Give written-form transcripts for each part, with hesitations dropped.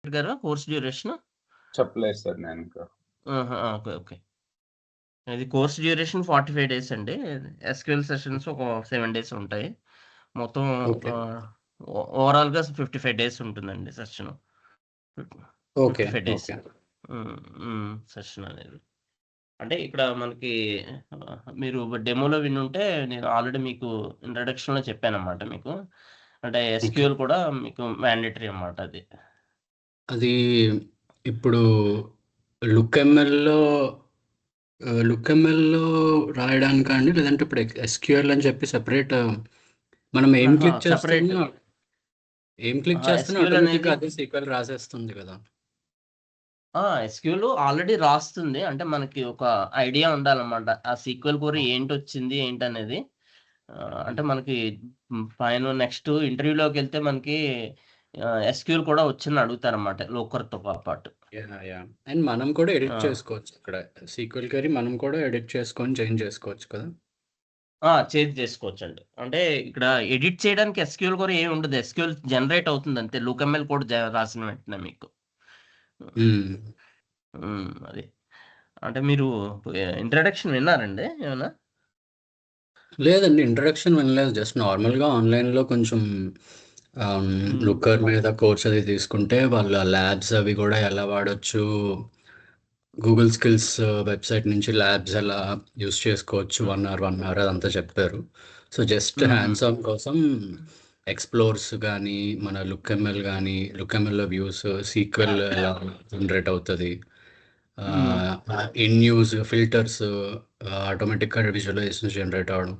గారు course duration? చెప్పలేదు sir నేను ఇంకా. ఓకే. ఓకే. ఇది కోర్స్ డ్యూరేషన్ 45 డేస్ అండి. ఎస్‌క్యూఎల్ సెషన్స్ ఒక 7 డేస్ ఉంటాయి. మొత్తం ఓకే. ఓవరాల్‌గా 55 డేస్ ఉంటుందండి session. Okay. 55 days. Okay. Session అనేది. అంటే ఇక్కడ మనకి మీరు డెమోలో వినుంటే నేను ఆల్రెడీ మీకు ఇంట్రడక్షన్‌లో చెప్పానన్నమాట మీకు. అంటే ఓకే. ఎస్‌క్యూఎల్ కూడా మీకు మ్యాండేటరీ అన్నమాట అది. అది ఇప్పుడు లుక్ఎంఎల్‌లో లుక్ఎంఎల్‌లో రాయడానికా అండి? లేదంటే ఇప్పుడు ఎస్‌క్యూఎల్ అని చెప్పి సెపరేట్ మనం ఏం క్లిక్ సెపరేట్. చేస్తున్నా ఎస్‌క్యూఎల్ ఆటోమేటిక్‌గా అనేది అదే సీక్వెల్ రాసేస్తుంది కదా! ఎస్‌క్యూఎల్ ఆల్రెడీ రాస్తుంది. అంటే మనకి ఒక ఐడియా ఉండాలన్నమాట. ఆ సీక్వెల్ క్వెరీ ఏంటొచ్చింది ఏంటనేది. అంటే మనకి పైన నెక్స్ట్ ఇంటర్వ్యూలోకెళ్తే మనకి ఎస్‌క్యూఎల్ కూడా వచ్చిందని అడుగుతారన్నమాట లోకర్‌తో పాటు. యాహ్! అండ్ మనం కూడా ఎడిట్ ఆ! చేసుకోవచ్చు ఇక్కడ. సీక్వెల్ క్వెరీ మనం కూడా ఎడిట్ చేసుకొని చేంజ్ చేసుకోవచ్చు కదా! చేంజ్ చేసుకోవచ్చండి. అంటే ఇక్కడ ఎడిట్ చేయడానికి ఎస్‌క్యూఎల్ కూడా ఏమి ఉండదు. ఎస్‌క్యూఎల్ జనరేట్ అవుతుంది అంతే. లుక్ఎంఎల్ కోడ్ రాసిన వెంటనే మీకు. హ్మ్. అది. అంటే మీరు ఇంట్రడక్షన్ విన్నారండి ఏమన్నా? లేదండి. ఇంట్రడక్షన్ వినలేదు. జస్ట్ నార్మల్‌గా ఆన్‌లైన్‌లో కొంచెం హ్మ్. లుక్కర్ మీద కోర్స్ అది తీసుకుంటే వాళ్ళ ల్యాబ్స్ అవి కూడా ఎలా వాడొచ్చు, గూగుల్ స్కిల్స్ వెబ్‌సైట్ నుంచి ల్యాబ్స్ ఎలా యూజ్ చేసుకోవచ్చు హ్మ్. 1 అవర్ అదంతా చెప్పారు. సో, జస్ట్ హుహు. హ్యాండ్స్ ఆన్ కోసం ఎక్స్‌ప్లోర్స్ గానీ, మన లుక్ఎంఎల్ గానీ, లుక్ఎంఎల్‌లో వ్యూస్, సీక్వెల్ ఎలా జనరేట్ అవుతది. హ్మ్. ఇన్ యూజ్ ఫిల్టర్స్ ఆటోమేటిక్‌గా విజువలైజేషన్స్ జనరేట్ అవ్వడం.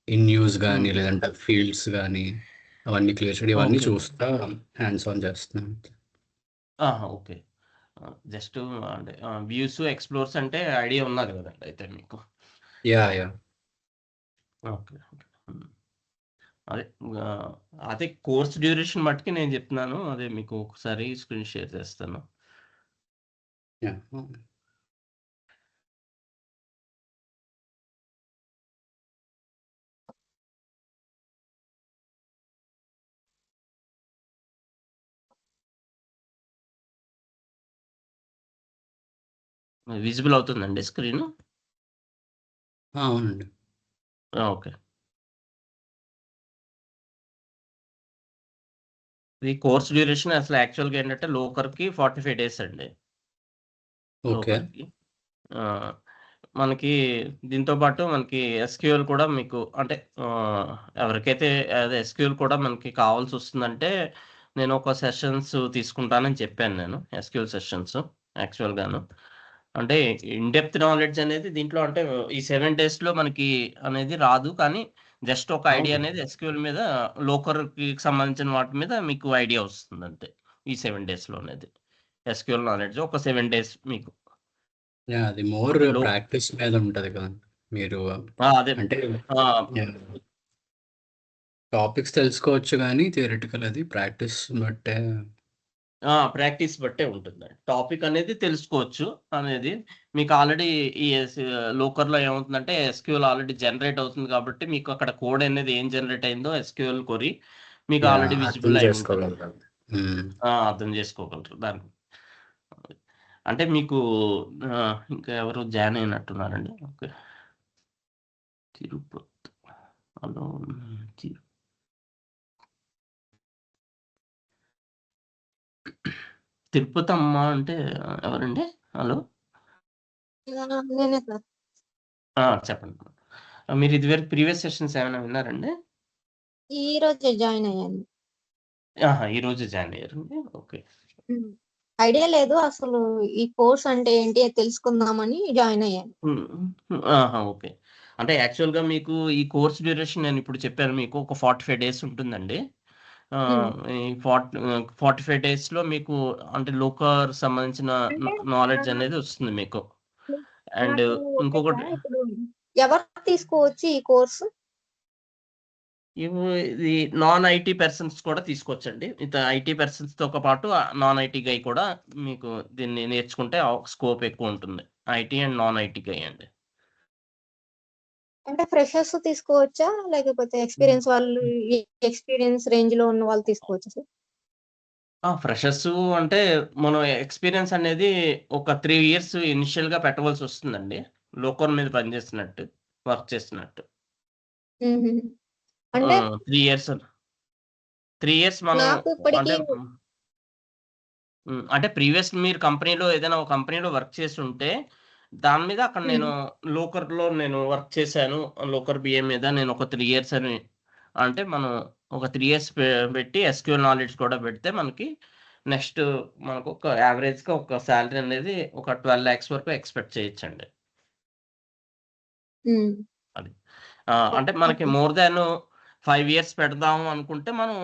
ఇన్ యూజ్ గానీ, హ్మ్. లేదంటే ఫీల్డ్స్ గానీ, అవన్నీ క్లియర్ చేయడం ఇవన్నీ ఓకే. చూస్తా హ్యాండ్స్ ఆన్ చేస్తున్నాను. ఓకే. జస్ట్ అంటే వ్యూస్, ఎక్స్‌ప్లోర్స్ అంటే ఐడియా ఉన్నది కదండీ అయితే మీకు. యాహ్! ఓకే. ఓకే. అదే అదే కోర్స్ డ్యూరేషన్ మట్టుకి నేను చెప్తున్నాను. అదే మీకు ఒకసారి స్క్రీన్ షేర్ చేస్తాను. యాహ్! విజిబుల్ అవుతుందండి స్క్రీను? అవునండి. ఓకే. ఈ కోర్స్ డ్యూరేషన్ అసలు యాక్చువల్‌గా ఏంటంటే లోకర్‌కి 45 డేస్ అండి. ఓకే. లోకర్‌కి. ఆహ్, మనకి దీంతో పాటు మనకి ఎస్‌క్యూఎల్ కూడా మీకు అంటే ఎవరికైతే అదే ఎస్‌క్యూఎల్ కూడా మనకి కావాల్సొస్తుందంటే నేను ఒక సెషన్స్ తీసుకుంటానని చెప్పాను నేను. ఎస్‌క్యూఎల్ సెషన్స్ యాక్చువల్‌గాను. అంటే ఇన్ డెప్త్ నాలెడ్జ్ అనేది దీంట్లో అంటే ఈ 7 డేస్‌లో మనకి అనేది రాదు. కానీ జస్ట్ ఒక ఐడియా అవును. అనేది ఎస్‌క్యూఎల్ మీద లోకర్‌కి సంబంధించిన వాటి మీద మీకు ఐడియా వస్తుందంతే. ఈ 7 డేస్‌లో అనేది. ఎస్‌క్యూఎల్ నాలెడ్జ్ ఒక 7 డేస్ మీకు. యాహ్! అది మోర్ అంటే ప్రాక్టీస్ మీద ఉంటది కదండీ. మీరు అదే. అంటే ఆ! యాహ్! టాపిక్స్ తెలుసుకోవచ్చు గానీ థియరిటికల్ అది ప్రాక్టీస్ బట్టే ప్రాక్టీస్ బట్టే ఉంటుందండి. టాపిక్ అనేది తెలుసుకోవచ్చు అనేది. మీకు ఆల్రెడీ ఈ లోకర్‌లో ఏమవుతుందంటే ఎస్‌క్యూఎల్ ఆల్రెడీ జనరేట్ అవుతుంది కాబట్టి మీకు అక్కడ కోడ్ అనేది ఏం జనరేట్ అయిందో ఎస్‌క్యూఎల్ క్వెరీ మీకు యాహ్! ఆల్రెడీ అర్థం విజిబుల్ అయి ఉంటుంది. చేసుకోగలుగుతాను. హ్మ్. అర్థం చేసుకోగలరు దాన్ని. అంటే మీకు ఇంకా ఎవరో జాయిన్ అయినట్టున్నారండి. ఓకే. తిరుపతి. హలో. తి తిరుపతమ్మ అంటే ఎవరండి? హలో. నేనే సార్. చెప్పండి. మీరు ఇదివరకు ప్రీవియస్ సెషన్స్ ఏమైనా విన్నారండి? ఈ రోజే జాయిన్ అయ్యాను. ఈ రోజే జాయిన్ అయ్యారండి. ఓకే. ఐడియా లేదు. అసలు ఈ కోర్స్ అంటే ఏంటి అది తెలుసుకుందామని జాయిన్ అయ్యాను. ఓకే. అంటే యాక్చువల్‌గా మీకు ఈ కోర్స్ డ్యూరేషన్ నేనిప్పుడు చెప్పాను మీకు ఒక 45 డేస్ ఉంటుందండి. ఈ 45 డేస్‌లో మీకు అంటే లోకర్ సంబంధించిన అంటే నాలెడ్జ్ అనేది వస్తుంది మీకు. అండ్ నాకు ఇంకొకటి ఇప్పుడు ఎవరు తీసుకోవచ్చు ఈ కోర్సు? ఇది నాన్ ఐటీ పర్సన్స్ కూడా తీసుకోవచ్చండి. ఐటీ పర్సన్స్‌తో పాటు నాన్ ఐటీ గై కూడా మీకు దీన్ని నేర్చుకుంటే స్కోప్ ఎక్కువుంటుంది. ఐటీ అండ్ నాన్ ఐటీ గై అండి. అంటే ఫ్రెషర్స్ తీసుకోవచ్చా? లేకపోతే హ్మ్. ఎక్స్‌పీరియన్స్ వాళ్ళు ఈ ఎక్స్‌పీరియన్స్ రేంజ్‌లో ఉన్న వాళ్ళు తీసుకోవచ్చా సార్? ఫ్రెషర్స్ అంటే మనం ఎక్స్‌పీరియన్స్ అనేది ఒక 3 ఇయర్స్ ఇనిషియల్‌గా పెట్టవలసొస్తుందండి. లోకల్ మీద పనిచేస్తున్నట్టు, వర్క్ చేస్తున్నట్టు. హుహు. అంటే 3 ఇయర్స్ 3 ఇయర్స్ మనం నాకు ఇప్పటికి అంటే అంటే ప్రీవియస్ మీరు కంపెనీలో ఏదైనా ఒక కంపెనీలో వర్క్ చేసుంటే, దాని మీద అక్కడ నేను లోకర్‌లో నేను వర్క్ చేశాను. లోకర్ బిఏ మీద నేను ఒక 3 ఇయర్స్ అని అంటే మనం ఒక 3 ఇయర్స్ పెట్టి ఎస్‌క్యూఎల్ నాలెడ్జ్ కూడా పెడితే మనకి నెక్స్ట్ మనకు ఒక యావరేజ్‌గా ఒక సాలరీ అనేది ఒక 12,00,000 వరకు ఎక్స్‌పెక్ట్ చేయొచ్చండి. హ్మ్. అది. అంటే మనకి ఓకే. మోర్ దాన్ 5 ఇయర్స్ పెడదాం అనుకుంటే మనం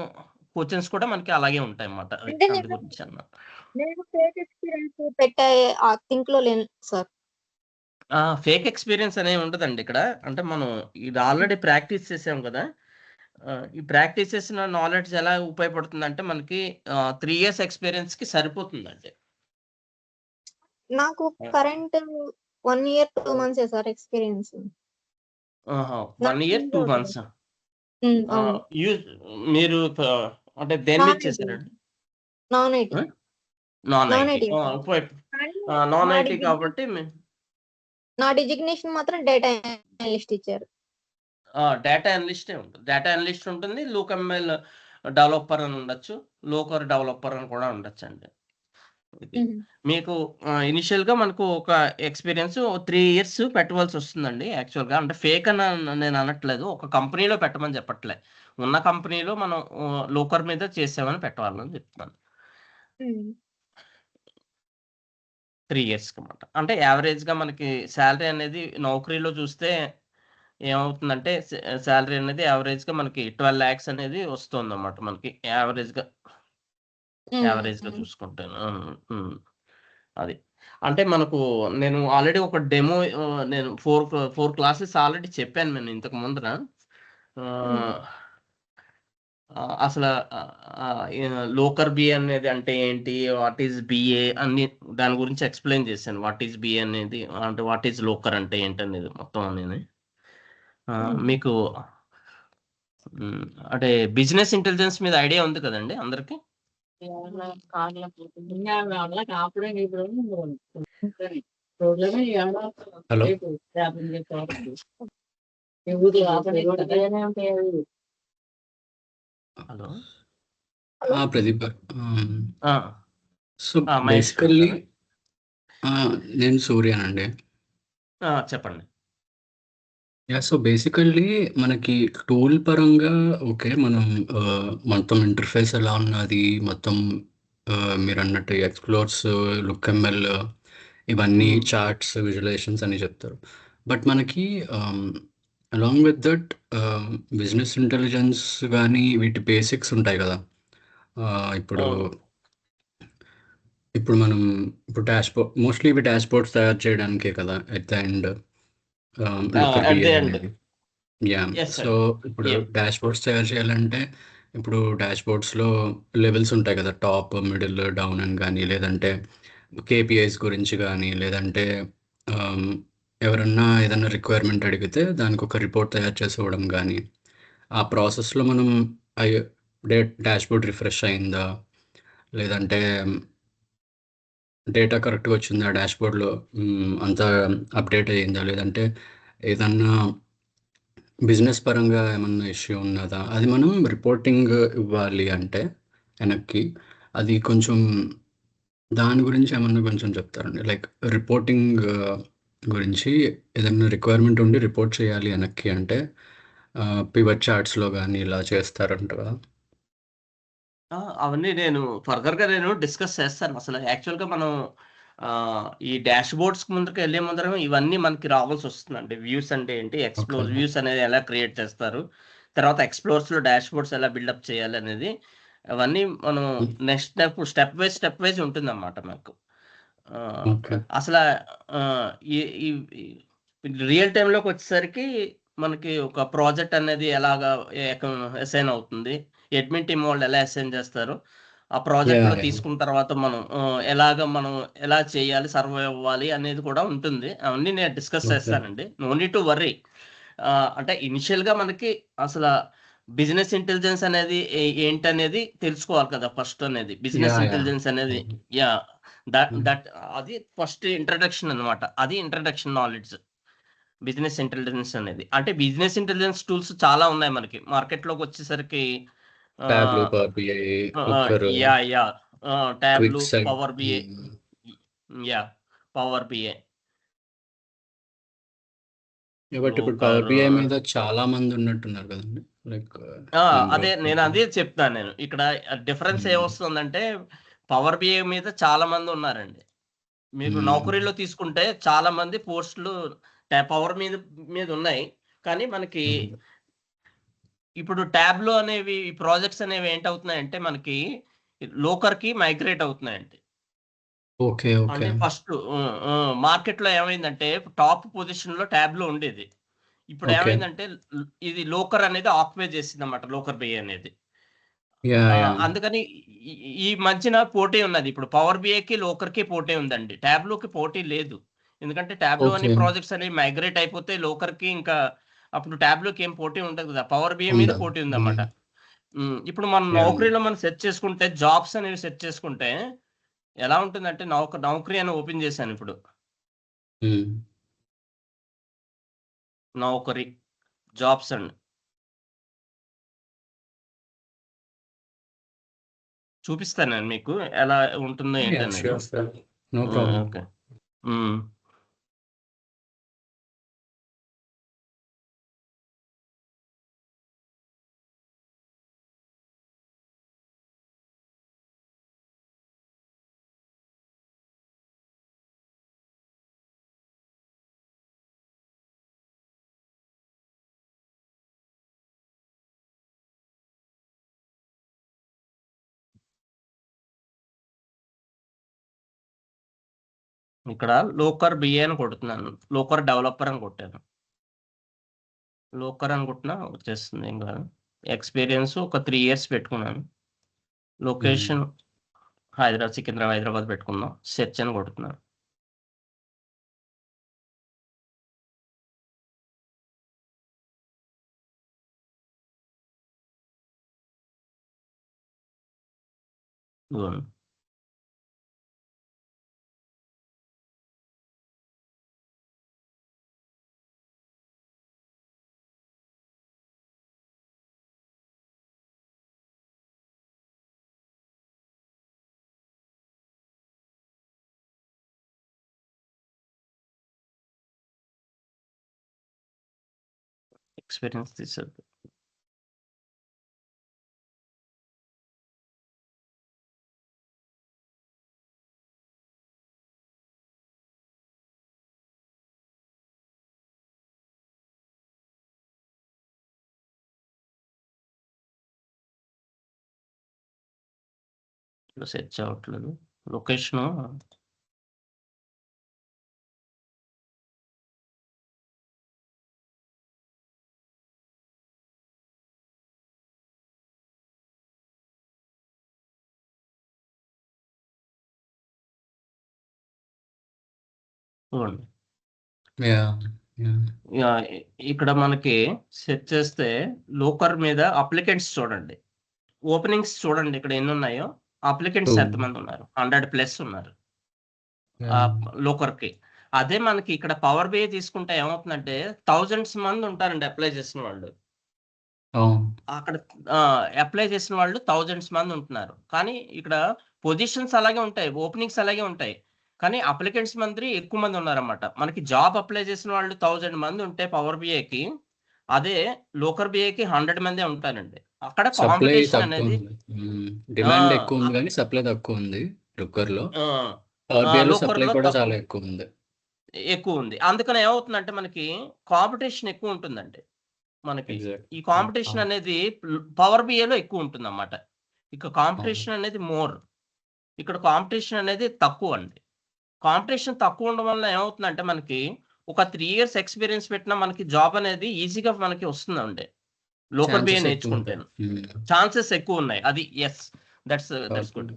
క్వెషన్స్ కూడా మనకి అలాగే ఉంటాయన్నమాట. అది అంటే అందు నేను గురించి అన్నమాట. నేను ఫేక్ ఎక్స్‌పీరియన్స్ పెట్టే థింక్‌లో లేను సార్. ఫేక్ ఎక్స్‌పీరియన్స్ అనేమి ఉండదండి ఇక్కడ. అంటే మనం ఇది ఆల్రెడీ ప్రాక్టీస్ చేసాం కదా! ఈ ప్రాక్టీస్ చేసిన నాలెడ్జ్ ఎలా ఉపయోగపడుతుందంటే మనకి 3 ఇయర్స్ ఎక్స్‌పీరియన్స్‌కి సరిపోతుందండి. నాకు ఆ! కరెంట్ 1 ఇయర్ 2 మంత్సే సార్ ఎక్స్‌పీరియన్స్. ఆహా! 1 నాకు ఇయర్ 2 మంత్స్. అవును. యూజ్ మీరు అంటే దేని మీద నాన్ ఐటీ. చేశారండి? Non IT. ఆ! Non non IT. IT sir. కానీ నాన్ నా ఐటీ కాబట్టి నా డిజిగ్నేషన్ మాత్రం డేటా అనలిస్ట్ ఇచ్చారు. డేటా అనలిస్టే ఉంటుంది. డేటా అనలిస్ట్ ఉంటుంది. లూక్ఎంఎల్ డెవలపర్ అని ఉండొచ్చు. లోకర్ డెవలపర్ అని కూడా ఉండొచ్చండి. ఇది. హుహు. మీకు ఇనిషియల్‌గా మనకు ఒక ఎక్స్‌పీరియన్స్ 3 ఇయర్స్ పెట్టవలసొస్తుందండి యాక్చువల్‌గా. అంటే ఫేక్ అని నేను అనట్లేదు. ఒక కంపెనీలో పెట్టమని చెప్పట్లే. ఉన్న కంపెనీలో మనం లోకర్ మీద చేసామని పెట్టాలని చెప్తున్నాను. హ్మ్. 3 ఇయర్స్‌కమాట. అంటే యావరేజ్‌గా మనకి సాలరీ అనేది నౌకరీలో చూస్తే ఏమవుతుందంటే సాలరీ అనేది యావరేజ్‌గా మనకి 12,00,000 అనేది వస్తుందన్నమాట మనకి యావరేజ్‌గా. యావరేజ్‌గా హ్మ్. చూసుకుంటేను. హ్మ్. అది. అంటే మనకు నేను ఆల్రెడీ ఒక డెమో నేను 4 క్లాసెస్ ఆల్రెడీ చెప్పాను నేను ఇంతకు ముందల. హ్మ్. ఆహ్, అసల లోకర్ బిఏ అనేది అంటే ఏంటి? వాట్ ఈస్ బిఏ అన్ని దాని గురించి ఎక్స్‌ప్లెయిన్ చేశాను. వాట్ ఈస్ బిఏ అనేది అంటే వాట్ ఈస్ లోకర్ అంటే ఏంటనేది మొత్తం అనేది. హ్మ్. మీకు హ్మ్. అంటే బిజినెస్ ఇంటెలిజెన్స్ మీద ఐడియా ఉంది కదండీ అందరికి? హలో! హలో! హలో! ప్రదీప్ గారు. ఆ! సో, మహేష్ బేసికల్లీ గారా? నేను సూర్యనండి. చెప్పండి. సో, బేసికల్లీ మనకి టూల్ పరంగా ఓకే. మనం మొత్తం ఇంటర్‌ఫేస్ ఎలా ఉన్నది, మొత్తం మీరన్నట్టు ఎక్స్‌ప్లోర్స్, లుక్ఎంఎల్ ఇవన్నీ హ్మ్. చార్ట్స్, విజువలైజేషన్స్ అన్నీ చెప్తారు. బట్ మనకి along with that business intelligence గానీ, వీటి బేసిక్స్ ఉంటాయి గదా! ఇప్పుడు అవును. ఇప్పుడు మనం ఇప్పుడు మోస్ట్‌లీ ఇవి డాష్‌బోర్డ్స్ తయారు చేయడానికే కదా! At the end Looker at BA the end. అనేది. యాహ్! యెస్ సో, అండి. ఇప్పుడు యాహ్! డాష్‌బోర్డ్స్ తయారు చేయాలంటే, ఇప్పుడు డాష్‌బోర్డ్స్‌లో లెవెల్స్ ఉంటాయి కదా! టాప్, మిడిల్, డౌన్ అని గానీ, లేదంటే కేపీఐస్ గురించి గానీ, లేదంటే ఆహ్, ఎవరన్నా ఏదన్నా రిక్వైర్మెంట్ అడిగితే దానికొక రిపోర్ట్ తయారు చేసి ఇవ్వడం గానీ, ఆ ప్రాసెస్‌లో మనం అయ్యో డాష్‌బోర్డ్ రిఫ్రెష్ అయిందా? లేదంటే డేటా కరెక్ట్‌గా వచ్చిందా డాష్‌బోర్డ్‌లో అంతా అప్‌డేట్ అయిందా? లేదంటే ఏదన్నా బిజినెస్ పరంగా ఏమన్నా ఇష్యూ ఉన్నదా? అది మనం రిపోర్టింగ్ ఇవ్వాలి అంటే వెనక్కి, అది కొంచెం దాని గురించి ఏమన్నా కొంచెం చెప్తారండి? లైక్ రిపోర్టింగ్ గురించి ఏదన్నా రిక్వైర్మెంట్ ఉండి రిపోర్ట్ చేయాలి వెనక్కి అంటే పివట్ చార్ట్స్‌లో గానీ ఇలా చేస్తారంట కదా! అవన్నీ నేను ఫర్దర్‌గా డిస్కస్ చేస్తాను. అసలు యాక్చువల్‌గా మనం ఈ డాష్‌బోర్డ్స్‌కి ముందుకెళ్ళే ముందర ఇవన్నీ మనకి రావాల్సొస్తుందండి. వ్యూస్ అంటే ఏంటి? ఓకే. వ్యూస్ అనేది ఎలా క్రియేట్ చేస్తారు? తర్వాత ఎక్స్‌ప్లోర్స్‌లో డాష్‌బోర్డ్స్ ఎలా బిల్డప్ చేయాలనేది, అవన్నీ మనం హ్మ్. నెక్స్ట్ స్టెప్ వైస్ ఉంటుందన్నమాట మాకు. ఆహ్, ఓకే. అసల ఆహ్, ఈ ఈ ఈ రియల్ టైమ్‌లోకొచ్చేసరికి మనకి ఒక ప్రాజెక్ట్ అనేది ఎలాగా ఎక అసైన్ అవుతుంది? అడ్మిన్ టీమ్ వాళ్ళు ఎలా అసైన్ చేస్తారు? ఆ ప్రాజెక్ట్‌లో యాహ్! తీసుకున్న తర్వాత మనం మనం ఎలా చేయాలి? సర్వైవ్ అవ్వాలి అనేది కూడా ఉంటుంది. అవన్నీ నేను డిస్కస్ ఓకే. చేస్తానండి. No need to worry. అంటే ఇనిషియల్‌గా మనకి అసల బిజినెస్ ఇంటెలిజెన్స్ అనేది ఏంటనేది తెలుసుకోవాలి కదా ఫస్ట్ అనేది. బిజినెస్ యా ఇంటెలిజెన్స్ అనేది యా దట్ అది ఫస్ట్ ఇంట్రడక్షన్ అన్నమాట. అది ఇంట్రడక్షన్ నాలెడ్జ్ బిజినెస్ ఇంటెలిజెన్స్ అనేది. అంటే బిజినెస్ ఇంటెలిజెన్స్ టూల్స్ చాలా ఉన్నాయి మనకి మార్కెట్లోకి వచ్చేసరికి. Tableau, Power BI, Looker, yeah yeah Tableau, QuickSight. Power BI, yeah Power BI, but ఇప్పుడు పవర్ బిఐ మీద చాలా మంది ఉన్నట్టున్నారు కదండి. లైక్ అదే నేను అదే చెప్తాను. నేను ఇక్కడ డిఫరెన్స్ ఏమొస్తుందంటే పవర్ బిఐ మీద చాలా మంది ఉన్నారండి. మీరు నౌకరీలో తీసుకుంటే చాలా మంది పోస్టులు పవర్ మీద ఉన్నాయి. కానీ మనకి ఇప్పుడు ట్యాబ్లో అనేవి ఈ ప్రాజెక్ట్స్ అనేవి ఏంటవుతున్నాయంటే మనకి లోకర్కి మైగ్రేట్ అవుతున్నాయండి. ఓకే ఓకే అంటే ఫస్ట్ మార్కెట్లో ఏమైందంటే టాప్ పొజిషన్ లో ట్యాబ్లో ఉండేది. ఇప్పుడు Okay. ఏమైందంటే ఇది లోకర్ అనేది ఆక్యుపై చేసింది అన్నమాట. లోకర్ బిఐ అనేది. యా యా అందుకని ఈ మధ్యన పోటీ ఉన్నది. ఇప్పుడు పవర్ బిఐకి లోకర్ కి పోటీ ఉందండి. ట్యాబ్లోకి పోటీ లేదు. ఎందుకంటే ట్యాబ్లో అనే Okay. ప్రాజెక్ట్స్ అనేవి మైగ్రేట్ అయిపోతే లోకర్ కి ఇంకా అప్పుడు ట్యాబ్లోకి ఏం పోటీ ఉండదు కదా. పవర్ బిఐ మీద ఉండదు. పోటీ ఉందన్నమాట. ఇప్పుడు మనం Yeah. నౌకరీలో మనం సెట్ చేసుకుంటే జాబ్స్ అనేవి సెట్ చేసుకుంటే ఎలా ఉంటుందంటే నౌకరీ అని ఓపెన్ చేశాను ఇప్పుడు. నౌకరీ జాబ్స్ అండి చూపిస్తాను నేను మీకు ఎలా ఉంటుందో ఏంటనేది. No problem. ఓకే. ఇక్కడ లోకర్ బిఏ అని కొడుతున్నాను. లోకర్ డెవలపర్ అని కొట్టాను. లోకర్ అని కొట్టినా వచ్చేస్తుంది. ఇంకా ఎక్స్పీరియన్స్ ఒక 3 years పెట్టుకున్నాను. లొకేషన్ హైదరాబాద్ పెట్టుకుందాం. సెర్చ్ అని కొడుతున్నాను. ఇదిగోండి. ఎక్స్పీరియన్స్ తీసేది. సెర్చ్ అవ్వట్లేదు. లొకేషను చూడండి. ఇక్కడ మనకి సెర్చ్ చేస్తే లోకర్ మీద అప్లికెంట్స్ చూడండి. ఓపెనింగ్స్ చూడండి ఇక్కడ ఎన్ని ఉన్నాయో. అప్లికెంట్స్ ఎంతమంది ఉన్నారు? 100+ ఉన్నారు లోకర్ కి. అదే మనకి ఇక్కడ పవర్ బిఐ తీసుకుంటే ఏమవుతుందంటే థౌజండ్స్ మంది ఉంటారండి అప్లై చేసిన వాళ్ళు. అక్కడ అప్లై చేసిన వాళ్ళు థౌజండ్స్ మంది ఉంటున్నారు. కానీ ఇక్కడ పొజిషన్స్ అలాగే ఉంటాయి, ఓపెనింగ్స్ అలాగే ఉంటాయి. కానీ అప్లికెంట్స్ మంది ఎక్కువ మంది ఉన్నారన్నమాట. మనకి జాబ్ అప్లై చేసిన వాళ్ళు 1000 మంది ఉంటే పవర్ బిఐకి, అదే లోకర్ బిఐకి 100 మందే ఉంటారండి. అక్కడ కాంపిటీషన్ అనేది డిమాండ్ ఎక్కువ ఉంది కానీ సప్లై తక్కువ ఉంది. లోకర్ లో సప్లై కూడా చాలా ఎక్కువ ఉంది. అందుకని ఏమవుతుందంటే మనకి కాంపిటీషన్ ఎక్కువ ఉంటుందండి. మనకి ఈ కాంపిటీషన్ అనేది పవర్ బిఐలో ఎక్కువ ఉంటుంది అన్నమాట. ఇక కాంపిటీషన్ అనేది మోర్, ఇక్కడ కాంపిటీషన్ అనేది తక్కువ అండి. కాంపిటీషన్ తక్కువ ఉండడం వల్ల ఏమవుతుందంటే మనకి ఒక 3 years ఎక్స్పీరియన్స్ పెట్టినా మనకి జాబ్ అనేది ఈజీగా మనకి వస్తుందండి. లోకల్ బిఐ నేర్చుకుంటే ఛాన్సెస్ ఎక్కువ ఉన్నాయి. అది దట్స్ గుడ్.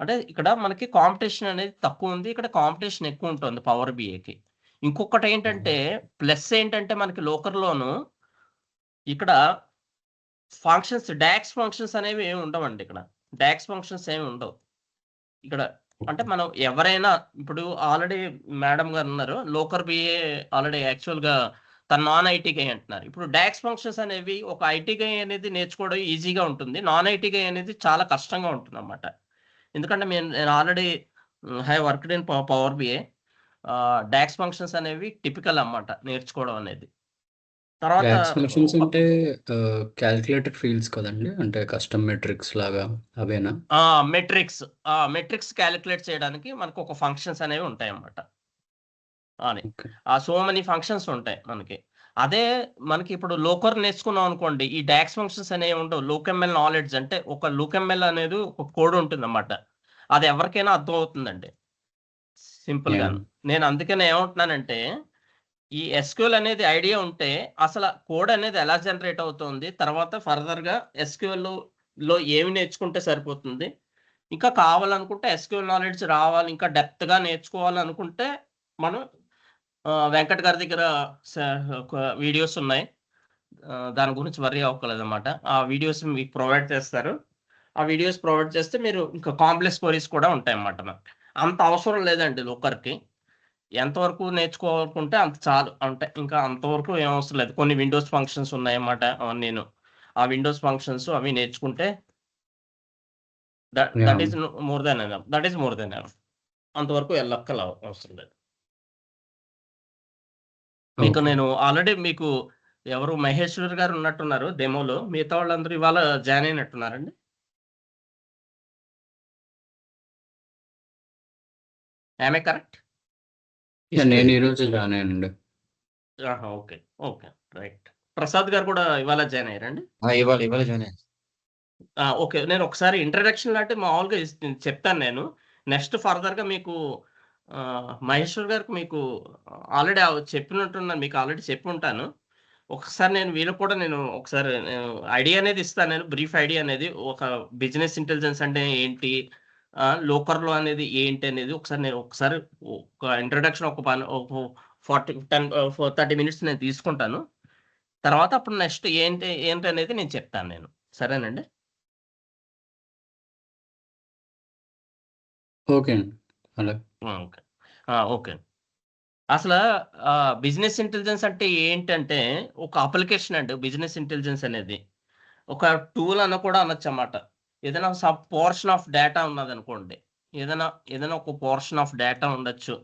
అంటే ఇక్కడ మనకి కాంపిటీషన్ అనేది తక్కువ ఉంది, ఇక్కడ కాంపిటీషన్ ఎక్కువ ఉంటుంది పవర్ బిఐకి. ఇంకొకటి ఏంటంటే ప్లస్ ఏంటంటే మనకి లోకర్లోను ఇక్కడ ఫంక్షన్స్ డాక్స్ ఫంక్షన్స్ అనేవి ఏమి ఉండవండి. ఇక్కడ డాక్స్ ఫంక్షన్స్ ఏమి ఉండవు. ఇక్కడ అంటే మనం ఎవరైనా ఇప్పుడు ఆల్రెడీ మేడం గారు ఉన్నారు, లోకర్ బిఏ ఆల్రెడీ యాక్చువల్గా తన నాన్ ఐటీఐ అంటున్నారు. ఇప్పుడు డాక్స్ ఫంక్షన్స్ అనేవి ఒక ఐటీఐ అనేది నేర్చుకోవడం ఈజీగా ఉంటుంది, నాన్ ఐటీఐ అనేది చాలా కష్టంగా ఉంటుంది అన్నమాట. ఎందుకంటే నేను already have worked in power BI. DAX functions అనేవి టిపికల్ అన్నమాట నేర్చుకోవడం అనేది. తర్వాత డాక్స్ ఫంక్షన్స్ అంటే క్యాలిక్యులేటర్ ఫీల్డ్స్ కదండి, అంటే కస్టమ్ మెట్రిక్స్ లాగా అవేనా? మెట్రిక్స్ క్యాలిక్యులేట్ చేయడానికి మనకు ఒక ఫంక్షన్స్ అనేవి ఉంటాయి అన్నమాట. అని ఓకే. సో మెనీ ఫంక్షన్స్ ఉంటాయి మనకి. అదే మనకి ఇప్పుడు లోకర్ నేర్చుకున్నాం అనుకోండి, ఈ డాక్స్ ఫంక్షన్స్ అనేవి ఉండవు. లూకెంఎల్ నాలెడ్జ్ అంటే ఒక లూకెంఎల్ అనేది ఒక కోడ్ ఉంటుంది అన్నమాట. అది ఎవరికైనా అర్థం అవుతుందండి సింపుల్గా. Yeah. నేను అందుకనే ఏమంటున్నానంటే, ఈ ఎస్క్యూఎల్ అనేది ఐడియా ఉంటే అసలు కోడ్ అనేది ఎలా జనరేట్ అవుతుంది, తర్వాత ఫర్దర్గా ఎస్క్యూఎల్లో ఏమి నేర్చుకుంటే సరిపోతుంది. ఇంకా కావాలనుకుంటే ఎస్క్యూఎల్ నాలెడ్జ్ రావాలి, ఇంకా డెప్త్గా నేర్చుకోవాలనుకుంటే మనం వెంకట్ గారి దగ్గర వీడియోస్ ఉన్నాయి. దాని గురించి వరీ అవ్వకలేదన్నమాట. ఆ వీడియోస్ మీకు ప్రొవైడ్ చేస్తారు. ఆ వీడియోస్ ప్రొవైడ్ చేస్తే మీరు ఇంకా కాంప్లెక్స్ క్వరీస్ కూడా ఉంటాయి అన్నమాట. నాకు అంత అవసరం లేదండి లోకర్కి. ఎంతవరకు నేర్చుకోవాలనుకుంటే అంత చాలు. అంటే ఇంకా అంతవరకు ఏం అవసరం లేదు. కొన్ని విండోస్ ఫంక్షన్స్ ఉన్నాయన్నమాట. నేను ఆ విండోస్ ఫంక్షన్స్ అవి నేర్చుకుంటే that is more than enough. అంతవరకు వెళ్ళక్కల అవసరం లేదు. మీకు Okay. నేను ఆల్రెడీ మీకు ఎవరు మహేశ్వర్ గారు ఉన్నట్టున్నారు డెమోలో. మిగతా వాళ్ళందరూ ఇవాళ జాయిన్ అయినట్టున్నారండి. ఆమె కరెక్ట్? నేను ఈరోజు జాయిన్ అయ్యానండి. Okay, okay, right. ప్రసాద్ గారు కూడా ఇవాళ జాయిన్ అయ్యారండి. ఇవాళ జాయిన్ అయ్యాను. ఓకే, నేను ఒకసారి ఇంట్రడక్షన్ లాంటి మామూలుగా చెప్తాను నేను. నెక్స్ట్ ఫర్దర్గా మీకు మహేశ్వర్ గారికి మీకు ఆల్రెడీ చెప్పినట్టున్నాను, మీకు ఆల్రెడీ చెప్పి ఉంటాను. ఒకసారి నేను వీళ్ళకి కూడా నేను ఒకసారి ఐడియా అనేది ఇస్తాను. నేను బ్రీఫ్ ఐడియా అనేది, ఒక బిజినెస్ ఇంటెలిజెన్స్ అంటే ఏంటి, లోకర్లో అనేది ఏంటి అనేది ఒకసారి ఒక ఇంట్రడక్షన్ ఒక 30 మినిట్స్ నేను తీసుకుంటాను. తర్వాత అప్పుడు నెక్స్ట్ ఏంటి అనేది నేను చెప్తాను నేను. సరేనండి? ఓకే అండి, అలా. Okay, okay. అసలు బిజినెస్ ఇంటెలిజెన్స్ అంటే ఏంటంటే ఒక అప్లికేషన్ అండి. బిజినెస్ ఇంటెలిజెన్స్ అనేది ఒక టూల్ అని కూడా అనొచ్చు అన్నమాట. ఏదైనా సబ్ పోర్షన్ ఆఫ్ డేటా ఉన్నది అనుకోండి, ఏదైనా ఒక పోర్షన్ ఆఫ్ డేటా ఉండొచ్చు.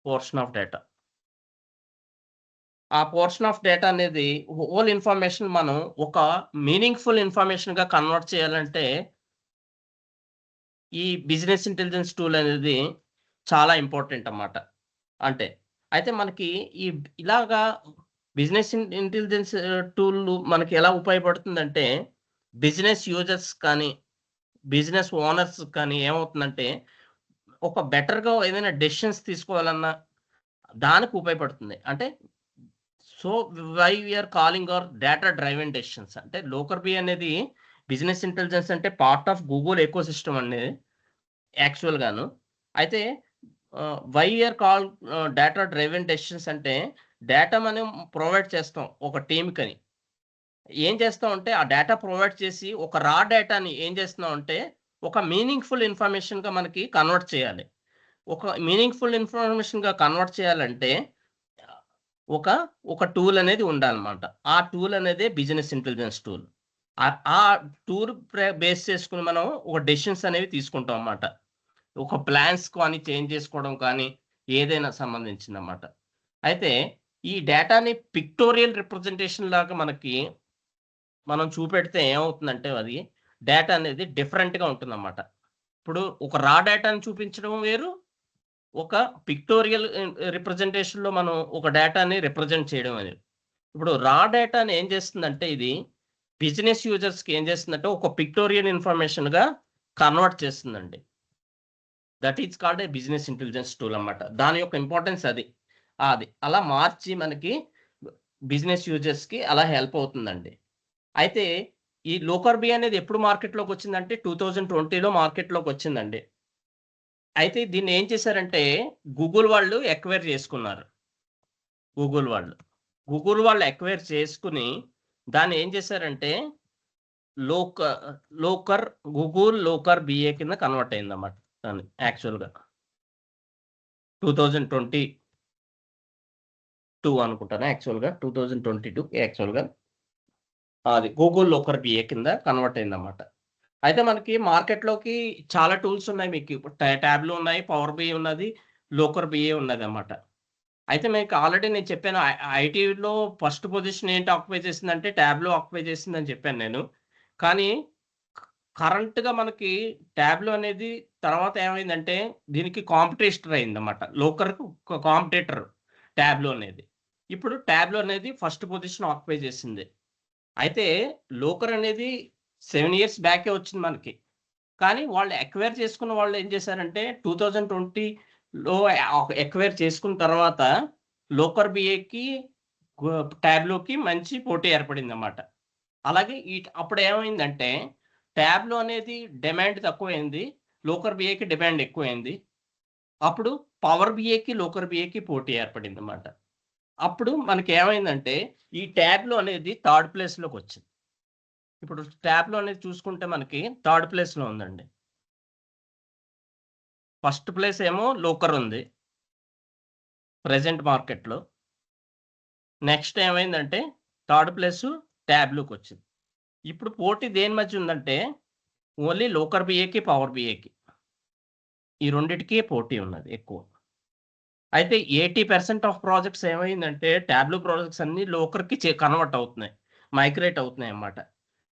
పోర్షన్ ఆఫ్ డేటా, ఆ పోర్షన్ ఆఫ్ డేటా అనేది హోల్ ఇన్ఫర్మేషన్ మనం ఒక మీనింగ్ఫుల్ ఇన్ఫర్మేషన్ గా కన్వర్ట్ చేయాలంటే ఈ బిజినెస్ ఇంటెలిజెన్స్ టూల్ అనేది చాలా ఇంపార్టెంట్ అన్నమాట. అంటే అయితే మనకి ఇలాగా బిజినెస్ ఇంటెలిజెన్స్ టూల్ మనకి ఎలా ఉపయోగపడుతుందంటే, బిజినెస్ యూజర్స్ కానీ బిజినెస్ ఓనర్స్ కానీ ఏమవుతుందంటే ఒక బెటర్గా ఏదైనా డెసిషన్స్ తీసుకోవాలన్నా దానికి ఉపయోగపడుతుంది. అంటే so why we're calling our data driven decisions. అంటే లోకర్ బి అనేది బిజినెస్ ఇంటెలిజెన్స్ అంటే part of Google ecosystem అనేది యాక్చువల్గాను. అయితే why we're call data driven decisions అంటే డేటా మనం ప్రొవైడ్ చేస్తాం ఒక టీమ్కని. ఏం చేస్తాం అంటే ఆ డేటా ప్రొవైడ్ చేసి ఒక రా డేటాని ఏం చేస్తున్నాం అంటే ఒక మీనింగ్ఫుల్ ఇన్ఫర్మేషన్గా మనకి కన్వర్ట్ చేయాలి. ఒక మీనింగ్ఫుల్ ఇన్ఫర్మేషన్గా కన్వర్ట్ చేయాలంటే ఒక టూల్ అనేది ఉండాలన్నమాట. ఆ టూల్ అనేది బిజినెస్ ఇంటెలిజెన్స్ టూల్. ఆ టూల్ బేస్ చేసుకుని మనం ఒక డెసిషన్స్ అనేవి తీసుకుంటాం అన్నమాట. ఒక ప్లాన్స్ కానీ చేంజ్ చేసుకోవడం కానీ ఏదైనా సంబంధించింది అన్నమాట. అయితే ఈ డేటాని పిక్టోరియల్ రిప్రజెంటేషన్ లాగా మనం చూపెడితే ఏమవుతుందంటే అది డేటా అనేది డిఫరెంట్గా ఉంటుందన్నమాట. ఇప్పుడు ఒక రా డేటాని చూపించడం వేరు, ఒక పిక్టోరియల్ రిప్రజెంటేషన్లో మనం ఒక డేటాని రిప్రజెంట్ చేయడం అనేది. ఇప్పుడు రా డేటాని ఏం చేస్తుందంటే ఇది బిజినెస్ యూజర్స్కి ఏం చేస్తుందంటే ఒక పిక్టోరియల్ ఇన్ఫర్మేషన్గా కన్వర్ట్ చేస్తుందండి. That is called a business intelligence tool అన్నమాట. దాని యొక్క ఇంపార్టెన్స్ అది అలా మార్చి మనకి బిజినెస్ యూజర్స్కి అలా హెల్ప్ అవుతుందండి. అయితే ఈ లోకర్ బి అనేది ఎప్పుడు మార్కెట్లోకి వచ్చిందంటే 2020లో మార్కెట్లోకి వచ్చిందండి. అయితే దీన్ని ఏం చేశారంటే గూగుల్ వాళ్ళు ఎక్వైర్ చేసుకున్నారు. గూగుల్ వాళ్ళు గూగుల్ వాళ్ళు ఎక్వైర్ చేసుకుని దాన్ని ఏం చేశారంటే లోకర్ గూగుల్ లోకర్ బిఏ కింద కన్వర్ట్ అయింది అన్నమాట దాన్ని యాక్చువల్గా 2022 అనుకుంటాను. యాక్చువల్గా 2022 యాక్చువల్గా అది గూగుల్ లోకర్ బిఏ కింద కన్వర్ట్ అయింది అన్నమాట. అయితే మనకి మార్కెట్లోకి చాలా టూల్స్ ఉన్నాయి. మీకు ట్యాబ్లు ఉన్నాయి, పవర్ బిఏ ఉన్నది, లోకర్ బిఏ ఉన్నది అన్నమాట. అయితే మీకు ఆల్రెడీ నేను చెప్పాను ఐటీలో ఫస్ట్ పొజిషన్ ఏంటి ఆక్యుపై చేసిందంటే ట్యాబ్లో ఆక్యుపై చేసిందని చెప్పాను నేను. కానీ కరెంట్గా మనకి ట్యాబ్లో అనేది తర్వాత ఏమైందంటే దీనికి కాంపిటీటర్ అయిందన్నమాట. లోకర్కు కాంపిటీటర్ ట్యాబ్లో అనేది. ఇప్పుడు ట్యాబ్లో అనేది ఫస్ట్ పొజిషన్ ఆక్యుపై చేసింది. అయితే లోకర్ అనేది 7 years బ్యాకే వచ్చింది మనకి. కానీ వాళ్ళు ఎక్వైర్ చేసుకున్న వాళ్ళు ఏం చేశారంటే 2020లో ఎక్వైర్ చేసుకున్న తర్వాత లోకర్ బిఏకి ట్యాబ్లోకి మంచి పోటీ ఏర్పడింది అన్నమాట. అలాగే అప్పుడు ఏమైందంటే ట్యాబ్లో అనేది డిమాండ్ తక్కువైంది, లోకర్ బిఏకి డిమాండ్ ఎక్కువైంది. అప్పుడు పవర్ బిఏకి లోకర్ బిఏకి పోటీ ఏర్పడింది అన్నమాట. అప్పుడు మనకి ఏమైందంటే ఈ ట్యాబ్లో అనేది థర్డ్ ప్లేస్లోకి వచ్చింది. ఇప్పుడు ట్యాబ్లో అనేది చూసుకుంటే మనకి థర్డ్ ప్లేస్లో ఉందండి. ఫస్ట్ ప్లేస్ ఏమో లోకర్ ఉంది ప్రెజెంట్ మార్కెట్లో. నెక్స్ట్ ఏమైందంటే థర్డ్ ప్లేస్ ట్యాబ్లోకి వచ్చింది. ఇప్పుడు పోటీ దేని మధ్య ఉందంటే ఓన్లీ లోకర్ బిఏకి పవర్ బిఏకి ఈ రెండిటికి పోటీ ఉన్నది ఎక్కువ. అయితే 80% ఆఫ్ ప్రాజెక్ట్స్ ఏమైందంటే ట్యాబ్లో ప్రాజెక్ట్స్ అన్ని లోకర్కి కన్వర్ట్ అవుతున్నాయి, మైగ్రేట్ అవుతున్నాయి అన్నమాట.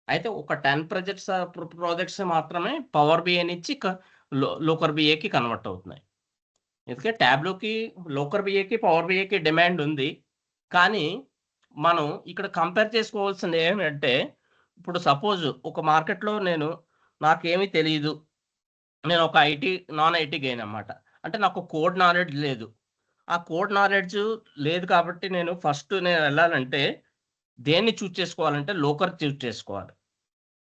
అయితే ఒక 10 ప్రాజెక్ట్స్ మాత్రమే పవర్ బిఏ నుంచి లోకర్ బిఏకి కన్వర్ట్ అవుతున్నాయి. ఎందుకంటే ట్యాబ్లోకి లోకర్ బిఏకి పవర్ బిఏకి డిమాండ్ ఉంది. కానీ మనం ఇక్కడ కంపేర్ చేసుకోవాల్సింది ఏమంటే ఇప్పుడు సపోజ్ ఒక మార్కెట్లో నాకేమీ తెలియదు, నేను ఒక నాన్ ఐటీ గెయిన్ అన్నమాట. అంటే నాకు కోడ్ నాలెడ్జ్ లేదు. ఆ కోడ్ నాలెడ్జ్ లేదు కాబట్టి నేను వెళ్ళాలంటే దేన్ని చూజ్ చేసుకోవాలంటే లోకర్ చూజ్ చేసుకోవాలి.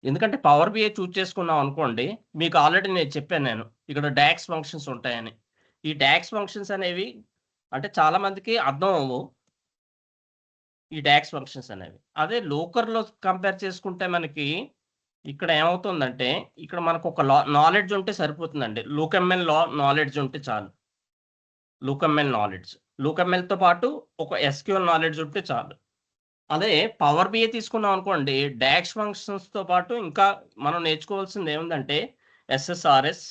ఎందుకంటే పవర్ బిఏ చూజ్ చేసుకున్నాం అనుకోండి, మీకు ఆల్రెడీ నేను చెప్పాను ఇక్కడ డాక్స్ ఫంక్షన్స్ ఉంటాయని. ఈ డాక్స్ ఫంక్షన్స్ అనేవి అంటే చాలా మందికి అర్థం అవ్వవు ఈ డాక్స్ ఫంక్షన్స్ అనేవి. అదే లోకర్లో కంపేర్ చేసుకుంటే మనకి ఇక్కడ ఏమవుతుందంటే ఇక్కడ మనకు ఒక నాలెడ్జ్ ఉంటే సరిపోతుందండి. లూక్ఎంఎల్ నాలెడ్జ్ ఉంటే చాలు. లూక్ఎంఎల్తో పాటు ఒక ఎస్క్యూఎల్ నాలెడ్జ్ ఉంటే చాలు. అదే పవర్ బిఏ తీసుకున్నాం అనుకోండి, డాక్స్ ఫంక్షన్స్తో పాటు ఇంకా మనం నేర్చుకోవాల్సింది ఏముందంటే ఎస్ఎస్ఆర్ఎస్,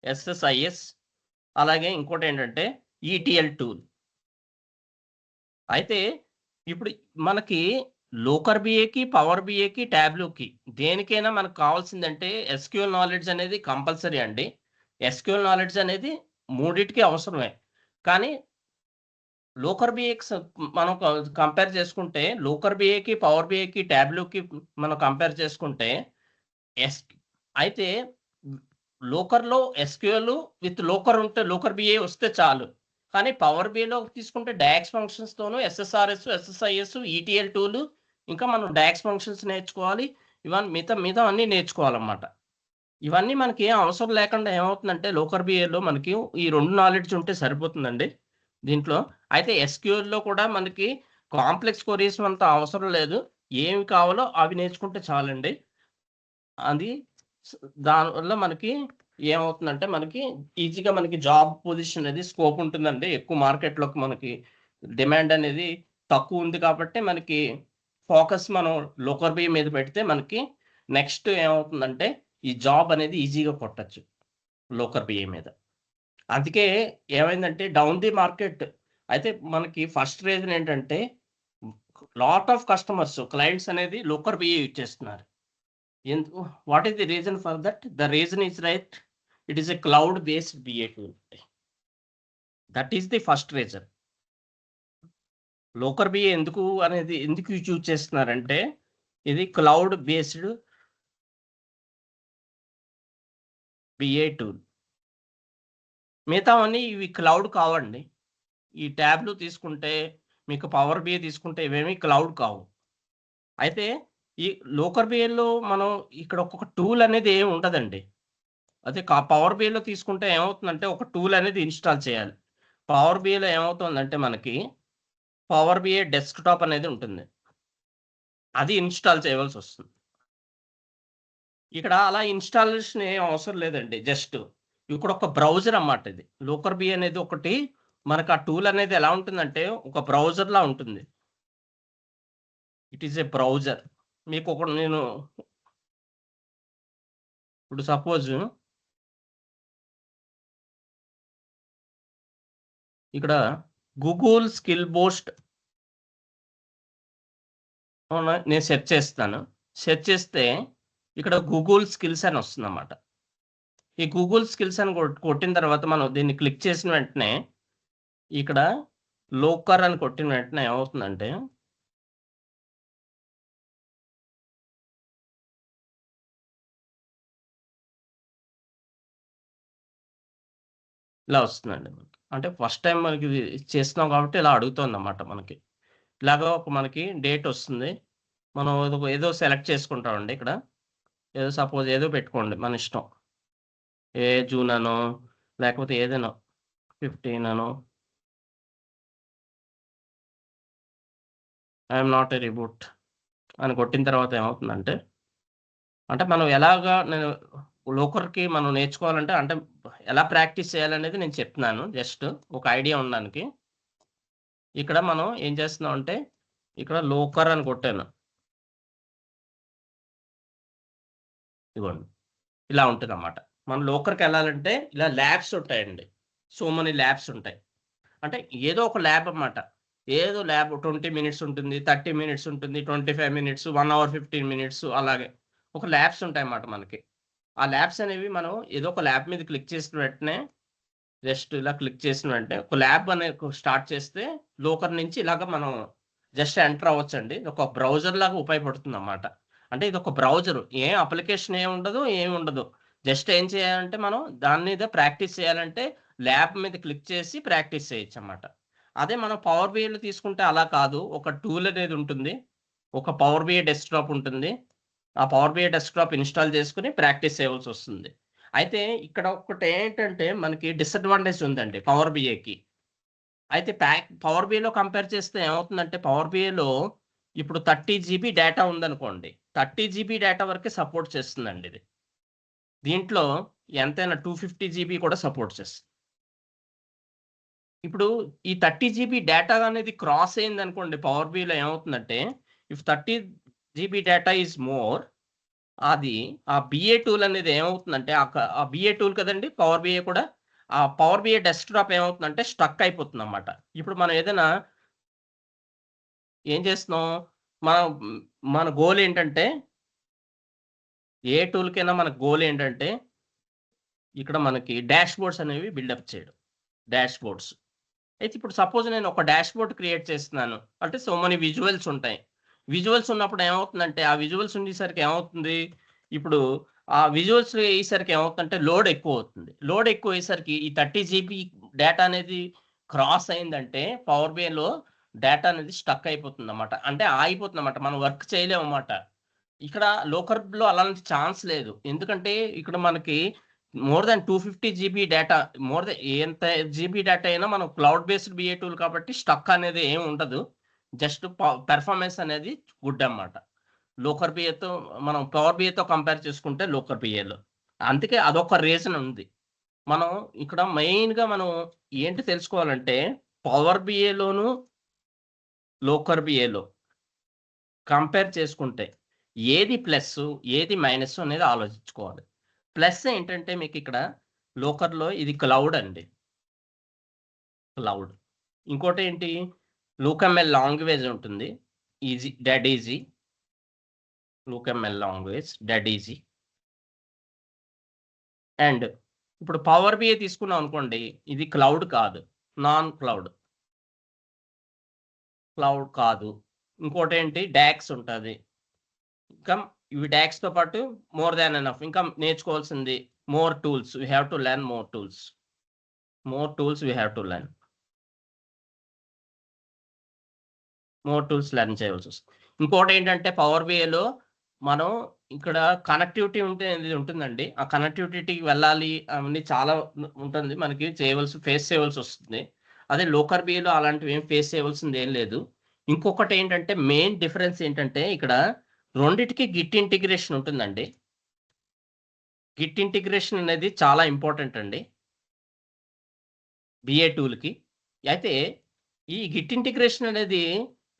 ఎస్ఎస్ఐఎస్, అలాగే ఇంకోటి ఏంటంటే ఈటీఎల్ టూల్. అయితే ఇప్పుడు మనకి లోకర్ బిఏకి పవర్ బిఏకి ట్యాబ్లోకి దేనికైనా మనకు కావాల్సిందంటే ఎస్క్యూఎల్ నాలెడ్జ్ అనేది కంపల్సరీ అండి. ఎస్క్యూఎల్ నాలెడ్జ్ అనేది మూడింటికి అవసరమే. కానీ లోకర్ బిఏకి మనం కంపేర్ చేసుకుంటే లోకర్ బిఏకి పవర్ బిఏకి ట్యాబ్లోకి మనం కంపేర్ చేసుకుంటే అయితే లోకర్లో ఎస్క్యూఎల్ విత్ లోకర్ బిఏ వస్తే చాలు. కానీ పవర్ బిఏలో తీసుకుంటే docs ఫంక్షన్స్తోనూ SSRS, SSIS, ETL tool, ఇంకా మనం డాక్స్ ఫంక్షన్స్ నేర్చుకోవాలి. ఇవన్నీ మిగతా అన్నీ నేర్చుకోవాలన్నమాట. ఇవన్నీ మనకి ఏం అవసరం లేకుండా ఏమవుతుందంటే లోకర్ బిఏలో మనకి ఈ 2 నాలెడ్జ్ ఉంటే సరిపోతుందండి దీంట్లో. అయితే ఎస్క్యూఎల్లో కూడా మనకి కాంప్లెక్స్ క్వరీస్ అంత అవసరం లేదు, ఏమి కావాలో అవి నేర్చుకుంటే చాలండి. అది దానివల్ల మనకి ఏమవుతుందంటే మనకి ఈజీగా మనకి జాబ్ పొజిషన్ అనేది స్కోప్ ఉంటుందండి. ఎక్కువ మార్కెట్లోకి మనకి డిమాండ్ అనేది తక్కువ ఉంది కాబట్టి మనకి ఫోకస్ మనం లోకర్ బిఏ మీద పెడితే మనకి నెక్స్ట్ ఏమవుతుందంటే ఈ జాబ్ అనేది ఈజీగా కొట్టచ్చు లోకర్ బిఏ మీద. అందుకే ఏమైందంటే డౌన్ ది మార్కెట్ అయితే మనకి ఫస్ట్ రీజన్ ఏంటంటే లాట్ ఆఫ్ క్లయింట్స్ అనేది లోకర్ బిఏ యూజ్ చేస్తున్నారు. What is the reason for that? The reason is right, it is a cloud based BI tool. That is the first reason. Looker BI ఎందుకు choose చేస్తున్నారంటే ఇది cloud based BI tool. మిగతావన్నీ ఇవి cloud కావండి. ఈ ట్యాబ్లు తీసుకుంటే మీకు పవర్ బిఏ తీసుకుంటే ఇవేమీ క్లౌడ్ కావు. అయితే ఈ లోకర్ బిఏలో మనం ఇక్కడ ఒక్కొక్క టూల్ అనేది ఏమి ఉండదండి. అదే పవర్ బిఏలో తీసుకుంటే ఏమవుతుందంటే ఒక టూల్ అనేది ఇన్స్టాల్ చేయాలి. పవర్ బిఏలో ఏమవుతుందంటే మనకి పవర్ బిఐ డెస్క్టాప్ అనేది ఉంటుంది, అది ఇన్స్టాల్ చేయవలసి వస్తుంది. ఇక్కడ అలా ఇన్స్టాలేషన్ ఏం అవసరం లేదండి. జస్ట్ ఇక్కడ ఒక బ్రౌజర్ అన్నమాట. ఇది లోకర్ బి అనేది ఒకటి మనకు ఆ టూల్ అనేది ఎలా ఉంటుందంటే ఒక బ్రౌజర్ లా ఉంటుంది. It is a browser. మీకు ఒకటి నేను ఇప్పుడు సపోజ్ ఇక్కడ గూగుల్ స్కిల్ బూస్ట్ నేను సెర్చ్ చేస్తాను. సెర్చ్ చేస్తే ఇక్కడ గూగుల్ స్కిల్స్ అని వస్తుంది అన్నమాట. ఈ గూగుల్ స్కిల్స్ అని కొట్టిన తర్వాత మనం దీన్ని క్లిక్ చేసిన వెంటనే ఇక్కడ లోకర్ అని కొట్టిన వెంటనే ఏమవుతుందంటే ఇలా వస్తుందండి. అంటే ఫస్ట్ టైం మనకి ఇది చేస్తున్నాం కాబట్టి ఇలా అడుగుతుంది అన్నమాట. మనకి ఇలాగ ఒక మనకి డేట్ వస్తుంది. మనం ఏదో సెలెక్ట్ చేసుకుంటామండి. ఇక్కడ ఏదో సపోజ్ ఏదో పెట్టుకోండి మన ఇష్టం. జూన్ అనో లేకపోతే ఏదైనా 15 అనో. ఐఎమ్ నాట్ ఏ రిబూట్ అని కొట్టిన తర్వాత ఏమవుతుందంటే అంటే మనం ఎలాగా నేను లోకర్కి మనం నేర్చుకోవాలంటే అంటే ఎలా ప్రాక్టీస్ చేయాలనేది నేను చెప్తున్నాను. జస్ట్ ఒక ఐడియా ఉండడానికి. ఇక్కడ మనం ఏం చేస్తున్నాం అంటే ఇక్కడ లోకర్ అని కొట్టాను. ఇదిగోండి ఇలా ఉంటుంది అన్నమాట. మనం లోకర్కి వెళ్ళాలంటే ఇలా ల్యాబ్స్ ఉంటాయండి. సో మెనీ ల్యాబ్స్ ఉంటాయి. అంటే ఏదో ఒక ల్యాబ్ అన్నమాట. ఏదో ల్యాబ్ 20 మినిట్స్ ఉంటుంది, 30 మినిట్స్ ఉంటుంది, 25 మినిట్స్, 1 అవర్ 15 మినిట్స్ అలాగే ఒక ల్యాబ్స్ ఉంటాయి అన్నమాట మనకి. ఆ ల్యాబ్స్ అనేవి మనం ఏదో ఒక ల్యాబ్ మీద క్లిక్ చేసిన వెంటనే జస్ట్ ఇలా క్లిక్ చేసిన వెంటనే ఒక ల్యాబ్ అనేది స్టార్ట్ చేస్తే లోకర్ నుంచి ఇలాగ మనం జస్ట్ ఎంటర్ అవ్వచ్చండి. ఇది ఒక బ్రౌజర్ లాగా ఉపయోగపడుతుంది అన్నమాట. అంటే ఇది ఒక బ్రౌజర్, ఏం అప్లికేషన్ ఏమి ఉండదు, ఏమి ఉండదు. జస్ట్ ఏం చేయాలంటే మనం దాని మీద ప్రాక్టీస్ చేయాలంటే ల్యాబ్ మీద క్లిక్ చేసి ప్రాక్టీస్ చేయొచ్చు అన్నమాట. అదే మనం పవర్ బిఐలో తీసుకుంటే అలా కాదు. ఒక టూల్ అనేది ఉంటుంది, ఒక పవర్ బిఐ డెస్క్టాప్ ఉంటుంది. ఆ పవర్ బిఐ డెస్క్టాప్ ఇన్స్టాల్ చేసుకుని ప్రాక్టీస్ చేయవలసి వస్తుంది. అయితే ఇక్కడ ఒకటి ఏంటంటే మనకి డిసడ్వాంటేజ్ ఉందండి పవర్ బిఐకి. అయితే పవర్ బిఐలో కంపేర్ చేస్తే ఏమవుతుందంటే పవర్ బిఐలో ఇప్పుడు 30 GB డేటా ఉందనుకోండి, 30 GB డేటా వరకే సపోర్ట్ చేస్తుందండి ఇది. దీంట్లో ఎంతైనా 250 GB కూడా సపోర్ట్ చేస్తుంది. ఇప్పుడు ఈ 30 GB డేటా అనేది క్రాస్ అయింది అనుకోండి పవర్ బిఐలో ఏమవుతుందంటే if 30 GB data is more, అది ఆ బిఏ టూల్ అనేది ఏమవుతుందంటే ఆ బిఏ టూల్ కదండి పవర్ బిఐ కూడా, ఆ పవర్ బిఐ డెస్క్టాప్ ఏమవుతుందంటే స్టక్ అయిపోతుంది అన్నమాట. ఇప్పుడు మనం ఏదైనా ఏం చేస్తున్నాం, మన గోల్ ఏంటంటే ఏ టూల్కైనా మన గోల్ ఏంటంటే ఇక్కడ మనకి డాష్ బోర్డ్స్ అనేవి బిల్డప్ చేయడం. డాష్ బోర్డ్స్ అయితే ఇప్పుడు సపోజ్ నేను ఒక డాష్ బోర్డ్ క్రియేట్ చేస్తున్నాను అంటే సో మెనీ విజువల్స్ ఉంటాయి. విజువల్స్ ఉన్నప్పుడు ఏమవుతుందంటే ఆ విజువల్స్ ఉండేసరికి ఏమవుతుంది, ఇప్పుడు ఆ విజువల్స్ అయ్యేసరికి ఏమవుతుందంటే లోడ్ ఎక్కువ అవుతుంది. లోడ్ ఎక్కువ అయ్యేసరికి ఈ 30 GB డేటా అనేది క్రాస్ అయిందంటే పవర్ బిఐలో డేటా అనేది స్టక్ అయిపోతుంది అన్నమాట. అంటే ఆగిపోతుంది అన్నమాట, మనం వర్క్ చేయలేము అన్నమాట. ఇక్కడ లోకర్లో అలాంటి ఛాన్స్ లేదు. ఎందుకంటే ఇక్కడ మనకి more than 250 GB data, more than ఎంత జీబీ డేటా అయినా మనం క్లౌడ్ బేస్డ్ బిఏ టూల్ కాబట్టి స్టక్ అనేది ఏమి ఉండదు. జస్ట్ పెర్ఫార్మెన్స్ అనేది గుడ్ అన్నమాట. లోకర్ బిఏతో మనం పవర్ బిఏతో కంపేర్ చేసుకుంటే లోకర్ బిఏలో అందుకే అదొక రీజన్ ఉంది. మనం ఇక్కడ మెయిన్గా మనం ఏంటి తెలుసుకోవాలంటే పవర్ బిఏలోను లోకర్ బిఏలో కంపేర్ చేసుకుంటే ఏది ప్లస్ ఏది మైనస్ అనేది ఆలోచించుకోవాలి. ప్లస్ ఏంటంటే మీకు ఇక్కడ లోకర్లో ఇది క్లౌడ్ అండి, క్లౌడ్. ఇంకోటి ఏంటి, లూక్ఎంఎల్ లాంగ్వేజ్ ఉంటుంది, easy dead easy. LookML language dead easy. And ఇప్పుడు పవర్ బిఐ తీసుకున్నాం అనుకోండి, ఇది క్లౌడ్ కాదు, నాన్ క్లౌడ్, క్లౌడ్ కాదు. ఇంకోటి ఏంటి డాక్స్ ఉంటుంది. ఇంకా ఇవి డాక్స్తో పాటు మోర్ దాన్ ఎనఫ్ ఇంకా నేర్చుకోవాల్సింది more tools. We have to learn more tools. More tools we have to learn. More tools learn చేయవలసి వస్తుంది. ఇంకోటి ఏంటంటే పవర్ బిఐలో మనం ఇక్కడ కనెక్టివిటీ ఉంటుందండి. ఆ కనెక్టివిటీకి వెళ్ళాలి అవన్నీ చాలా ఉంటుంది, మనకి ఫేస్ చేయవలసి వస్తుంది. అదే లోకర్ బిఏలో అలాంటివి ఏం ఫేస్ చేయవలసింది ఏం లేదు. ఇంకొకటి ఏంటంటే మెయిన్ డిఫరెన్స్ ఏంటంటే ఇక్కడ రెండిటికి గిట్ ఇంటిగ్రేషన్ ఉంటుందండి. గిట్ ఇంటిగ్రేషన్ అనేది చాలా ఇంపార్టెంట్ అండి బిఏ టూల్కి. అయితే ఈ గిట్ ఇంటిగ్రేషన్ అనేది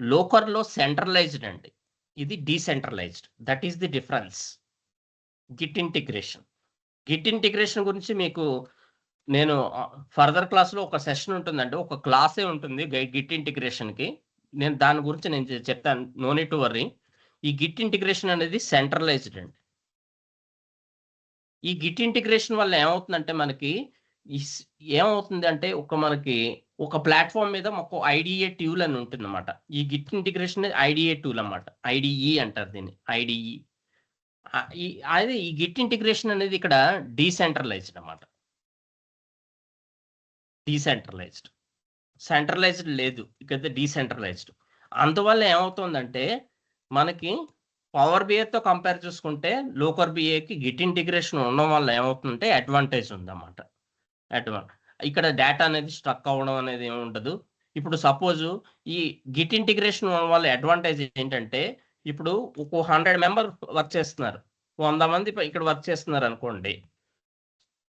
లోకర్లో సెంట్రలైజ్డ్ అండి, ఇది decentralised. That is the difference. Git integration గురించి మీకు నేను ఫర్దర్ క్లాస్లో ఒక సెషన్ ఉంటుందండి, ఒక క్లాసే ఉంటుంది గిట్ ఇంటిగ్రేషన్కి. నేను దాని గురించి నేను చెప్తాను, నో నీడ్ టు వర్రీ. ఈ గిట్ ఇంటిగ్రేషన్ అనేది సెంట్రలైజ్డ్ అండి. ఈ గిట్ ఇంటిగ్రేషన్ వల్ల ఏమవుతుందంటే మనకి ఏమవుతుంది అంటే మనకి ఒక ప్లాట్ఫామ్ మీద మాకు ఐడిఏ ట్యూల్ అని ఉంటుంది అనమాట. ఈ గిట్ ఇంటిగ్రేషన్ ఐడిఏ టూల్ అన్నమాట, ఐడిఈ అంటారు దీన్ని, ఐడిఈ. అదే ఈ గిట్ ఇంటిగ్రేషన్ అనేది ఇక్కడ డీసెంట్రలైజ్డ్ అన్నమాట. డీసెంట్రలైజ్డ్, సెంట్రలైజ్డ్ లేదు, ఇక్కడ డీసెంట్రలైజ్డ్. అందువల్ల ఏమవుతుందంటే మనకి పవర్ బిఏతో కంపేర్ చేసుకుంటే లోకర్ బిఏకి గిట్ ఇంటిగ్రేషన్ ఉండడం వల్ల ఏమవుతుందంటే అడ్వాంటేజ్ ఉందన్నమాట. ఇక్కడ డేటా అనేది స్ట్రక్ అవ్వడం అనేది ఏమి ఉండదు. ఇప్పుడు సపోజ్ ఈ గిట్ ఇంటిగ్రేషన్ వల్ల అడ్వాంటేజ్ ఏంటంటే, ఇప్పుడు ఒక 100 మెంబర్ వర్క్ చేస్తున్నారు, 100 మంది ఇక్కడ వర్క్ చేస్తున్నారు అనుకోండి.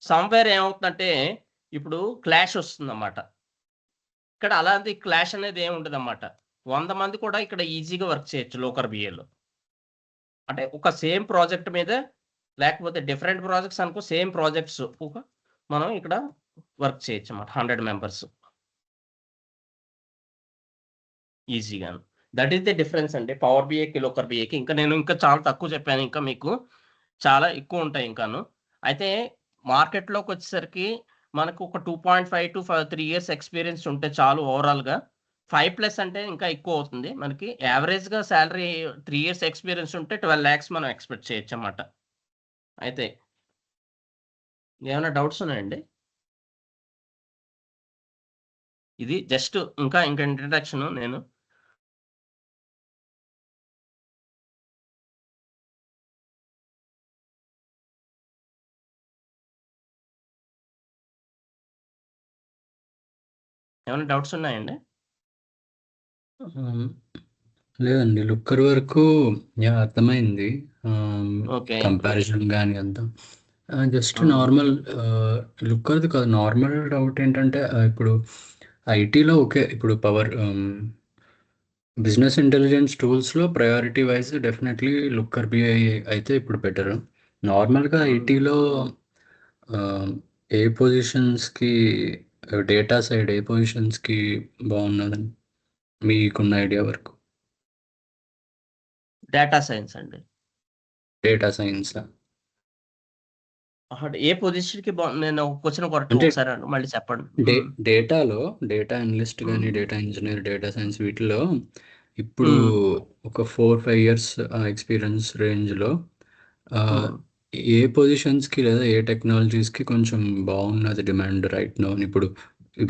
సమ్వేర్ ఏమవుతుందంటే ఇప్పుడు క్లాష్ వస్తుందన్నమాట. ఇక్కడ అలాంటి క్లాష్ అనేది ఏమి ఉండదు అన్నమాట. 100 మంది కూడా ఇక్కడ ఈజీగా వర్క్ చేయొచ్చు లోకర్ బిఏలో. అంటే ఒక సేమ్ ప్రాజెక్ట్ మీద, లేకపోతే డిఫరెంట్ ప్రాజెక్ట్స్ అనుకో, సేమ్ ప్రాజెక్ట్స్ మనం ఇక్కడ వర్క్ చేయొచ్చు అన్నమాట 100 మెంబర్స్ ఈజీగా. దట్ ఈస్ ది డిఫరెన్స్ అండి పవర్ బిఏకి లోకర్ బిఏకి. నేను ఇంకా చాలా తక్కువ చెప్పాను, ఇంకా మీకు చాలా ఎక్కువ ఉంటాయి ఇంకాను. అయితే మార్కెట్లోకి వచ్చేసరికి మనకు ఒక 2.5 to 3 years ఎక్స్పీరియన్స్ ఉంటే చాలు ఓవరాల్గా. 5+ అంటే ఇంకా ఎక్కువ అవుతుంది మనకి. యావరేజ్గా శాలరీ 3 years ఎక్స్పీరియన్స్ ఉంటే 12 lakhs మనం ఎక్స్పెక్ట్ చేయొచ్చు అన్నమాట. అయితే ఏమైనా డౌట్స్ ఉన్నాయండి? ఇది జస్ట్ ఇంకా ఇంట్రడక్షన్. నేను ఏమైనా డౌట్స్ ఉన్నాయండి? లేదండి, లుక్కర్ వరకు అర్థమైంది. ఓకే. కంపారిజన్ కానీ అంతా జస్ట్ Hmm. నార్మల్ లుక్కర్ది కాదు. నార్మల్ డౌట్ ఏంటంటే ఇప్పుడు ఐటీలో ఓకే, ఇప్పుడు బిజినెస్ ఇంటెలిజెన్స్ టూల్స్లో priority wise definitely Looker BI అయితే ఇప్పుడు బెటర్. నార్మల్గా ఐటీలో ఏ పొజిషన్స్కి, డేటా సైడ్ ఏ పొజిషన్స్కి బాగున్నదని మీకున్న ఐడియా వరకు? డేటా సైన్స్ అండి. డేటా సైన్స్ ఏ పొజిషన్కి నేను క్వశ్చన్ అంటే ఒకసారి మళ్ళీ చెప్పండి. డేటాలో డేటా అనలిస్ట్ కానీ, డేటా ఇంజనీర్, డేటా సైన్స్ వీటిలో ఇప్పుడు ఒక 4-5 years ఎక్స్పీరియన్స్ రేంజ్లో ఏ పొజిషన్స్కి లేదా ఏ టెక్నాలజీస్కి కొంచెం బాగున్నది డిమాండ్ రైట్ నో? ఇప్పుడు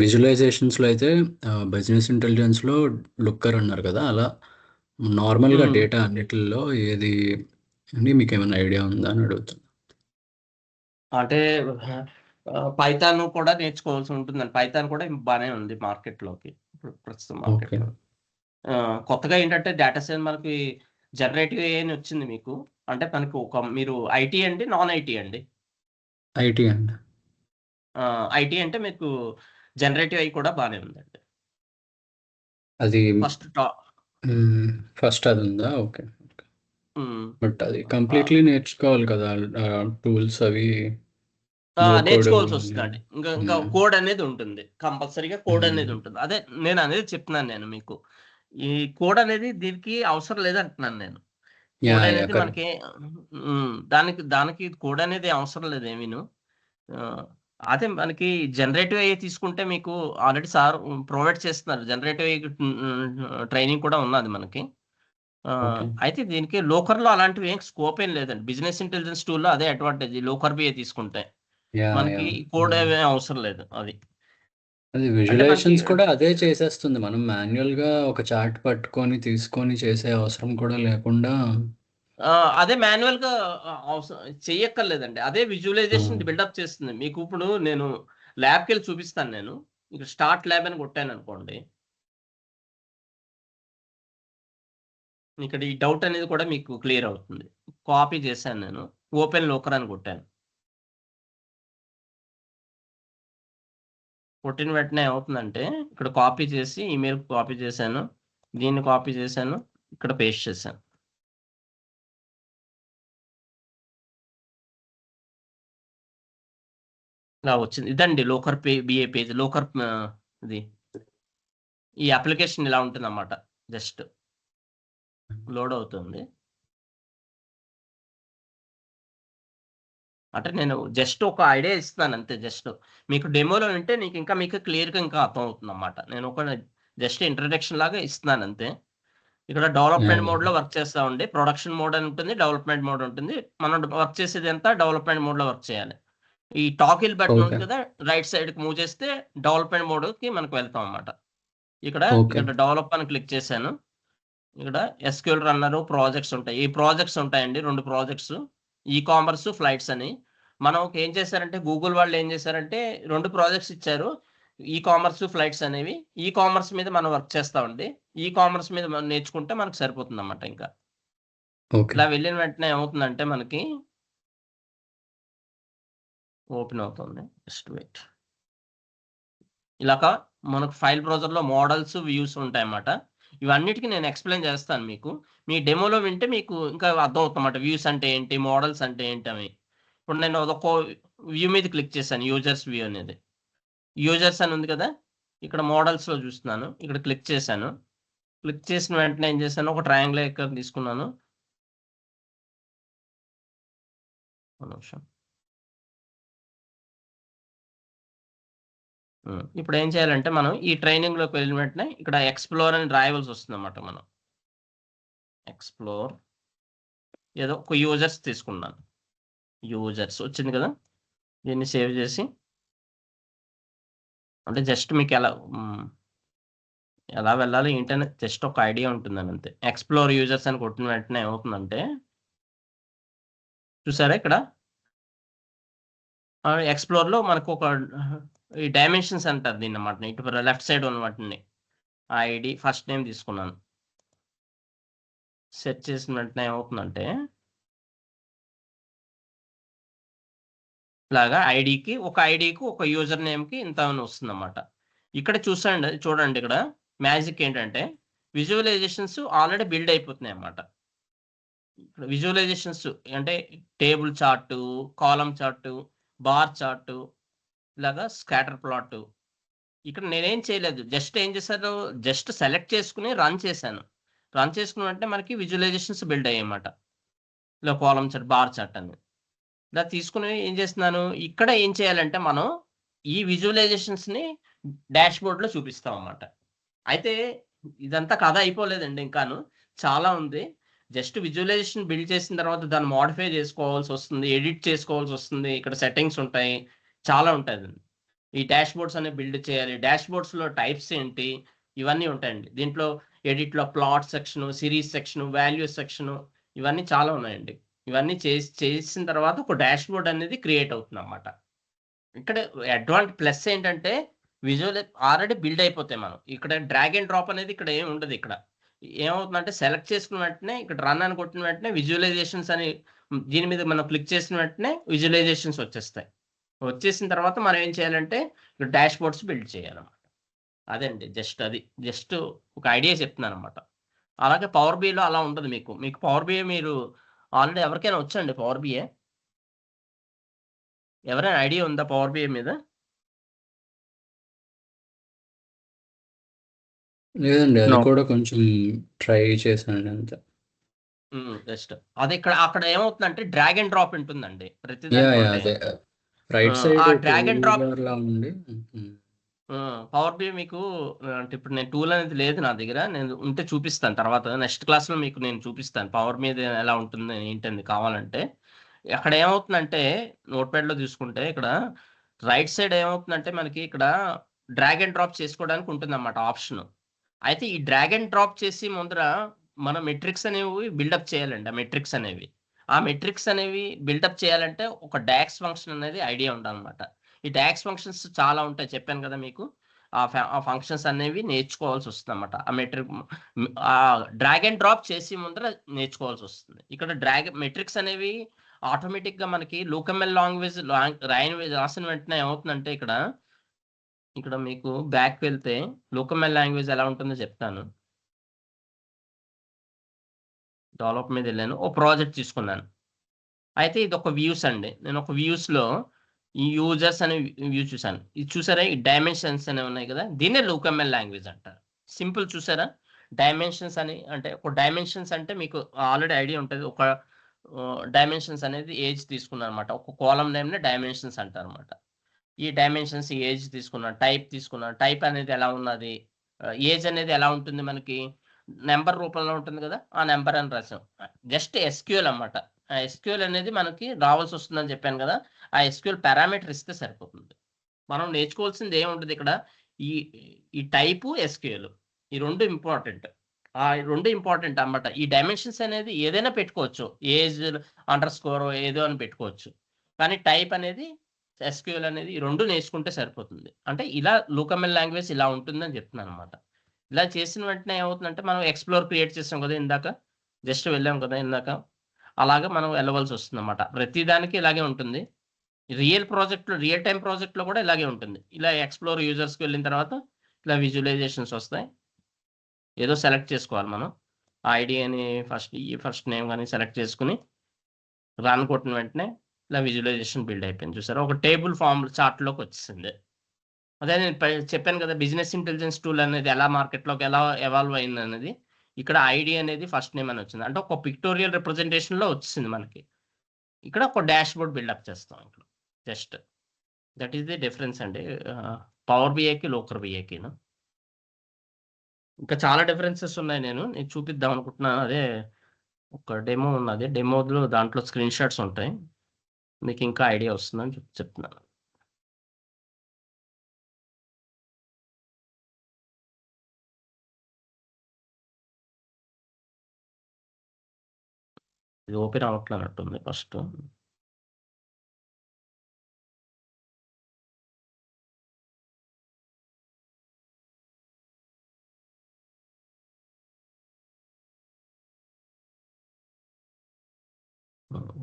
విజువలైజేషన్స్లో అయితే బిజినెస్ ఇంటెలిజెన్స్లో లుక్కర్ అన్నారు కదా, అలా నార్మల్గా డేటా అన్నిటిలో ఏది అని మీకు ఏమైనా ఐడియా ఉందా అని అడుగుతున్నా. అంటే పైథాన్ కూడా నేర్చుకోవాల్సి ఉంటుందండి. పైథాన్ కూడా బాగానే ఉంది మార్కెట్లోకి ఇప్పుడు ప్రస్తుతం మార్కెట్లో. కొత్తగా ఏంటంటే డేటా సైన్స్ మనకి జనరేటివ్ ఏ అని వచ్చింది మీకు. అంటే మనకి మీరు ఐటీ అండి, నాన్ ఐటీ అండి? ఐటీ అండి. ఐటీ అంటే మీకు జనరేటివ్ ఐ కూడా బాగానే ఉందండి. అది ఫస్ట్ అది ఉందా? ఓకే. బట్ అది కంప్లీట్లీ నేర్చుకోవాలి కదా, టూల్స్ అవి నేర్చుకోవాల్సి వస్తుందండి. ఇంకా కోడ్ అనేది ఉంటుంది, కంపల్సరీగా కోడ్ అనేది ఉంటుంది. అదే నేను అనేది చెప్తున్నాను నేను మీకు. ఈ కోడ్ అనేది దీనికి అవసరం లేదంటున్నాను నేను. కోడ్ అనేది మనకి దానికి కోడ్ అనేది అవసరం లేదు ఏమీను. అదే మనకి జనరేటివ్ ఐ తీసుకుంటే మీకు ఆల్రెడీ సార్ ప్రొవైడ్ చేస్తున్నారు. జనరేటివ్ ఐ ట్రైనింగ్ కూడా ఉన్నది మనకి. అయితే దీనికి లోకర్లో అలాంటివి ఏం స్కోప్ ఏం లేదండి. బిజినెస్ ఇంటెలిజెన్స్ టూల్లో అదే అడ్వాంటేజ్. లోకర్ బిఏ తీసుకుంటే మనకి కోడ్ ఏమీ అవసరం లేదు. అది విజువలైజేషన్స్ కూడా అదే చేసేస్తుంది. మనం మాన్యువల్గా ఒక చార్ట్ పట్టుకొని తీసుకొని చేసే అవసరం కూడా లేకుండా అదే మాన్యువల్గా చెయ్యక్కర్లేదండి. అదే విజువలైజేషన్ బిల్డప్ చేస్తుంది మీకు. ఇప్పుడు నేను ల్యాబ్కి వెళ్ళి చూపిస్తాను నేను. ఇక్కడ స్టార్ట్ ల్యాబ్ అని కొట్టాను అనుకోండి, ఇక్కడ ఈ డౌట్ అనేది కూడా మీకు క్లియర్ అవుతుంది. కాపీ చేశాను నేను, ఓపెన్ లోకర్ అని కొట్టాను. కొట్టిన వెంటనే ఏమవుతుందంటే ఇక్కడ కాపీ చేసి ఈమెయిల్ కాపీ చేశాను, దీన్ని కాపీ చేశాను, ఇక్కడ పేస్ట్ చేశాను. ఇలా వచ్చింది. ఇదండి లోకర్ బిఏ పేజ్. లోకర్ ఇది ఈ అప్లికేషన్ ఇలా ఉంటుంది అన్నమాట. జస్ట్ లోడ్ అవుతుంది. అంటే నేను జస్ట్ ఒక ఐడియా ఇస్తున్నాను అంతే. జస్ట్ మీకు డెమోలో వింటే మీకు క్లియర్గా ఇంకా అర్థం అవుతుంది అన్నమాట. నేను ఒక జస్ట్ ఇంట్రడక్షన్ లాగా ఇస్తున్నాను అంతే. ఇక్కడ డెవలప్మెంట్ మోడ్ లో వర్క్ చేస్తా ఉండి, ప్రొడక్షన్ మోడ్ అని ఉంటుంది, డెవలప్మెంట్ మోడ్ ఉంటుంది. మనం వర్క్ చేసేది అంతా డెవలప్మెంట్ మోడ్ లో వర్క్ చేయాలి. ఈ టాకిల్ బటన్ ఉంది కదా, రైట్ సైడ్ కి మూవ్ చేస్తే డెవలప్మెంట్ మోడ్ కి మనకు వెళ్తాం అన్నమాట. ఇక్కడ డెవలప్ అని క్లిక్ చేశాను. ఇక్కడ ఎస్క్యూఎల్ రన్నర్ ప్రాజెక్ట్స్ ఉంటాయి. ఈ ప్రాజెక్ట్స్ ఉంటాయండి, 2 ప్రాజెక్ట్స్, ఈ కామర్స్ ఫ్లైట్స్ అని. మనం ఏం చేశారంటే గూగుల్ వాళ్ళు ఏం చేశారంటే 2 ప్రాజెక్ట్స్ ఇచ్చారు, ఈ కామర్స్ ఫ్లైట్స్ అనేవి. ఈ కామర్స్ మీద మనం వర్క్ చేస్తామండి. ఈ కామర్స్ మీద మనం నేర్చుకుంటే మనకు సరిపోతుంది అన్నమాట. ఇంకా ఇలా వెళ్ళిన వెంటనే ఏమవుతుందంటే మనకి ఓపెన్ అవుతుంది. Just wait. ఇలాగా మనకు ఫైల్ బ్రౌజర్లో మోడల్స్, వ్యూస్ ఉంటాయన్నమాట. ఇవన్నిటికీ నేను ఎక్స్ప్లెయిన్ చేస్తాను మీకు. మీ డెమోలో వింటే మీకు ఇంకా అర్థం అవుతుందన్నమాట. వ్యూస్ అంటే ఏంటి, మోడల్స్ అంటే ఏంటి అవి. ఇప్పుడు నేను ఒక వ్యూ మీద క్లిక్ చేశాను, యూజర్స్ వ్యూ అనేది. యూజర్స్ అని ఉంది కదా, ఇక్కడ మోడల్స్లో చూస్తున్నాను. ఇక్కడ క్లిక్ చేశాను. క్లిక్ చేసిన వెంటనే ఏం చేశాను, ఒక ట్రయాంగిల్ ఐకాన్ తీసుకున్నాను. ఒక నిమిషం. ఇప్పుడు ఏం చేయాలంటే మనం ఈ ట్రైనింగ్లోకి వెళ్ళిన వెంటనే ఇక్కడ ఎక్స్ప్లోర్ అని రాయవలసి వస్తుంది అన్నమాట. మనం ఎక్స్ప్లోర్ ఏదో ఒక యూజర్స్ తీసుకున్నాను. యూజర్స్ వచ్చింది కదా, దీన్ని సేవ్ చేసి, అంటే జస్ట్ మీకు ఎలా వెళ్ళాలి ఏంటనే జస్ట్ ఒక ఐడియా ఉంటుందని అంతే. ఎక్స్ప్లోర్ యూజర్స్ అని కొట్టిన వెంటనే ఏమవుతుందంటే చూసారా, ఇక్కడ ఎక్స్ప్లోర్లో మనకు ఒక ఈ డైమెన్షన్స్ అంటారు దీన్ని అన్నమాట. ఇటు లెఫ్ట్ సైడ్ ఉన్న వాటిని ఐడి ఫస్ట్ నేమ్ తీసుకున్నాను. సెర్చ్ చేసిన వెంటనే ఏమవుతుందంటే ఇలాగా ఐడికి ఒక యూజర్ నేమ్కి ఇంత అని వస్తుంది అన్నమాట. ఇక్కడ చూడండి ఇక్కడ మ్యాజిక్ ఏంటంటే విజువలైజేషన్స్ ఆల్రెడీ బిల్డ్ అయిపోతున్నాయి అన్నమాట. ఇక్కడ విజువలైజేషన్స్ అంటే table chart, column chart, bar chart, ఇలాగా స్కాటర్ ప్లాట్. ఇక్కడ నేనేం చేయలేదు, జస్ట్ ఏం చేశాను, జస్ట్ సెలెక్ట్ చేసుకుని రన్ చేశాను. రన్ చేసుకున్న వెంటనే మనకి విజువలైజేషన్స్ బిల్డ్ అయ్యాయన్నమాట. ఇలా కాలమ్ చార్ట్, బార్ చార్ట్ అని ఇలా తీసుకుని ఏం చేస్తున్నాను, ఇక్కడ ఏం చేయాలంటే మనం ఈ విజువలైజేషన్స్ని డాష్ బోర్డ్లో చూపిస్తాం అన్నమాట. అయితే ఇదంతా కథ అయిపోలేదండి, ఇంకాను చాలా ఉంది. జస్ట్ విజువలైజేషన్ బిల్డ్ చేసిన తర్వాత దాన్ని మోడిఫై చేసుకోవాల్సి వస్తుంది, ఎడిట్ చేసుకోవాల్సి వస్తుంది. ఇక్కడ సెట్టింగ్స్ ఉంటాయి, చాలా ఉంటుంది. ఈ డాష్ బోర్డ్స్ అనేవి బిల్డ్ చేయాలి. డాష్ బోర్డ్స్లో టైప్స్ ఏంటి, ఇవన్నీ ఉంటాయండి. దీంట్లో ఎడిట్లో plot section, series section, values section, ఇవన్నీ చాలా ఉన్నాయండి. ఇవన్నీ చేసిన తర్వాత ఒక డాష్ బోర్డ్ అనేది క్రియేట్ అవుతుంది అన్నమాట. ఇక్కడ అడ్వాంటేజ్ ప్లస్ ఏంటంటే విజువల్ ఆల్రెడీ బిల్డ్ అయిపోతాయి. మనం ఇక్కడ డ్రాగ్ అండ్ డ్రాప్ అనేది ఇక్కడ ఏమి ఉండదు. ఇక్కడ ఏమవుతుందంటే సెలెక్ట్ చేసుకున్న వెంటనే ఇక్కడ రన్ అని కొట్టిన వెంటనే విజువలైజేషన్స్ అని దీని మీద మనం క్లిక్ చేసిన వెంటనే విజువలైజేషన్స్ వచ్చేస్తాయి. వచ్చేసిన తర్వాత మనం ఏం చేయాలంటే ఇక్కడ డాష్ బోర్డ్స్ బిల్డ్ చేయాలన్నమాట. అదండి జస్ట్ ఒక ఐడియా చెప్తున్నాను అనమాట. అలాగే పవర్ బిఐలో అలా ఉంటుంది. మీకు పవర్ బిఐ మీరు ఆల్రెడీ ఎవరికైనా వచ్చండి పవర్ బిఐ? ఎవరైనా ఐడియా ఉందా పవర్ బిఐ మీద? లేదండి, అది కూడా కొంచెం ట్రై చేశాను అంతే. జస్ట్ అది అక్కడ ఏమవుతుందంటే డ్రాగ్ అండ్ డ్రాప్ ఉంటుందండి ప్రతి right side drag and drop ఉంది. పవర్ బిఐ మీకు అంటే ఇప్పుడు నేను టూల్ అనేది లేదు నా దగ్గర, నేను ఉంటే చూపిస్తాను తర్వాత నెక్స్ట్ క్లాస్లో మీకు నేను చూపిస్తాను పవర్ మీద ఎలా ఉంటుంది ఏంటంది కావాలంటే. అక్కడ ఏమవుతుందంటే నోట్ప్యాడ్లో తీసుకుంటే ఇక్కడ రైట్ సైడ్ ఏమవుతుందంటే మనకి ఇక్కడ డ్రాగ్ అండ్ డ్రాప్ చేసుకోవడానికి ఉంటుంది అన్నమాట ఆప్షన్. అయితే ఈ డ్రాగ్ అండ్ డ్రాప్ చేసి ముందర మన మెట్రిక్స్ అనేవి బిల్డప్ చేయాలండి. ఆ మెట్రిక్స్ అనేవి బిల్డప్ చేయాలంటే ఒక డాక్స్ ఫంక్షన్ అనేది ఐడియా ఉండాలన్నమాట. ఈ డాక్స్ ఫంక్షన్స్ చాలా ఉంటాయి, చెప్పాను కదా మీకు. ఆ ఫంక్షన్స్ అనేవి నేర్చుకోవాల్సి వస్తుంది అనమాట. ఆ డ్రాగ్ అండ్ డ్రాప్ చేసి ముందర నేర్చుకోవాల్సి వస్తుంది. ఇక్కడ మెట్రిక్స్ అనేవి ఆటోమేటిక్గా మనకి లోకమెల్ లాంగ్వేజ్ రాసిన వెంటనే ఏమవుతుందంటే ఇక్కడ మీకు బ్యాక్ వెళ్తే లోకమెల్ లాంగ్వేజ్ ఎలా ఉంటుందో చెప్తాను. డెవలప్ మీద వెళ్ళాను, ఓ ప్రాజెక్ట్ తీసుకున్నాను. అయితే ఇది ఒక వ్యూస్ అండి. నేను ఒక వ్యూస్లో ఈ యూజర్స్ అనే వ్యూ చూసాను. ఇది చూసారా, ఈ డైమెన్షన్స్ అనేవి ఉన్నాయి కదా, దీన్నే లోకమెల్ లాంగ్వేజ్ అంటారు. సింపుల్ చూసారా, డైమెన్షన్స్ అని అంటే ఒక డైమెన్షన్స్ అంటే మీకు ఆల్రెడీ ఐడియా ఉంటుంది. ఒక డైమెన్షన్స్ అనేది ఏజ్ తీసుకున్నాను అనమాట. ఒక కాలం నేమ్ని డైమెన్షన్స్ అంటారు అనమాట. ఈ డైమెన్షన్స్ ఏజ్ తీసుకున్నాను, టైప్ తీసుకున్నాను. టైప్ అనేది ఎలా ఉన్నది, ఏజ్ అనేది ఎలా ఉంటుంది, మనకి నెంబర్ రూపంలో ఉంటుంది కదా, ఆ నెంబర్ అని రాసాం. జస్ట్ ఎస్క్యూఎల్ అన్నమాట. ఆ ఎస్క్యూఎల్ అనేది మనకి రావాల్సి వస్తుందని చెప్పాను కదా, ఆ ఎస్క్యూఎల్ పారామీటర్ ఇస్తే సరిపోతుంది. మనం నేర్చుకోవాల్సింది ఏముంటుంది ఇక్కడ, ఈ టైపు ఎస్క్యూఎల్, ఈ రెండు ఇంపార్టెంట్. ఆ రెండు ఇంపార్టెంట్ అన్నమాట. ఈ డైమెన్షన్స్ అనేది ఏదైనా పెట్టుకోవచ్చు, ఏజ్ అండర్స్కోర్ ఏదో అని పెట్టుకోవచ్చు, కానీ టైప్ అనేది ఎస్క్యూఎల్ అనేది ఈ రెండు నేర్చుకుంటే సరిపోతుంది. అంటే ఇలా లోకమెల్ లాంగ్వేజ్ ఇలా ఉంటుందని చెప్తున్నాను అనమాట. ఇలా చేసిన వెంటనే ఏమవుతుందంటే, మనం ఎక్స్ప్లోర్ క్రియేట్ చేసాం కదా ఇందాక, జస్ట్ వెళ్ళాం కదా ఇందాక, అలాగా మనం వెళ్ళవలసి వస్తుంది అనమాట. ప్రతిదానికి ఇలాగే ఉంటుంది. రియల్ టైం ప్రాజెక్ట్లో కూడా ఇలాగే ఉంటుంది. ఇలా ఎక్స్ప్లోర్ యూజర్స్కి వెళ్ళిన తర్వాత ఇలా విజువలైజేషన్స్ వస్తాయి. ఏదో సెలెక్ట్ చేసుకోవాలి మనం, ఐడి అని ఫస్ట్ నేమ్ కానీ సెలెక్ట్ చేసుకుని రన్ కొట్టిన వెంటనే ఇలా విజువలైజేషన్ బిల్డ్ అయిపోయింది. చూసారా, ఒక టేబుల్ ఫామ్ చార్ట్లోకి వచ్చేసింది. అదే నేను చెప్పాను కదా, బిజినెస్ ఇంటెలిజెన్స్ టూల్ అనేది ఎలా మార్కెట్లోకి ఎలా ఎవాల్వ్ అయింది అనేది. ఇక్కడ ఐడి అనేది ఫస్ట్ నేమ్ అని వచ్చింది, అంటే ఒక పిక్టోరియల్ రిప్రజెంటేషన్లో వచ్చింది మనకి. ఇక్కడ ఒక డాష్ బోర్డ్ బిల్డప్ చేస్తాం. ఇక్కడ just that is the difference అండి పవర్ బిఐకి లోకర్ బిఐకిను. ఇంకా చాలా డిఫరెన్సెస్ ఉన్నాయి, నేను చూపిద్దాం అనుకుంటున్నాను. అదే ఒక డెమో ఉన్నది, డెమోలో దాంట్లో స్క్రీన్ షాట్స్ ఉంటాయి, మీకు ఇంకా ఐడియా వస్తుందని చెప్తున్నాను. ఇది ఓపెన్ అవ్వట్లనట్టుంది ఫస్ట్.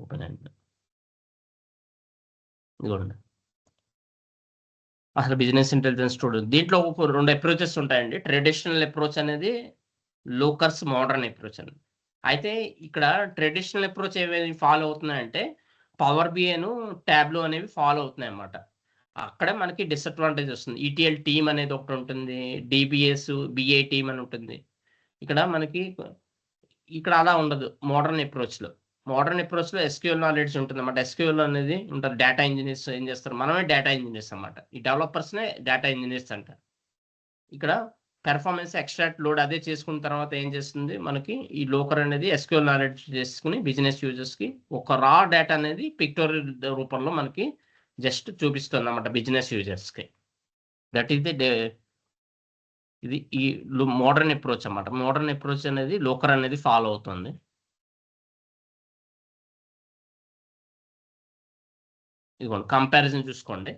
ఓపెన్ అయింది, ఇదిగోండి. అసలు బిజినెస్ ఇంటెలిజెన్స్ స్టూడెంట్ దీంట్లో ఒక 2 అప్రోచెస్ ఉంటాయండి. ట్రెడిషనల్ అప్రోచ్ అనేది, లోకర్స్ మోడర్న్ అప్రోచ్ అని. అయితే ఇక్కడ ట్రెడిషనల్ అప్రోచ్ ఏమేమి ఫాలో అవుతున్నాయంటే, పవర్ బిఐను ట్యాబ్లో అనేవి ఫాలో అవుతున్నాయి అన్నమాట. అక్కడే మనకి డిసడ్వాంటేజ్ వస్తుంది. ఈటీఎల్ టీమ్ అనేది ఒకటి ఉంటుంది, డిబిఎస్ బిఐ టీమ్ అని ఉంటుంది. ఇక్కడ మనకి ఇక్కడ అలా ఉండదు. మోడర్న్ అప్రోచ్లో ఎస్క్యూఎల్ నాలెడ్జ్ ఉంటుంది అన్నమాట. ఎస్క్యూఎల్ అనేది ఉంటుంది. డేటా ఇంజనీర్స్ ఏం చేస్తారు, మనమే డేటా ఇంజనీర్స్ అన్నమాట. ఈ డెవలపర్స్నే డేటా ఇంజనీర్స్ అంటారు. ఇక్కడ పెర్ఫార్మెన్స్ ఎక్స్ట్రాక్ట్ లోడ్ అదే చేసుకున్న తర్వాత ఏం చేస్తుంది, మనకి ఈ లోకర్ అనేది ఎస్క్యూఎల్ నాలెడ్జ్ చేసుకుని బిజినెస్ యూజర్స్కి ఒక రా డేటా అనేది పిక్టోరియల్ రూపంలో మనకి జస్ట్ చూపిస్తుంది అన్నమాట బిజినెస్ యూజర్స్కి. దట్ ఈస్ ఇది ఈ మోడర్న్ అప్రోచ్ అన్నమాట. మోడర్న్ అప్రోచ్ అనేది లోకర్ అనేది ఫాలో అవుతుంది. ఇదిగోండి, కంపారిజన్ చూసుకోండి.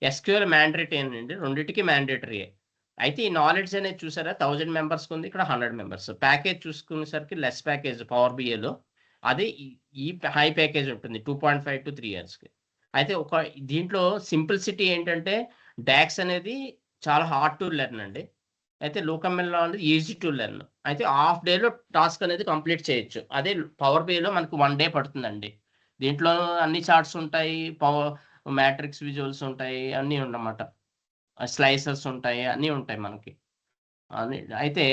ఎస్క్యూఎల్ మ్యాండేటరీ ఏంటంటే రెండింటికి మ్యాండేటరీయే. అయితే ఈ నాలెడ్జ్ అనేది చూసారా, 1000 మెంబర్స్కి ఉంది, ఇక్కడ 100 మెంబర్స్. ప్యాకేజ్ చూసుకునేసరికి లెస్ ప్యాకేజ్ పవర్ బిఐలో, అదే ఈ హై ప్యాకేజ్ ఉంటుంది 2.5 to 3 yearsకి. అయితే దీంట్లో సింప్లిసిటీ ఏంటంటే, డాక్స్ అనేది చాలా హార్డ్ టు లెర్న్ అండి. అయితే లోకమెల్లో అనేది ఈజీ టు లెర్న్. అయితే హాఫ్ డేలో టాస్క్ అనేది కంప్లీట్ చేయొచ్చు. అదే పవర్ బిఐలో మనకు 1 day పడుతుందండి. దీంట్లో అన్ని చార్ట్స్ ఉంటాయి, మ్యాట్రిక్స్ విజువల్స్ ఉంటాయి, అన్నీ ఉన్నమాట. స్లైసెస్ ఉంటాయి, అన్నీ ఉంటాయి మనకి. అయితే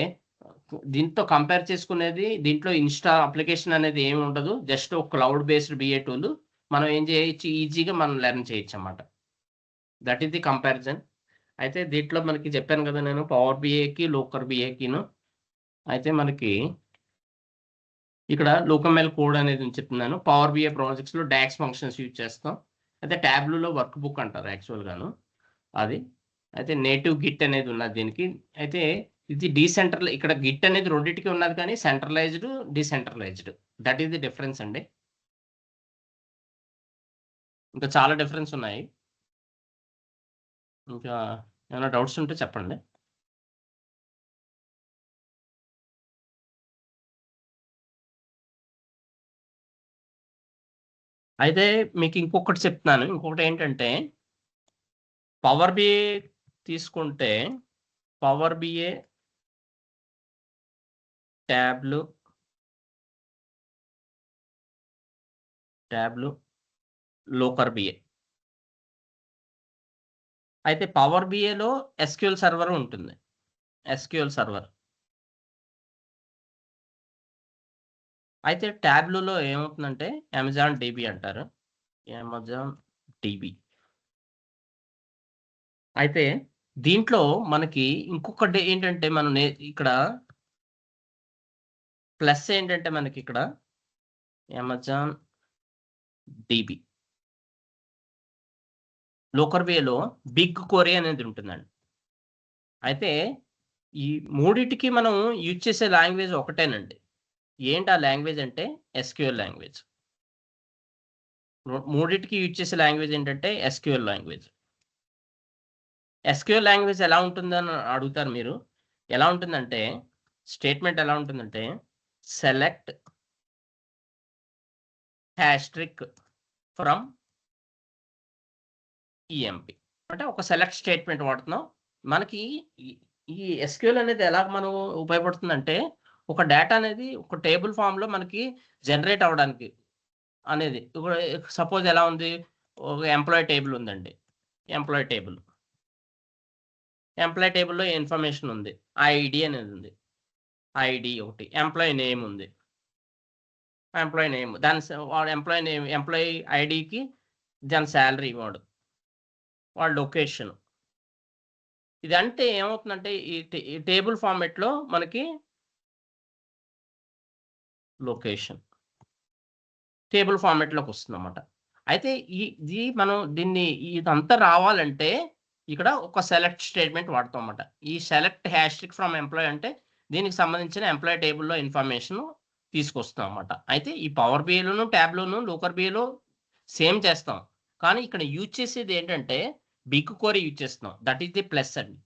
దీంతో కంపేర్ చేసుకునేది, దీంట్లో అప్లికేషన్ అనేది ఏమి ఉండదు. జస్ట్ ఒక క్లౌడ్ బేస్డ్ బిఏ టూల్. మనం ఏం చేయొచ్చు, ఈజీగా మనం లెర్న్ చేయొచ్చు అన్నమాట. That is the comparison. అయితే దీంట్లో మనకి చెప్పాను కదా నేను, పవర్ బిఐకి లోకర్ బిఐకిను. అయితే మనకి ఇక్కడ లోకమెల్ కోడ్ అనేది చెప్తున్నాను. పవర్ బిఐ ప్రాజెక్ట్స్లో డాక్స్ ఫంక్షన్స్ యూజ్ చేస్తాం. అయితే ట్యాబ్లూలో వర్క్ బుక్ అంటారు యాక్చువల్గాను అది. అయితే నేటివ్ గిట్ అనేది ఉన్నది దీనికి. అయితే ఇది ఇక్కడ గిట్ అనేది రెండింటికి ఉన్నది, కానీ centralised decentralised. That is the difference అండి. ఇంకా చాలా డిఫరెన్స్ ఉన్నాయి. ఇంకా ఏమైనా డౌట్స్ ఉంటే చెప్పండి. అయితే మీకు ఇంకొకటి చెప్తున్నాను. ఇంకొకటి ఏంటంటే పవర్ బిఐ తీసుకుంటే power BI Tableau Looker BI. అయితే పవర్ బిఐలో ఎస్క్యూఎల్ సర్వర్ ఉంటుంది. SQL server. అయితే ట్యాబ్లూలో ఏమవుతుందంటే అమెజాన్ డీబీ అంటారు. Amazon DB. అయితే దీంట్లో మనకి ఇంకొకటి ఏంటంటే మనం ఇక్కడ ప్లస్ ఏంటంటే మనకి ఇక్కడ అమెజాన్ డీబీ లోకర్ బిఐలో బిగ్ క్వరీ అనేది ఉంటుందండి. అయితే ఈ మూడిటికి మనం యూజ్ చేసే లాంగ్వేజ్ ఒకటేనండి. ఏంటి ఆ లాంగ్వేజ్ అంటే ఎస్క్యూఎల్ లాంగ్వేజ్. మూడిటికి యూజ్ చేసే లాంగ్వేజ్ ఏంటంటే ఎస్క్యూఎల్ లాంగ్వేజ్. ఎస్క్యూఎల్ లాంగ్వేజ్ ఎలా ఉంటుందని అడుగుతారు మీరు. ఎలా ఉంటుందంటే స్టేట్మెంట్ ఎలా ఉంటుందంటే సెలెక్ట్ హ్యాష్ట్రిక్ ఫ్రమ్ ఈఎంపి. అంటే ఒక సెలెక్ట్ స్టేట్మెంట్ వాడుతున్నాం. మనకి ఈ ఎస్క్యూఎల్ అనేది ఎలా మనం ఉపయోగపడుతుందంటే ఒక డేటా అనేది ఒక టేబుల్ ఫామ్లో మనకి జనరేట్ అవ్వడానికి అనేది. ఇప్పుడు సపోజ్ ఎలా ఉంది, ఒక ఎంప్లాయీ టేబుల్ ఉందండి. ఎంప్లాయీ టేబుల్లో ఇన్ఫర్మేషన్ ఉంది. ఐడి అనేది ఉంది. ఐడి ఒకటి. ఎంప్లాయీ నేమ్ ఉంది. ఎంప్లాయీ నేమ్ దాని వాడు ఎంప్లాయీ ఐడికి దాని శాలరీ వాడు లొకేషన్. ఇదంటే ఏమవుతుందంటే ఈ టేబుల్ ఫార్మాట్లో మనకి లొకేషన్ టేబుల్ ఫార్మాట్లోకి వస్తుందన్నమాట. అయితే ఇది మనం ఇదంతా రావాలంటే ఇక్కడ ఒక సెలెక్ట్ స్టేట్మెంట్ వాడతాం అన్నమాట. ఈ సెలెక్ట్ హ్యాష్ట్రిక్ ఫ్రమ్ ఎంప్లాయీ అంటే దీనికి సంబంధించిన ఎంప్లాయీ టేబుల్లో ఇన్ఫర్మేషన్ తీసుకొస్తాం అన్నమాట. అయితే ఈ పవర్ బిఐలోను ట్యాబ్లోను లోకర్ బిఐలో సేమ్ చేస్తాం. కానీ ఇక్కడ యూజ్ చేసేది ఏంటంటే బిగ్ క్వరీ యూజ్ చేస్తున్నాం. దట్ ఈస్ ది ప్లస్ అండి.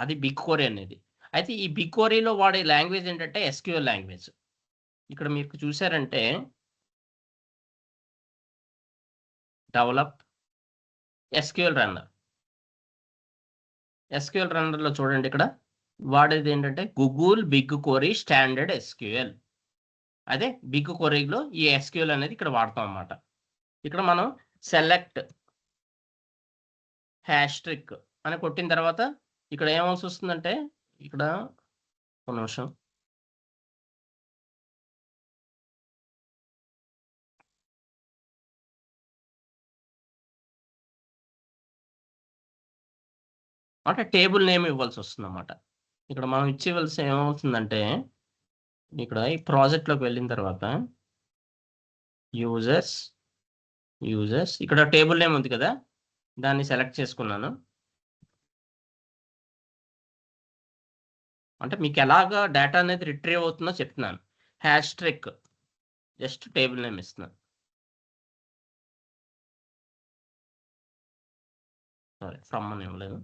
అది బిగ్ క్వరీ అనేది. అయితే ఈ బిగ్ క్వరీలో వాడే లాంగ్వేజ్ ఏంటంటే ఎస్క్యూఎల్ లాంగ్వేజ్. ఇక్కడ మీకు చూసారంటే డెవలప్ ఎస్క్యూఎల్ రన్నర్. ఎస్క్యూఎల్ రన్నర్లో చూడండి ఇక్కడ వాడేది ఏంటంటే Google BigQuery standard SQL. అదే బిగ్ క్వరీలో ఈ ఎస్క్యూఎల్ అనేది ఇక్కడ వాడతాం అన్నమాట. ఇక్కడ మనం సెలెక్ట్ హ్యాష్ట్రిక్ అని కొట్టిన తర్వాత ఇక్కడ ఏమవలసి వస్తుందంటే ఇక్కడ ఒక నిమిషం అంటే టేబుల్ నేమ్ ఇవ్వాల్సి వస్తుంది అన్నమాట. ఇక్కడ మనం ఇచ్చేవలసి ఏమవుతుందంటే ఇక్కడ ఈ ప్రాజెక్ట్లోకి వెళ్ళిన తర్వాత యూజర్స్ ఇక్కడ టేబుల్ నేమ్ ఉంది కదా, దాన్ని సెలెక్ట్ చేసుకున్నాను. అంటే మీకు ఎలాగా డేటా అనేది రిట్రీవ్ అవుతుందో చెప్తున్నాను. హ్యాష్ట్రిక్ జస్ట్ టేబుల్ నేమ్ ఇస్తున్నాను. సారీ ఫ్రమ్ అని ఇవ్వలేదు.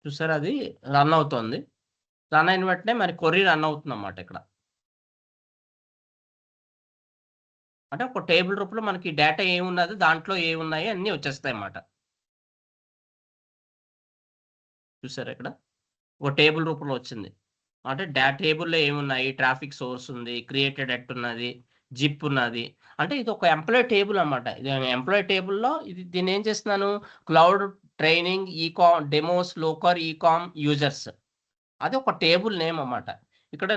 చూసారా అది రన్ అవుతుంది. రన్ అయిన వెంటనే మరి క్వరీ రన్ అవుతుంది అన్నమాట. ఇక్కడ అంటే ఒక టేబుల్ రూపంలో మనకి డేటా ఏమున్నది, దాంట్లో ఏమున్నాయి అన్నీ వచ్చేస్తాయి అన్నమాట. చూసారా ఇక్కడ ఒక టేబుల్ రూపంలో వచ్చింది. అంటే టేబుల్లో ఏమున్నాయి, ట్రాఫిక్ సోర్స్ ఉంది, క్రియేటెడ్ ఎట్ ఉన్నది, జిప్ ఉన్నది. అంటే ఇది ఒక ఎంప్లాయీ టేబుల్ అన్నమాట. ఇది ఎంప్లాయీ టేబుల్లో దీన్ని ఏం చేస్తున్నాను, cloud training e-com demos locker e-com users, అది ఒక టేబుల్ నేమ్ అన్నమాట. ఇక్కడ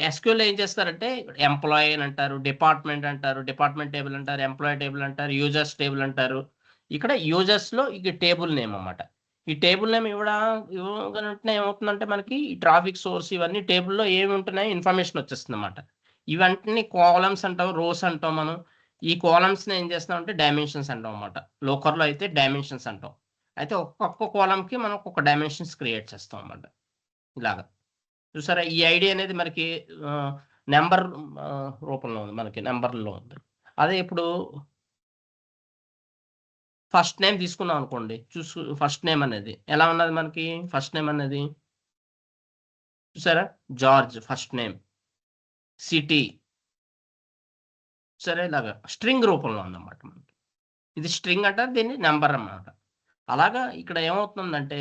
ఎస్క్యూఎల్ ఏం చేస్తారంటే ఎంప్లాయీ అని అంటారు, డిపార్ట్మెంట్ అంటారు, డిపార్ట్మెంట్ టేబుల్ అంటారు, ఎంప్లాయీ టేబుల్ అంటారు, యూజర్స్ టేబుల్ అంటారు. ఇక్కడ యూజర్స్లో ఇది టేబుల్ నేమ్ అన్నమాట. ఈ టేబుల్ నేమ్ ఇవ్వగానే ఏమవుతుందంటే మనకి ఈ ట్రాఫిక్ సోర్స్ ఇవన్నీ టేబుల్లో ఏమి ఉంటున్నాయి ఇన్ఫర్మేషన్ వచ్చేస్తుంది అన్నమాట. ఇవన్నీ కాలమ్స్ అంటాం, రోస్ అంటాం మనం. ఈ కాలమ్స్ని ఏం చేస్తామంటే డైమెన్షన్స్ అంటాం అన్నమాట. లోకర్లో అయితే డైమెన్షన్స్ అంటాం. అయితే ఒక్కొక్క కాలమ్కి మనం ఒక్కొక్క డైమెన్షన్స్ క్రియేట్ చేస్తాం అన్నమాట. ఇలాగా చూసారా, ఈ ఐడి అనేది మనకి నెంబర్ రూపంలో ఉంది, మనకి నెంబర్లో ఉంది. అదే ఇప్పుడు ఫస్ట్ నేమ్ తీసుకున్నాం అనుకోండి, ఫస్ట్ నేమ్ అనేది ఎలా ఉన్నది మనకి? ఫస్ట్ నేమ్ అనేది చూసారా, జార్జ్ ఫస్ట్ నేమ్, సిటీ, సరే ఇలాగా స్ట్రింగ్ రూపంలో ఉందన్నమాట మనకి. ఇది స్ట్రింగ్ అంటారు, దీన్ని నెంబర్ అన్నమాట. అలాగా ఇక్కడ ఏమవుతుందంటే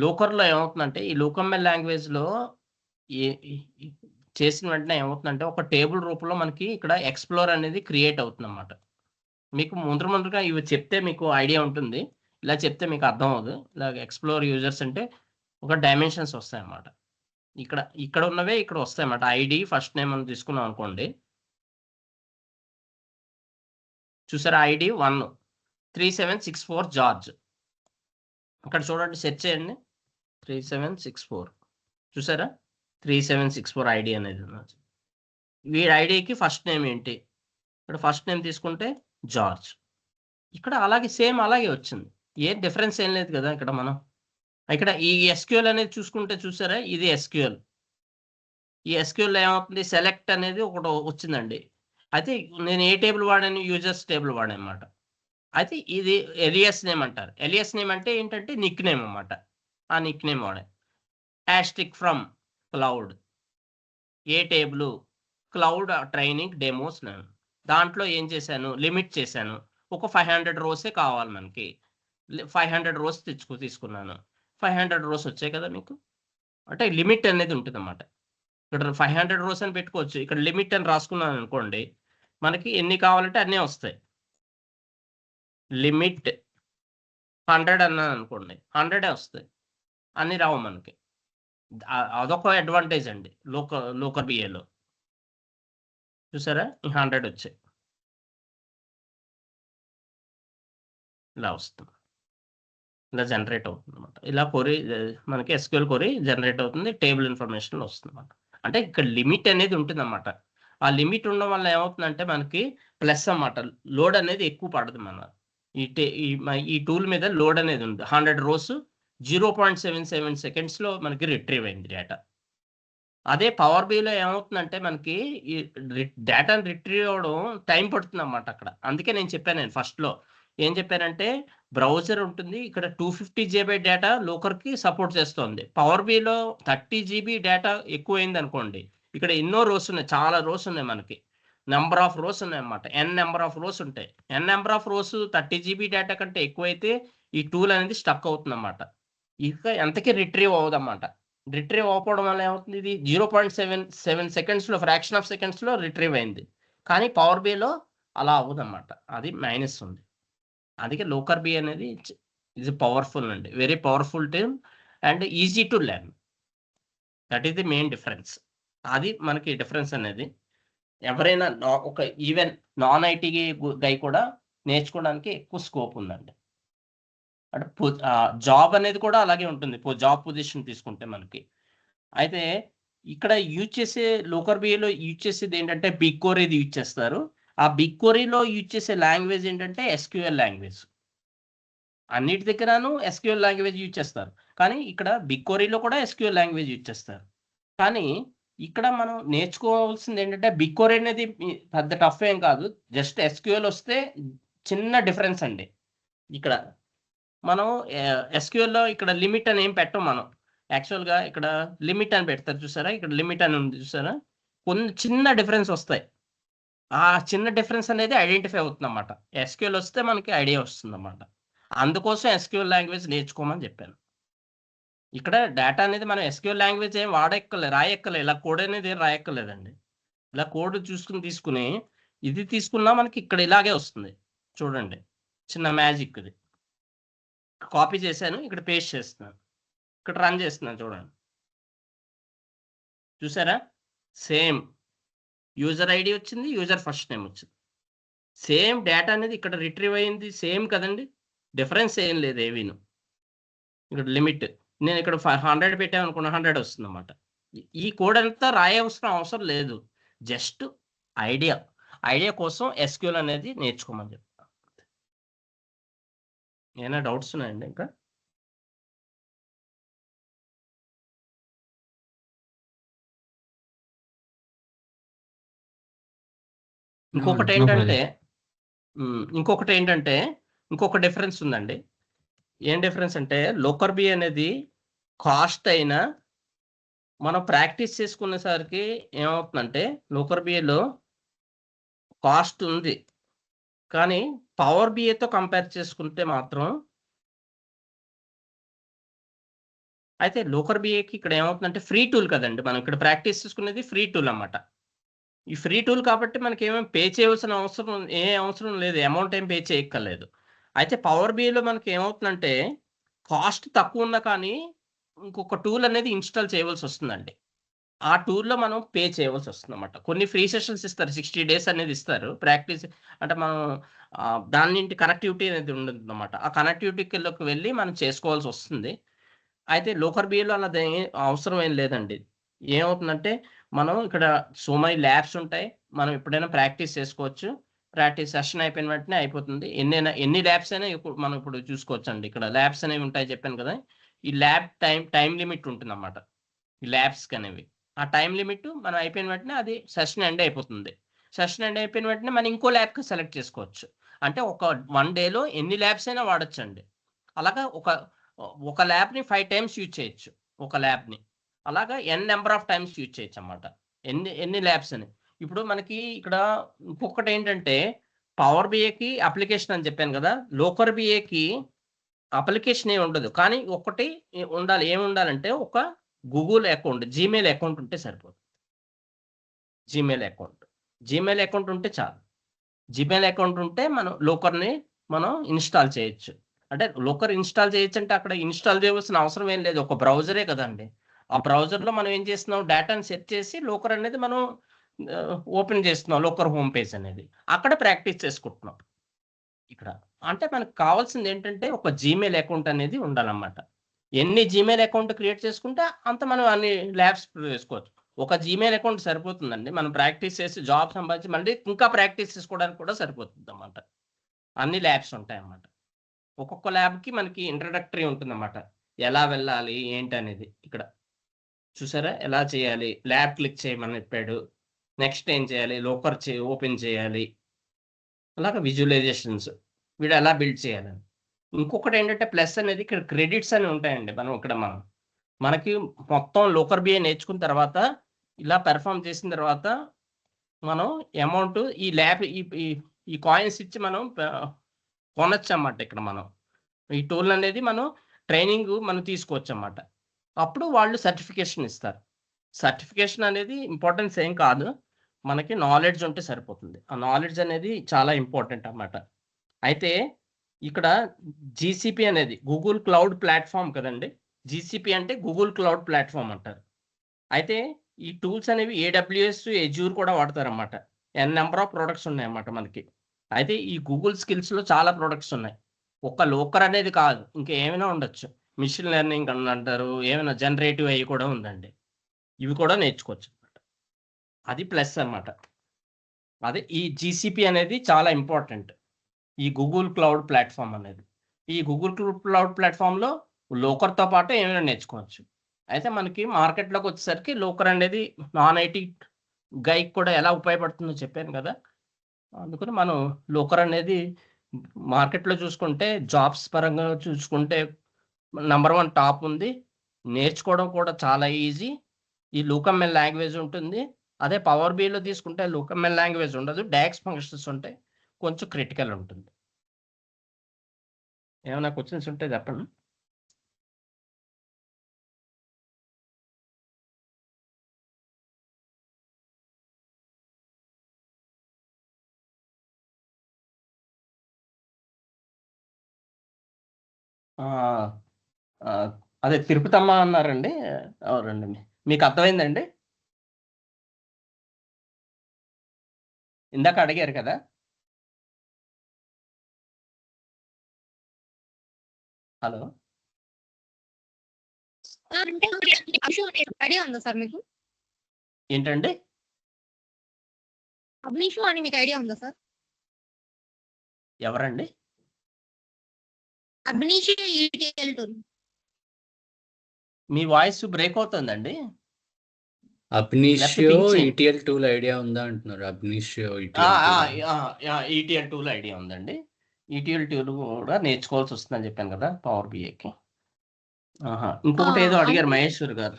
లోకర్లో ఏమవుతుందంటే ఈ లోకమ్ఎల్ లాంగ్వేజ్లో చేసిన వెంటనే ఏమవుతుందంటే ఒక టేబుల్ రూపంలో మనకి ఇక్కడ ఎక్స్ప్లోర్ అనేది క్రియేట్ అవుతుంది అన్నమాట. మీకు ముందుగా ఇవి చెప్తే మీకు ఐడియా ఉంటుంది, ఇలా చెప్తే మీకు అర్థం అవ్వదు. ఇలా ఎక్స్ప్లోర్ యూజర్స్ అంటే ఒక డైమెన్షన్స్ వస్తాయి అన్నమాట. ఇక్కడ ఉన్నవే ఇక్కడ వస్తాయి అన్నమాట. ఐడి ఫస్ట్ నేమ్ అని తీసుకున్నాం అనుకోండి, చూసారా ఐడి 1 3764 జార్జ్. అక్కడ చూడండి, సెర్చ్ చేయండి 3764, చూసారా 3764 ఐడి అనేది ఉన్నది. వీడి ఐడికి ఫస్ట్ నేమ్ ఏంటి? ఇక్కడ ఫస్ట్ నేమ్ తీసుకుంటే జార్జ్. ఇక్కడ అలాగే సేమ్ అలాగే వచ్చింది, ఏ డిఫరెన్స్ ఏం లేదు కదా. ఇక్కడ ఈ ఎస్క్యూఎల్ అనేది చూసుకుంటే చూసారా, ఇది ఎస్క్యూఎల్. ఈ ఎస్క్యూఎల్ ఏమవుతుంది, సెలెక్ట్ అనేది ఒకటి వచ్చిందండి. అయితే నేను ఏ టేబుల్ వాడాను? యూజర్స్ టేబుల్ వాడాను అన్నమాట. అయితే ఇది ఎలియస్ నేమ్ అంటారు. ఎలియస్ నేమ్ అంటే ఏంటంటే నిక్ నేమ్ అన్నమాట. ఆ నిక్ నేమ్ వాడాను. హ్యాష్టిక్ ఫ్రమ్ క్లౌడ్, ఏ table? Cloud training demos name. దాంట్లో ఏం చేశాను, లిమిట్ చేశాను. ఒక 500 రోసే కావాలి మనకి. 500 రోస్ తీసుకున్నాను. 500 రోస్ వచ్చాయి కదా మీకు. అంటే లిమిట్ అనేది ఉంటుంది అన్నమాట. ఇక్కడ 500 రోస్ అని పెట్టుకోవచ్చు, ఇక్కడ లిమిట్ అని రాసుకున్నాను అనుకోండి, మనకి ఎన్ని కావాలంటే అన్నీ వస్తాయి. లిమిట్ 100 అన్నాను అనుకోండి, 100 వస్తాయి, అన్ని రావు మనకి. అదొక అడ్వాంటేజ్ అండి లోకర్ బిఏలో. చూసారా, ఈ 100 వచ్చాయి, ఇలా వస్తుంది, ఇలా జనరేట్ అవుతుంది అనమాట. ఇలా కొరీ మనకి ఎస్క్యూఎల్ కొరీ జనరేట్ అవుతుంది, టేబుల్ ఇన్ఫర్మేషన్ వస్తుంది అనమాట. అంటే ఇక్కడ లిమిట్ అనేది ఉంటుంది అన్నమాట. ఆ లిమిట్ ఉండడం వల్ల ఏమవుతుందంటే మనకి ప్లస్ అన్నమాట, లోడ్ అనేది ఎక్కువ పడదు. ఈ టూల్ మీద లోడ్ అనేది ఉంది. 100 రోస్ 0.77 సెకండ్స్లో మనకి రిట్రీవ్ అయింది డేటా. అదే పవర్ బిలో ఏమవుతుందంటే మనకి ఈ డేటాను రిట్రీవ్ అవ్వడం టైం పడుతుంది అన్నమాట అక్కడ. అందుకే నేను చెప్పాను, ఫస్ట్లో ఏం చెప్పానంటే బ్రౌజర్ ఉంటుంది, ఇక్కడ 250 GB డేటా లోకర్కి సపోర్ట్ చేస్తుంది. పవర్ బిలో 30 GB డేటా ఎక్కువైంది అనుకోండి, ఇక్కడ ఎన్నో రోస్ ఉన్నాయి, చాలా రోస్ ఉన్నాయి మనకి, నెంబర్ ఆఫ్ రోస్ ఉన్నాయి అన్నమాట. నెంబర్ ఆఫ్ రోస్ ఉంటాయి. Number of rose 30 GB data కంటే ఎక్కువైతే ఈ టూల్ అనేది స్టక్ అవుతుంది అన్నమాట. ఇక ఎంతకీ రిట్రీవ్ అవ్వదన్నమాట. రిట్రీవ్ అవ్వడం వల్ల ఏమవుతుంది, ఇది 0.77 సెకండ్స్లో, ఫ్రాక్షన్ ఆఫ్ సెకండ్స్లో రిట్రీవ్ అయింది. కానీ పవర్ బిలో అలా అవ్వదన్నమాట, అది మైనస్ ఉంది. అందుకే లోకర్ బి అనేది ఇది పవర్ఫుల్ అండి, very powerful team and easy to learn. That is the main difference. అది మనకి డిఫరెన్స్ అనేది. ఎవరైనా ఒక ఈవెన్ నాన్ ఐటీ గై కూడా నేర్చుకోవడానికి ఎక్కువ స్కోప్ ఉందండి. అంటే జాబ్ అనేది కూడా అలాగే ఉంటుంది, జాబ్ పొజిషన్ తీసుకుంటే మనకి. అయితే ఇక్కడ యూజ్ చేసే లోకర్ బిఏలో యూజ్ చేసేది ఏంటంటే బిగ్ క్వరీది యూజ్ చేస్తారు. ఆ బిగ్ క్వరీలో యూజ్ చేసే లాంగ్వేజ్ ఏంటంటే ఎస్క్యూఎల్ లాంగ్వేజ్. అన్నిటి దగ్గరను ఎస్క్యూఎల్ లాంగ్వేజ్ యూజ్ చేస్తారు, కానీ ఇక్కడ బిగ్ క్వరీలో కూడా ఎస్క్యూఎల్ లాంగ్వేజ్ యూజ్ చేస్తారు. కానీ ఇక్కడ మనం నేర్చుకోవాల్సింది ఏంటంటే బిగ్ క్వరీ అనేది పెద్ద టఫ్ ఏం కాదు, జస్ట్ ఎస్క్యూఎల్ వస్తే చిన్న డిఫరెన్స్ అండి. ఇక్కడ మనం ఎస్క్యూఎల్లో ఇక్కడ లిమిట్ అని ఏం పెట్టం మనం. యాక్చువల్గా ఇక్కడ లిమిట్ అని పెడతారు చూసారా, ఇక్కడ లిమిట్ అని ఉంది చూసారా, కొన్ని చిన్న డిఫరెన్స్ వస్తాయి. ఆ చిన్న డిఫరెన్స్ అనేది ఐడెంటిఫై అవుతుంది అన్నమాట. ఎస్క్యూఎల్ వస్తే మనకి ఐడియా వస్తుంది అన్నమాట. అందుకోసం ఎస్క్యూఎల్ లాంగ్వేజ్ నేర్చుకోమని చెప్పాను. ఇక్కడ డేటా అనేది మనం ఎస్క్యూఎల్ లాంగ్వేజ్ ఏం రాయక్కలే, ఇలా కోడ్ అనేది ఏం రాయక్కర్లేదండి. ఇలా కోడ్ తీసుకుని ఇది తీసుకున్నా మనకి ఇక్కడ ఇలాగే వస్తుంది. చూడండి, చిన్న మ్యాజిక్ ఇది. కాపీ చేశాను, ఇక్కడ పేస్ట్ చేస్తున్నాను, ఇక్కడ రన్ చేస్తున్నాను, చూడండి చూసారా, సేమ్ యూజర్ ఐడి వచ్చింది, యూజర్ ఫస్ట్ నేమ్ వచ్చింది, సేమ్ డేటా అనేది ఇక్కడ రిట్రీవ్ అయింది, సేమ్ కదండి, డిఫరెన్స్ ఏం లేదు ఏవీను. ఇక్కడ లిమిట్ నేను ఇక్కడ 100 పెట్టాను అనుకున్న 100 వస్తుంది అన్నమాట. ఈ కోడ్ అంతా అవసరం లేదు, జస్ట్ ఐడియా కోసం ఎస్క్యూఎల్ అనేది నేర్చుకోమని చెప్తాను. ఏమైనా డౌట్స్ ఉన్నాయండి ఇంకా? ఇంకొకటి ఏంటంటే ఇంకొక డిఫరెన్స్ ఉందండి. ఏం డిఫరెన్స్ అంటే లోకర్ బి అనేది కాస్ట్ అయినా మనం ప్రాక్టీస్ చేసుకునేసరికి ఏమవుతుందంటే లోకర్ బిఏలో కాస్ట్ ఉంది, కానీ పవర్ బిఏతో కంపేర్ చేసుకుంటే మాత్రం అయితే లోకర్ బిఏకి ఇక్కడ ఏమవుతుందంటే ఫ్రీ టూల్ కదండి. మనం ఇక్కడ ప్రాక్టీస్ చేసుకునేది ఫ్రీ టూల్ అన్నమాట. ఈ ఫ్రీ టూల్ కాబట్టి మనకి ఏమేమి పే చేయవలసిన అవసరం లేదు, అమౌంట్ ఏం పే చేయక్కర్లేదు. అయితే పవర్ బిఏలో మనకి ఏమవుతుందంటే కాస్ట్ తక్కువ ఉన్నా కానీ ఇంకొక టూల్ అనేది ఇన్స్టాల్ చేయవలసి వస్తుందండి. ఆ టూర్‌లో మనం పే చేయవలసి వస్తుందన్నమాట. కొన్ని ఫ్రీ సెషన్స్ ఇస్తారు. 60 డేస్ అనేది ఇస్తారు. ప్రాక్టీస్ అంటే మనం దాని నుండి కనెక్టివిటీ అనేది ఉంటుందన్నమాట. ఆ కనెక్టివిటీలోకి వెళ్ళి మనం చేసుకోవాల్సి వస్తుంది. అయితే లోకర్ బిఏలో అలా అవసరం ఏం లేదండి. ఏమవుతుందంటే మనం ఇక్కడ సో మెనీ ల్యాబ్స్ ఉంటాయి. మనం ఎప్పుడైనా ప్రాక్టీస్ చేసుకోవచ్చు. ప్రాక్టీస్ సెషన్ అయిపోయిన వెంటనే అయిపోతుంది. ఎన్ని ల్యాబ్స్ అయినా మనం ఇప్పుడు చూసుకోవచ్చండి. ఇక్కడ ల్యాబ్స్ అనేవి ఉంటాయి చెప్పాను కదా! ఈ ల్యాబ్ టైమ్ లిమిట్ ఉంటుందన్నమాట. ఈ ల్యాబ్స్‌కనేవి. ఆ టైమ్ లిమిట్ మనం అయిపోయిన వెంటనే అది సెషన్ ఎండ్ అయిపోతుంది. సెషన్ ఎండ్ అయిపోయిన వెంటనే మనం ఇంకో ల్యాబ్‌కి సెలెక్ట్ చేసుకోవచ్చు. అంటే ఒక 1 డేలో ఎన్ని ల్యాబ్స్ అయినా వాడొచ్చండి. అలాగా ఒక ల్యాబ్‌ని 5 టైమ్స్ యూజ్ చేయొచ్చు. ఒక ల్యాబ్‌ని. అలాగా నెంబర్ ఆఫ్ టైమ్స్ యూజ్ చేయొచ్చన్నమాట. ఎన్ని ల్యాబ్స్ అని. ఇప్పుడు మనకి ఇక్కడ ఇంకొకటేంటంటే పవర్ బిఏకి అప్లికేషన్ అని చెప్పాను కదా! లోకర్ బిఏకి అప్లికేషన్ ఏమి ఉండదు. కానీ ఒకటి ఉండాలి. ఏముండాలంటే ఒక గూగుల్ అకౌంట్, జీమెయిల్ అకౌంట్ ఉంటే సరిపోతుంది. జీమెయిల్ అకౌంట్ ఉంటే చాలు. జీమెయిల్ అకౌంట్ ఉంటే మనం లోకర్‌ని ఇన్‌స్టాల్ చేయొచ్చు. అంటే లోకర్ ఇన్‌స్టాల్ చేయొచ్చంటే అక్కడ ఇన్‌స్టాల్ చేయవలసిన అవసరం ఏం లేదు. ఒక బ్రౌజరే కదండీ. ఆ బ్రౌజర్‌లో మనం ఏం చేస్తున్నాం, డేటాను సెట్ చేసి లోకర్ అనేది మనం ఓపెన్ చేస్తున్నాం. లోకర్ హోమ్ పేజ్ అనేది. అక్కడ ప్రాక్టీస్ చేసుకుంటున్నాం. ఇక్కడ అంటే మనకు కావాల్సింది ఏంటంటే ఒక జీమెయిల్ అకౌంట్ అనేది ఉండాలన్నమాట. ఎన్ని జీమెయిల్ అకౌంట్ క్రియేట్ చేసుకుంటే అంత మనం అన్ని ల్యాబ్స్ వేసుకోవచ్చు. ఒక జీమెయిల్ అకౌంట్ సరిపోతుందండి. మనం ప్రాక్టీస్ చేసి జాబ్ సంపాదించి మళ్ళీ ఇంకా ప్రాక్టీస్ చేసుకోవడానికి కూడా సరిపోతుందన్నమాట. అన్ని ల్యాబ్స్ ఉంటాయన్నమాట. ఒక్కొక్క ల్యాబ్‌కి మనకి ఇంట్రడక్టరీ ఉంటుందన్నమాట. ఎలా వెళ్ళాలి ఏంటనేది ఇక్కడ. చూసారా? ఎలా చేయాలి? ల్యాబ్ క్లిక్ చేయమని చెప్పాడు. నెక్స్ట్ ఏం చేయాలి? లోకర్ ఓపెన్ చేయాలి. అలాగా విజువలైజేషన్స్. వీడు ఎలా బిల్డ్ చేయాలని. ఇంకొకటేంటంటే ప్లస్ అనేది ఇక్కడ క్రెడిట్స్ అని ఉంటాయండి. మనకి మొత్తం లోకర్ బిఏ నేర్చుకున్న తర్వాత ఇలా పెర్ఫార్మ్ చేసిన తర్వాత మనం అమౌంట్ ఈ ల్యాబ్ ఈ కాయిన్స్ ఇచ్చి మనం కొనొచ్చన్నమాట ఇక్కడ మనం. ఈ టూల్ అనేది మనం తీసుకోవచ్చన్నమాట. అప్పుడు వాళ్ళు సర్టిఫికేషన్ ఇస్తారు. సర్టిఫికేషన్ అనేది ఇంపార్టెన్స్ ఏం కాదు. మనకి నాలెడ్జ్ ఉంటే సరిపోతుంది. ఆ నాలెడ్జ్ అనేది చాలా ఇంపార్టెంట్ అన్నమాట. అయితే ఇక్కడ జీసీపీ అనేది గూగుల్ క్లౌడ్ ప్లాట్‌ఫార్మ్ కదండీ! జీసీపీ అంటే గూగుల్ క్లౌడ్ ప్లాట్‌ఫార్మ్ అంటారు. అయితే ఈ టూల్స్ అనేవి ఏడబ్ల్యూఎస్, ఎజ్యూర్ కూడా వాడతారన్నమాట. నంబర్ ఆఫ్ ప్రొడక్ట్స్ ఉన్నాయన్నమాట మనకి. అయితే ఈ గూగుల్ స్కిల్స్‌లో చాలా ప్రొడక్ట్స్ ఉన్నాయి. ఒక్క లోకర్ అనేది కాదు. ఇంకా ఏమైనా ఉండొచ్చు. మెషిన్ లెర్నింగ్ అని అంటారు. ఏమైనా జనరేటివ్ AI కూడా ఉందండి. ఇవి కూడా నేర్చుకోవచ్చు. అది ప్లస్ అన్నమాట. అదే ఈ జీసీపీ అనేది చాలా ఇంపార్టెంట్. ఈ గూగుల్ క్లౌడ్ ప్లాట్‌ఫార్మ్ అనేది. ఈ గూగుల్ క్లౌడ్ ప్లాట్‌ఫార్మ్‌లో లోకర్‌తో పాటు ఏమైనా నేర్చుకోవచ్చు. అయితే మనకి మార్కెట్‌లోకొచ్చేసరికి లోకర్ అనేది నాన్ ఐటీ గైకి కూడా ఎలా ఉపయోగపడుతుందో చెప్పాను కదా! అందుకని మనం లోకర్ అనేది మార్కెట్‌లో చూసుకుంటే జాబ్స్ పరంగా చూసుకుంటే నంబర్ 1 టాప్ ఉంది. నేర్చుకోవడం కూడా చాలా ఈజీ. ఈ లూకమ్‌ఎల్ లాంగ్వేజ్ ఉంటుంది. అదే పవర్ బిఐలో తీసుకుంటే లూకమ్‌ఎల్ లాంగ్వేజ్ ఉండదు. డాక్స్ ఫంక్షన్స్ ఉంటాయి. కొంచెం క్రిటికల్ ఉంటుంది. ఏమైనా క్వెషన్స్ ఉంటే చెప్పండి. ఆహ్, ఆహ్, అదే తిరుపతమ్మ అన్నారండి. అవునండి. మీకు అర్థమైందండి? ఇందాక అడిగారు కదా! హలో! అంటే ఐడియా ఉందా సార్ మీకు? ఏంటండి? అభినీషు అని మీకు ఐడియా ఉందా సార్? ఎవరండి? అభినీషు ETL tool. మీ వాయిస్ బ్రేక్ అవుతుందండి. అభినీష్యో పింక్ చేయండి. ఈటీఎల్ టూల్ ఐడియా ఉందా అంటున్నారు. అభినీష్యో ఆ, ఈటీఎల్ ఆ, టూల్. ఆ, ETL టూల్ ఐడియా ఉందండి. ETL టూల్ కూడా నేర్చుకోవాల్సి వస్తుందని చెప్పాను కదా పవర్ బిఐకి. ఇంకొకటి ఏదో అడిగారు అంటే మహేశ్వర్ గారు.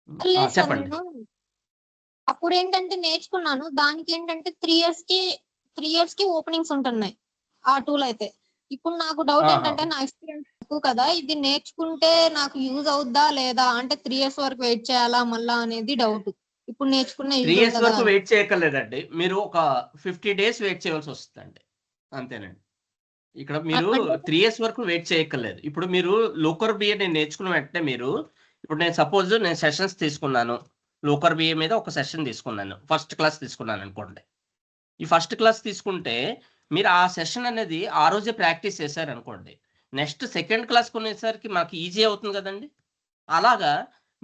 లేదు సార్, చెప్పండి. నేను అప్పుడు ఏంటంటే నేర్చుకున్నాను. దానికి ఏంటంటే 3 years కి ఓపెనింగ్స్ ఉంటున్నాయి ఆ టూల్ అయితే. ఇప్పుడు నాకు డౌట్ ఆహా. ఏంటంటే నా ఎక్స్పీరియన్స్ ఎక్కువ కదా, ఇది నేర్చుకుంటే నాకు యూజ్ అవుద్దా లేదా, అంటే 3 years వరకు వెయిట్ చేయాలా మళ్ళా అనేది డౌట్. ఇప్పుడు నేర్చుకున్న 3 యూజ్ years ఉంటుందా వరకు అని. వెయిట్ చేయక్కర్లేదండి. మీరు ఒక 50 days వెయిట్ చేయవలసి వస్తుందండి, అంతేనండి. ఇక్కడ మీరు అంటే 3 years వరకు వెయిట్ చేయక్కర్లేదు. ఇప్పుడు మీరు లోకర్ బిఏ నేను నేర్చుకున్న వెంటనే మీరు, ఇప్పుడు నేను సపోజ్ నేను సెషన్స్ తీసుకున్నాను, లోకర్ బిఏ మీద ఒక సెషన్ తీసుకున్నాను, ఫస్ట్ క్లాస్ తీసుకున్నాను అనుకోండి. ఈ ఫస్ట్ క్లాస్ తీసుకుంటే మీరు ఆ సెషన్ అనేది ఆ రోజే ప్రాక్టీస్ చేశారు అనుకోండి, నెక్స్ట్ సెకండ్ క్లాస్ కొనేసరికి మనకి ఈజీ అవుతుంది కదండి. అలాగా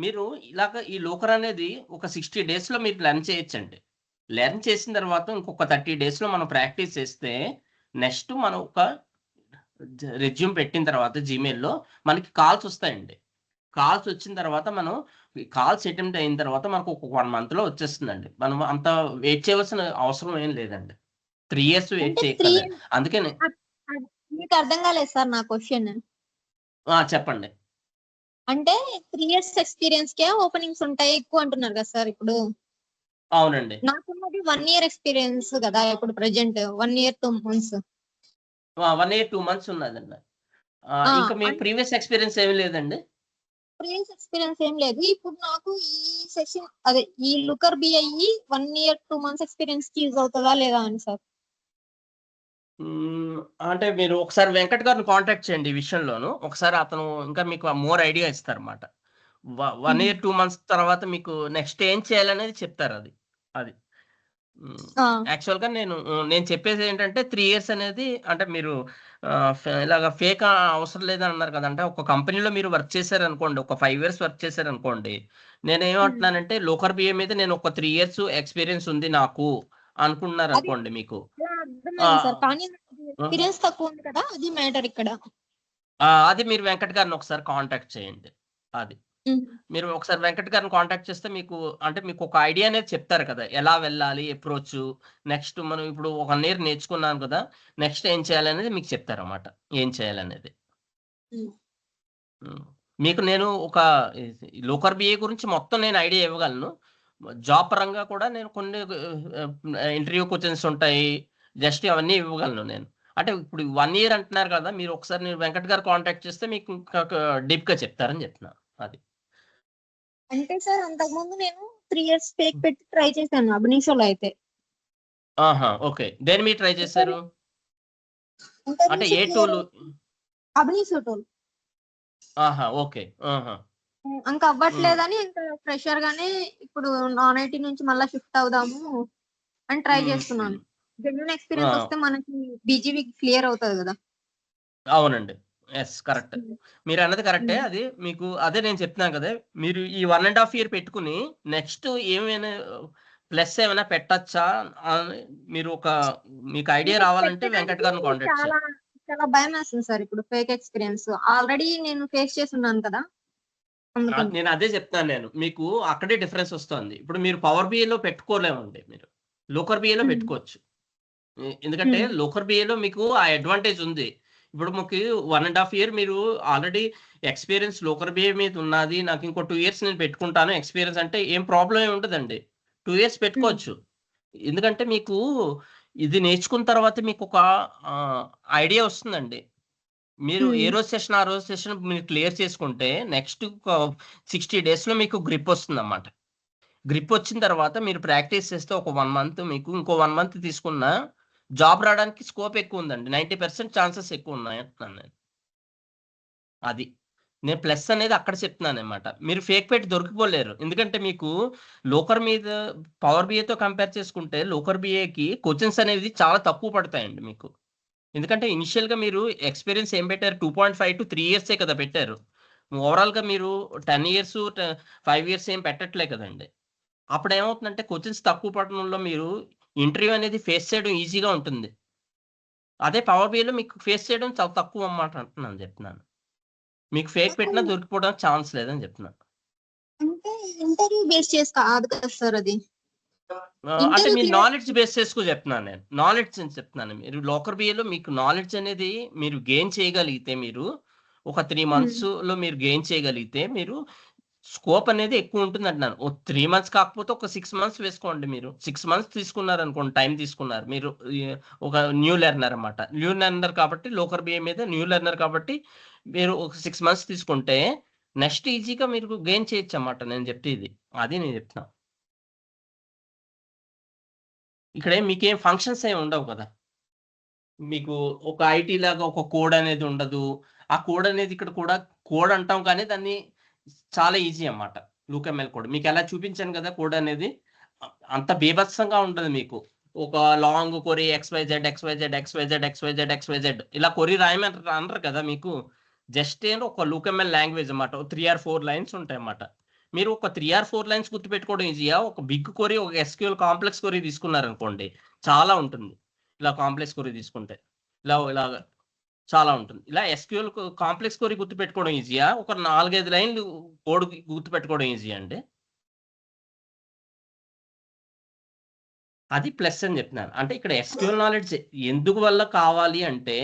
మీరు ఇలాగ ఈ లోకర్ అనేది ఒక 60 daysలో మీరు లెర్న్ చేయొచ్చండి. లెర్న్ చేసిన తర్వాత ఇంకొక 30 daysలో మనం ప్రాక్టీస్ చేస్తే నెక్స్ట్ మనం ఒక రెజ్యూమ్ పెట్టిన తర్వాత జీమెయిల్లో మనకి కాల్స్ వస్తాయండి. కాల్స్ వచ్చిన తర్వాత మనం కాల్స్ అటెంప్ట్ అయిన తర్వాత మనకు ఒక 1 monthలో వచ్చేస్తుందండి. మనం అంత వెయిట్ చేయవలసిన అవసరం ఏం లేదండి. 3 years వెయిట్ అంటే 3 చేయక్కర్లేదు. years అందుకని మీకు అర్థం కాలేదు సార్ నా క్వశ్చన్. చెప్పండి. అంటే 3 years ఎక్స్పీరియన్స్ కే ఓపెనింగ్స్ ఉంటాయి ఎక్కువ అంటున్నారు కదా సార్ ఇప్పుడు. అవునండి. నాకున్నది 1 year ఎక్స్పీరియన్స్ కదా ఇప్పుడు present. 1 year 2 months. 1 year 2 months ఉన్నదండి. ఇంకా మీ ప్రీవియస్ ఎక్స్పీరియన్స్ ఏమీ లేదండి? ప్రీవియస్ ఎక్స్పీరియన్స్ ఏం లేదు. ఇప్పుడు నాకు ఈ సెషన్ అదే ఈ looker BI 1 year 2 months experience కి యూజ్ అవుతుందా లేదా అని సార్. అంటే మీరు ఒకసారి వెంకట్ గారిని కాంటాక్ట్ చేయండి ఈ విషయంలోను. ఒకసారి అతను ఇంకా మీకు మోర్ ఐడియా ఇస్తారన్నమాట. 1 year 2 months తర్వాత మీకు నెక్స్ట్ ఏం చేయాలనేది చెప్తారు. అది యాక్చువల్గా నేను చెప్పేది ఏంటంటే 3 years అనేది అంటే మీరు ఇలాగ ఫేక్ అవసరం లేదని అన్నారు కదంటే, ఒక కంపెనీలో మీరు వర్క్ చేశారనుకోండి, ఒక 5 years వర్క్ చేశారనుకోండి, నేనేమంటున్నానంటే లోకర్ బిఏ మీద నేను ఒక 3 years ఎక్స్పీరియన్స్ ఉంది నాకు అనుకుంటున్నారు అది అనుకోండి మీకు. అర్థమైంది సార్, కానీ ఎక్స్పీరియన్స్ తక్కువ ఉంది కదా, అది మ్యాటర్ ఇక్కడ. అది మీరు వెంకట్ గారిని ఒకసారి కాంటాక్ట్ చేయండి. అది మీరు ఒకసారి వెంకట్ గారిని కాంటాక్ట్ చేస్తే మీకు అంటే మీకు ఒక ఐడియా అనేది చెప్తారు కదా, ఎలా వెళ్ళాలి అప్రోచ్. నెక్స్ట్ మనం ఇప్పుడు 1 year నేర్చుకున్నాం కదా, నెక్స్ట్ ఏం చేయాలనేది మీకు చెప్తారన్నమాట, ఏం చేయాలనేది. మీకు నేను ఒక లోకర్ బిఏ గురించి మొత్తం నేను ఐడియా ఇవ్వగలను. జాబ్ పరంగా కూడా నేను కొన్ని ఇంటర్వ్యూ క్వశ్చన్స్ ఉంటాయి, జస్ట్ అవన్నీ ఇవ్వగలను నేను. అంటే ఇప్పుడు 1 year అంటున్నారు కదా, మీరు ఒకసారి నేను వెంకట్ గారు కాంటాక్ట్ చేస్తే మీకు ఇంకా డీప్గా చెప్తారని చెప్తున్నా. అది అంటే సార్ అంతకుముందు నేను 3 years ఫేక్ పెట్టి ట్రై చేశాను అభినీషోలో అయితే. ఓకే. దేని మీద ట్రై చేశారు? అంటే ఏ టూల్? అభినీషో టూల్. ఓకే. ఇంకా అవ్వట్లేదని ఇంకా ఫ్రెషర్ గానే ఇప్పుడు నాన్ ఐటీ నుంచి మళ్ళీ షిఫ్ట్ అవుదాము అని ట్రై చేస్తున్నాను. జెన్యూన్ ఎక్స్పీరియన్స్ వస్తే మనకి బీజీవీ క్లియర్ అవుతుంది కదా. అవునండి, ఎస్ కరెక్ట్. మీరు అన్నది కరెక్టే. అది మీకు అదే నేను చెప్తున్నాను కదా, మీరు ఈ 1.5 year పెట్టుకుని నెక్స్ట్ ఏమైనా ప్లస్ ఏమైనా పెట్టచ్చా మీరు మీకు ఐడియా రావాలంటే వెంకట్ గారిని కాంటాక్ట్ చేయండి. చాలా భయం వేస్తుంది సార్ ఇప్పుడు ఫేక్ ఎక్స్పీరియన్స్. ఆల్రెడీ నేను ఫేస్ చేసి ఉన్నాను కదా. నేను అదే చెప్తాను. మీకు అక్కడే డిఫరెన్స్ వస్తుంది. ఇప్పుడు మీరు పవర్ బిఏలో పెట్టుకోలేమండి, మీరు లోకర్ బిఏలో పెట్టుకోవచ్చు. ఎందుకంటే లోకర్ బిఏలో మీకు ఆ అడ్వాంటేజ్ ఉంది. ఇప్పుడు మీకు 1.5 year మీరు ఆల్రెడీ ఎక్స్పీరియన్స్ లోకర్ బిఏ మీద ఉన్నది, నాకు ఇంకో 2 years నేను పెట్టుకుంటాను ఎక్స్పీరియన్స్ అంటే ఏం ప్రాబ్లం ఏమి ఉంటుందండి. 2 years పెట్టుకోవచ్చు. ఎందుకంటే మీకు ఇది నేర్చుకున్న తర్వాత మీకు ఒక ఐడియా వస్తుందండి. మీరు ఏ రోజు సెషన్ ఆ రోజు సెషన్ మీరు క్లియర్ చేసుకుంటే నెక్స్ట్ 60 daysలో మీకు గ్రిప్ వస్తుందన్నమాట. గ్రిప్ వచ్చిన తర్వాత మీరు ప్రాక్టీస్ చేస్తే ఒక 1 month మీకు ఇంకో 1 month తీసుకున్న జాబ్ రావడానికి స్కోప్ ఎక్కువ ఉందండి. 90% ఛాన్సెస్ ఎక్కువ ఉన్నాయి అంటున్నాను నేను. అది నేను ప్లస్ అనేది అక్కడ చెప్తున్నాను అనమాట. మీరు ఫేక్ పెట్టి దొరికిపోలేరు. ఎందుకంటే మీకు లోకర్ మీద పవర్ బిఏతో కంపేర్ చేసుకుంటే లోకర్ బిఏకి క్వశ్చన్స్ అనేది చాలా తక్కువ పడతాయండి మీకు. ఎందుకంటే ఇనిషియల్గా మీరు ఎక్స్పీరియన్స్ ఏం పెట్టారు, 2.5 to 3 years కదా పెట్టారు. ఓవరాల్గా మీరు 10 years 5 years ఏం పెట్టట్లే కదండి. అప్పుడు ఏమవుతుందంటే క్వశ్చన్స్ తక్కువ పడడంలో మీరు ఇంటర్వ్యూ అనేది ఫేస్ చేయడం ఈజీగా ఉంటుంది. అదే పవర్ బిఐలో మీకు ఫేస్ చేయడం చాలా తక్కువ అన్నమాట చెప్తున్నాను. మీకు ఫేక్ పెట్టినా దొరికిపోవడానికి ఛాన్స్ లేదని చెప్తున్నాను. అంటే ఇంటర్వ్యూ బేస్ చేసి కాదు కదా సార్ అది. అంటే మీ నాలెడ్జ్ బేస్ చేసుకుని చెప్తున్నాను నేను. నాలెడ్జ్ అని చెప్తున్నాను. మీరు లోకర్ బిఏలో మీకు నాలెడ్జ్ అనేది మీరు గెయిన్ చేయగలిగితే మీరు ఒక 3 మంత్స్‌లో మీరు గెయిన్ చేయగలిగితే మీరు స్కోప్ అనేది ఎక్కువ ఉంటుంది అంటున్నాను. 3 మంత్స్ కాకపోతే ఒక 6 మంత్స్ వేసుకోండి మీరు. 6 మంత్స్ తీసుకున్నారనుకోండి, టైం తీసుకున్నారు. మీరు ఒక న్యూ లెర్నర్ అన్నమాట. న్యూ లెర్నర్ కాబట్టి లోకర్ బిఏ మీద న్యూ లెర్నర్ కాబట్టి మీరు ఒక 6 మంత్స్ తీసుకుంటే నెక్స్ట్ ఈజీగా మీరు గెయిన్ చేయొచ్చు అన్నమాట నేను చెప్పేది. అది నేను చెప్తున్నా. ఇక్కడ మీకేం ఫంక్షన్స్ ఏమి ఉండవు కదా. మీకు ఒక ఐటీ లాగా ఒక కోడ్ అనేది ఉండదు. ఆ కోడ్ అనేది ఇక్కడ కూడా కోడ్ అంటాం కానీ దాన్ని చాలా ఈజీ అన్నమాట. లూక్ఎంఎల్ కోడ్. మీకు ఎలా చూపించాను కదా కోడ్ అనేది. అంత బీభత్సంగా ఉండదు మీకు. ఒక లాంగ్ కొరీ XYZ ఇలా కొరీ రాయమని అనరు కదా మీకు. జస్ట్ ఏంటో ఒక లూక్ఎంఎల్ లాంగ్వేజ్ అన్నమాట. 3 or 4 లైన్స్ ఉంటాయన్నమాట. మీరు ఒక 3 or 4 లైన్స్ గుర్తుపెట్టుకోవడం ఈజీయా? ఒక బిగ్ కొరీ, ఒక ఎస్క్యూఎల్ కాంప్లెక్స్ కొరీ తీసుకున్నారనుకోండి చాలా ఉంటుంది. ఇలా కాంప్లెక్స్ కొరీ తీసుకుంటే ఇలాగ చాలా ఉంటుంది. ఇలా ఎస్క్యూఎల్ కాంప్లెక్స్ కొరీ గుర్తుపెట్టుకోవడం ఈజీయా? ఒక 4-5 లైన్లు కోడ్ గుర్తుపెట్టుకోవడం ఈజీ అండి? అది ప్లస్ అని చెప్తున్నాను. అంటే ఇక్కడ ఎస్క్యూఎల్ నాలెడ్జ్ ఎందుకు వల్ల కావాలి అంటే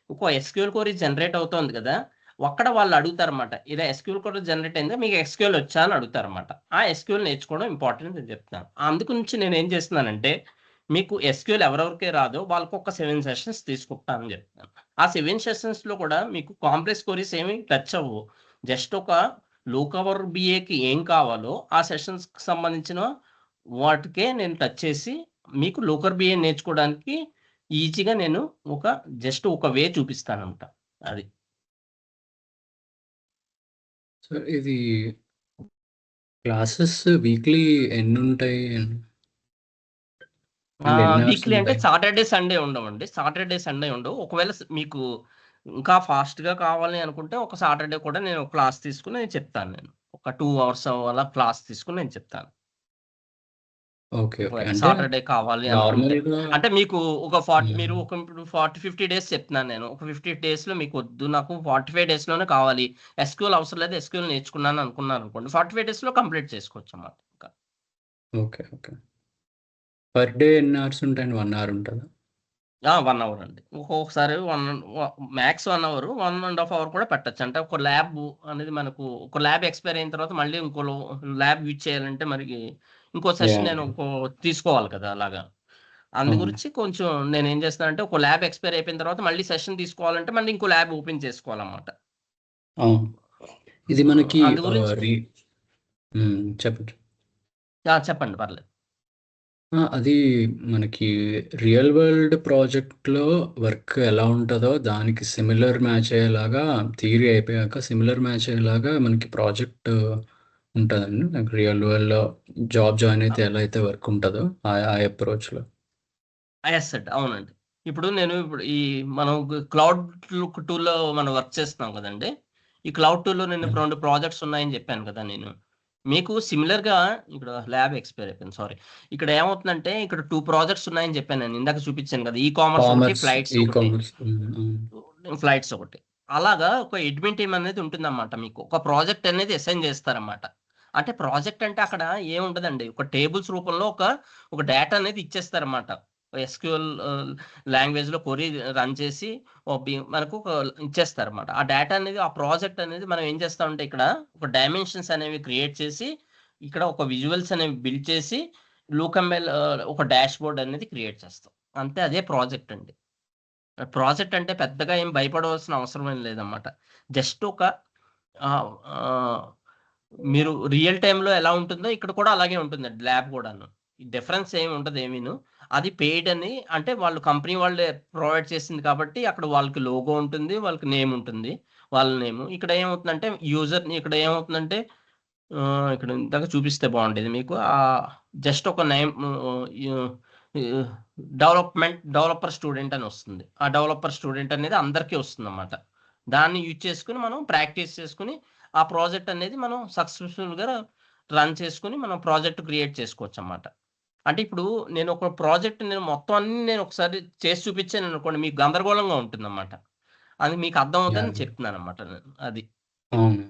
ఒక ఎస్క్యూఎల్ కొరీ జనరేట్ అవుతోంది కదా. అక్కడ వాళ్ళు అడుగుతారన్నమాట. ఇలా ఎస్క్యూఎల్ కొరీ జనరేట్ అయిందా, మీకు ఎస్క్యూఎల్ వచ్చా అని అడుగుతారన్నమాట. ఆ ఎస్క్యూఎల్ నేర్చుకోవడం ఇంపార్టెంట్ అని చెప్తున్నాను. అందుకు నుంచి నేను ఏం చేస్తున్నానంటే మీకు ఎస్క్యూఎల్ ఎవరెవరికే రాదో వాళ్ళకి ఒక 7 సెషన్స్ తీసుకుంటానని చెప్తున్నాను. ఆ 7 సెషన్స్‌లో కూడా మీకు కాంప్లెక్స్ కొరీస్ ఏమి టచ్ అవ్వవు. జస్ట్ ఒక లోకర్ బిఏకి ఏం కావాలో ఆ సెషన్స్‌కి సంబంధించిన వాటికే నేను టచ్ చేసి మీకు లోకర్ బిఏ నేర్చుకోవడానికి ఈజీగా నేను జస్ట్ ఒక వే చూపిస్తానన్నమాట. అది. సార్ ఇది క్లాసెస్ వీక్లీ ఎన్నుంటాయి? వీక్లీ అంటే సాటర్డే, సండే ఉండవండి. సాటర్డే, సండే ఉండవు. ఒకవేళ మీకు ఇంకా ఫాస్ట్‌గా కావాలి అనుకుంటే ఒక సాటర్డే కూడా నేను క్లాస్ తీసుకొని నేను చెప్తాను నేను. ఒక 2 అవర్స్ అలా క్లాస్ తీసుకొని నేను చెప్తాను. ఓకే. ఓకే. అంటే సాటర్డే కావాలి అనుకుంటే. నార్మల్‌గా అంటే మీకు మీరు ఇప్పుడు 40-50 డేస్ చెప్తున్నాను నేను. ఒక 50 డేస్‌లో మీకు వద్దు, నాకు 45 డేస్‌లోనే కావాలి. ఎస్క్యూఎల్ అవసరం లేదు, ఎస్క్యూఎల్ నేర్చుకున్నాను అనుకున్నారనుకోండి, 45 డేస్‌లో కంప్లీట్ చేసుకోవచ్చు అన్నమాట ఇంకా. ఓకే. ఓకే. పర్ డే ఎన్ని అవర్స్ ఉంటాయండి? 1 అవర్ ఉంటదా? 1 అవర్ అండి. ఒక్కొక్కసారి మ్యాక్స్ 1 అవర్, 1½ అవర్ కూడా పెట్టొచ్చు. అంటే ఒక ల్యాబ్ అనేది మనకు ఒక ల్యాబ్ ఎక్స్‌పైర్ అయిన తర్వాత మళ్ళీ ఇంకో ల్యాబ్ యూజ్ చేయాలంటే మనకి ఇంకో సెషన్ నేను తీసుకోవాలి కదా అలాగా. అందు గురించి కొంచెం నేనేం చేస్తానంటే ఒక ల్యాబ్ ఎక్స్‌పైర్ అయిపోయిన తర్వాత మళ్ళీ సెషన్ తీసుకోవాలంటే మళ్ళీ ఇంకో ల్యాబ్ ఓపెన్ చేసుకోవాలన్నమాట. ఇది మనకి అందు గురించి చెప్పండి. చెప్పండి పర్లేదు. అది మనకి రియల్ వరల్డ్ ప్రాజెక్ట్‌లో వర్క్ ఎలా ఉంటదో దానికి సిమిలర్ మ్యాచ్ అయ్యేలాగా థియరీ అయిపోయాక సిమిలర్ మ్యాచ్ అయ్యేలాగా మనకి ప్రాజెక్ట్ ఉంటదండి. నాకు రియల్ వరల్డ్‌లో జాబ్ జాయిన్ అయితే ఎలా అయితే వర్క్ ఉంటదో ఆ అప్రోచ్‌లో. యెస్ అండి. అవునండి. ఇప్పుడు మనం క్లౌడ్ టూల్‌లో మనం వర్క్ చేస్తున్నాం కదండీ. ఈ క్లౌడ్ టూల్‌లో నేను 2 ప్రాజెక్ట్స్ ఉన్నాయని చెప్పాను కదా నేను. మీకు సిమిలర్‌గా ఇక్కడ ల్యాబ్ ఎక్స్‌పైర్ అయిపోయింది. సారీ. ఇక్కడ ఏమవుతుందంటే ఇక్కడ 2 ప్రాజెక్ట్స్ ఉన్నాయని చెప్పాను నేను. ఇందాక చూపించాను కదా. ఈకామర్స్ ఒకటి, ఫ్లైట్స్ ఒకటి. ఫ్లైట్స్ ఒకటి. అలాగా ఒక అడ్మిన్ టీమ్ అనేది ఉంటుందన్నమాట మీకు. ఒక ప్రాజెక్ట్ అనేది అసైన్ చేస్తారన్నమాట. అంటే ప్రాజెక్ట్ అంటే అక్కడ ఏముండదండి. ఒక టేబుల్స్ రూపంలో ఒక డేటా అనేది ఇచ్చేస్తారన్నమాట. ఎస్క్యూఎల్ లాంగ్వేజ్‌లో క్వెరీ రన్ చేసి మనకు ఇచ్చేస్తారన్నమాట. ఆ డేటా అనేది ఆ ప్రాజెక్ట్ అనేది మనం ఏం చేస్తామంటే ఇక్కడ ఒక డైమెన్షన్స్ అనేవి క్రియేట్ చేసి ఇక్కడ ఒక విజువల్స్ అనేవి బిల్డ్ చేసి లూక్ఎంఎల్ ఒక డాష్‌బోర్డ్ అనేది క్రియేట్ చేస్తాం. అంతే, అదే ప్రాజెక్ట్ అండి. ప్రాజెక్ట్ అంటే పెద్దగా ఏం భయపడవలసిన అవసరం ఏం లేదన్నమాట. జస్ట్ మీరు రియల్ టైమ్‌లో ఎలా ఉంటుందో ఇక్కడ కూడా అలాగే ఉంటుందండి ల్యాబ్ కూడాను. డిఫరెన్స్ ఏమి ఉండదు ఏమీను. అది పెయిడ్ అని అంటే వాళ్ళు కంపెనీ వాళ్ళే ప్రొవైడ్ చేసింది కాబట్టి అక్కడ వాళ్ళకి లోగో ఉంటుంది. వాళ్ళకి నేమ్ ఉంటుంది. వాళ్ళ నేమ్. ఇక్కడ ఏమవుతుందంటే ఇక్కడ ఏమవుతుందంటే ఇక్కడ ఇందాక చూపిస్తే బాగుండేది మీకు. జస్ట్ ఒక నేమ్ డెవలపర్ స్టూడెంట్ అని వస్తుంది. ఆ డెవలపర్ స్టూడెంట్ అనేది అందరికీ వస్తుందన్నమాట. దాన్ని యూజ్ చేసుకొని మనం ప్రాక్టీస్ చేసుకొని ఆ ప్రాజెక్ట్ అనేది మనం సక్సెస్‌ఫుల్‌గా రన్ చేసుకొని మనం ప్రాజెక్ట్ క్రియేట్ చేసుకోవచ్చు అన్నమాట. అంటే ఇప్పుడు నేను ఒక ప్రాజెక్ట్ మొత్తం అన్ని నేను ఒకసారి చేసి చూపించాను అనుకోండి, మీకు గందరగోళంగా ఉంటుందన్నమాట. అది మీకు అర్థం అవుతుందని చెప్తున్నాను అన్నమాట నేను. అది అవును.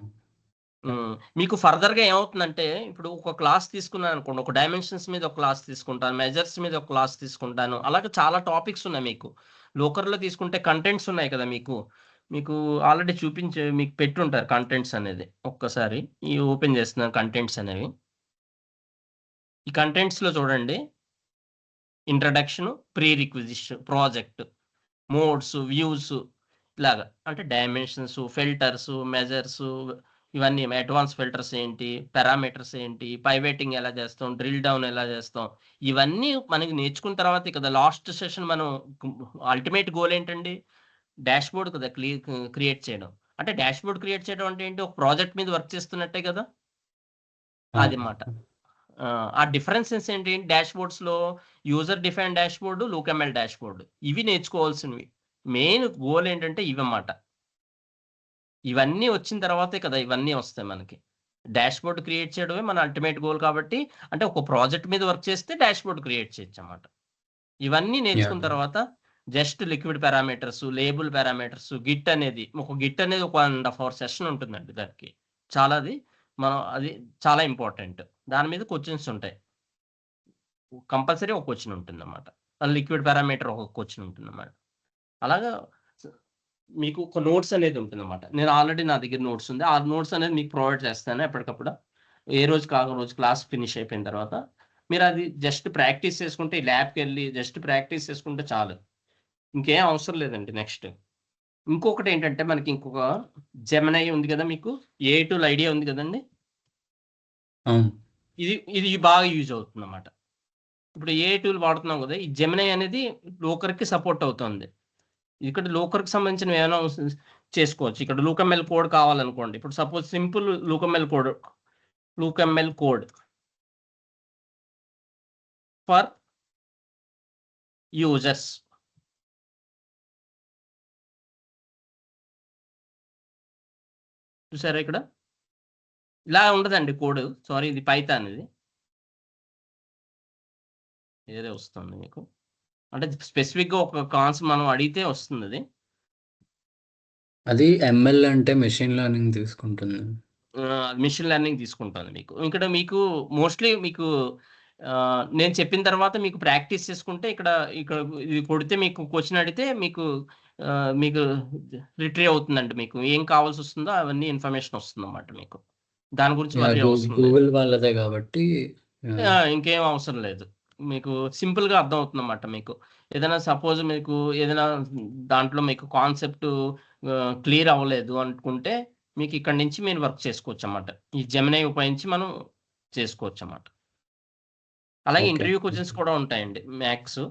మీకు ఫర్దర్గా ఏమవుతుందంటే, ఇప్పుడు ఒక క్లాస్ తీసుకున్నాను అనుకోండి, ఒక డైమెన్షన్స్ మీద ఒక క్లాస్ తీసుకుంటాను, మెజర్స్ మీద ఒక క్లాస్ తీసుకుంటాను, అలాగే చాలా టాపిక్స్ ఉన్నాయి మీకు. లోకర్లో తీసుకుంటే కంటెంట్స్ ఉన్నాయి కదా మీకు. మీకు ఆల్రెడీ మీకు పెట్టుంటారు కంటెంట్స్ అనేది. ఒక్కసారి ఈ ఓపెన్ చేస్తున్నాను కంటెంట్స్ అనేవి. ఈ కంటెంట్స్లో చూడండి, introduction, pre requisition, project, modes, views, ఇలాగా అంటే డైమెన్షన్స్, ఫిల్టర్స్, మెజర్స్, ఇవన్నీ అడ్వాన్స్ ఫిల్టర్స్ ఏంటి, పారామీటర్స్ ఏంటి, పైవేటింగ్ ఎలా చేస్తాం, డ్రిల్ డౌన్ ఎలా చేస్తాం, ఇవన్నీ మనకి నేర్చుకున్న తర్వాత కదా లాస్ట్ సెషన్ మనం అల్టిమేట్ గోల్ ఏంటండి, డాష్ బోర్డ్ కదా క్రియేట్ చేయడం. అంటే డాష్ బోర్డ్ క్రియేట్ చేయడం అంటే ఏంటి, ఒక ప్రాజెక్ట్ మీద వర్క్ చేస్తున్నట్టే కదా. అది మాట. ఆ డిఫరెన్సెస్ ఏంటి, డాష్ బోర్డ్స్లో user define dashboard, LookML dashboard, ఇవి నేర్చుకోవాల్సినవి. మెయిన్ గోల్ ఏంటంటే ఇవన్నమాట. ఇవన్నీ వచ్చిన తర్వాతే కదా ఇవన్నీ వస్తాయి మనకి. డాష్ బోర్డ్ క్రియేట్ చేయడమే మన అల్టిమేట్ గోల్ కాబట్టి, అంటే ఒక ప్రాజెక్ట్ మీద వర్క్ చేస్తే డాష్ బోర్డ్ క్రియేట్ చేయొచ్చు అన్నమాట. ఇవన్నీ నేర్చుకున్న తర్వాత just liquid parameters, label parameters, Git అనేది ఒక 1.5 hour సెషన్ ఉంటుందండి దానికి. అది చాలా ఇంపార్టెంట్. దాని మీద క్వశ్చన్స్ ఉంటాయి. కంపల్సరీ ఒక క్వశ్చన్ ఉంటుందన్నమాట. లిక్విడ్ పారామీటర్ ఒక క్వశ్చన్ ఉంటుందన్నమాట. అలాగా మీకు ఒక నోట్స్ అనేది ఉంటుందన్నమాట. నేను ఆల్రెడీ నా దగ్గర నోట్స్ ఉంది. ఆ నోట్స్ అనేది మీకు ప్రొవైడ్ చేస్తాను ఎప్పటికప్పుడు. ఏ రోజు కాక రోజు క్లాస్ ఫినిష్ అయిపోయిన తర్వాత మీరు అది జస్ట్ ప్రాక్టీస్ చేసుకుంటే, ల్యాబ్కి వెళ్ళి జస్ట్ ప్రాక్టీస్ చేసుకుంటే చాలు, ఇంకేం అవసరం లేదండి. నెక్స్ట్ ఇంకొకటి ఏంటంటే, మనకి ఇంకొక జెమినై ఉంది కదా మీకు, AI టూల్ ఐడియా ఉంది కదండి. ఇది బాగా యూజ్ అవుతుంది అన్నమాట. ఇప్పుడు AI టూల్ వాడుతున్నాం కదా, ఈ జెమినై అనేది లోకర్కి సపోర్ట్ అవుతుంది. ఇక్కడ లోకర్కి సంబంధించిన ఏమైనా చేసుకోవచ్చు. ఇక్కడ లూక్ఎంఎల్ కోడ్ కావాలనుకోండి, ఇప్పుడు suppose simple LookML code for users. చూసారా ఇక్కడ ఇలా ఉండదండి కోడ్. సారీ, ఇది పైథాన్. ఇది ఏదే వస్తుంది మీకు, అంటే స్పెసిఫిక్గా ఒక కాన్సెప్ట్ మనం అడిగితే వస్తుంది. అది ఎంఎల్ అంటే మెషిన్ లెర్నింగ్ తీసుకుంటుంది. మెషిన్ లెర్నింగ్ తీసుకుంటాను మీకు. ఇక్కడ మీకు మోస్ట్లీ మీకు నేను చెప్పిన తర్వాత మీకు ప్రాక్టీస్ చేసుకుంటే, ఇక్కడ ఇది కొడితే మీకు క్వశ్చన్ అడిగితే మీకు రిట్రీవ్ అవుతుందండి. మీకు ఏం కావాల్సి వస్తుందో అవన్నీ ఇన్ఫర్మేషన్ వస్తుంది అన్నమాట మీకు. దాని గురించి గూగుల్ వాళ్ళదే కాబట్టి ఇంకేం అవసరం లేదు. మీకు సింపుల్గా అర్థం అవుతుంది అన్నమాట. మీకు ఏదైనా సపోజ్ మీకు ఏదైనా దాంట్లో మీకు కాన్సెప్ట్ క్లియర్ అవ్వలేదు అనుకుంటే, మీకు ఇక్కడ నుంచి మీరు వర్క్ చేసుకోవచ్చు అన్నమాట. ఈ జెమినై ఉపయోగించి మనం చేసుకోవచ్చు అన్నమాట. అలాగే ఇంటర్వ్యూ క్వశ్చన్స్ కూడా ఉంటాయండి. మ్యాథ్స్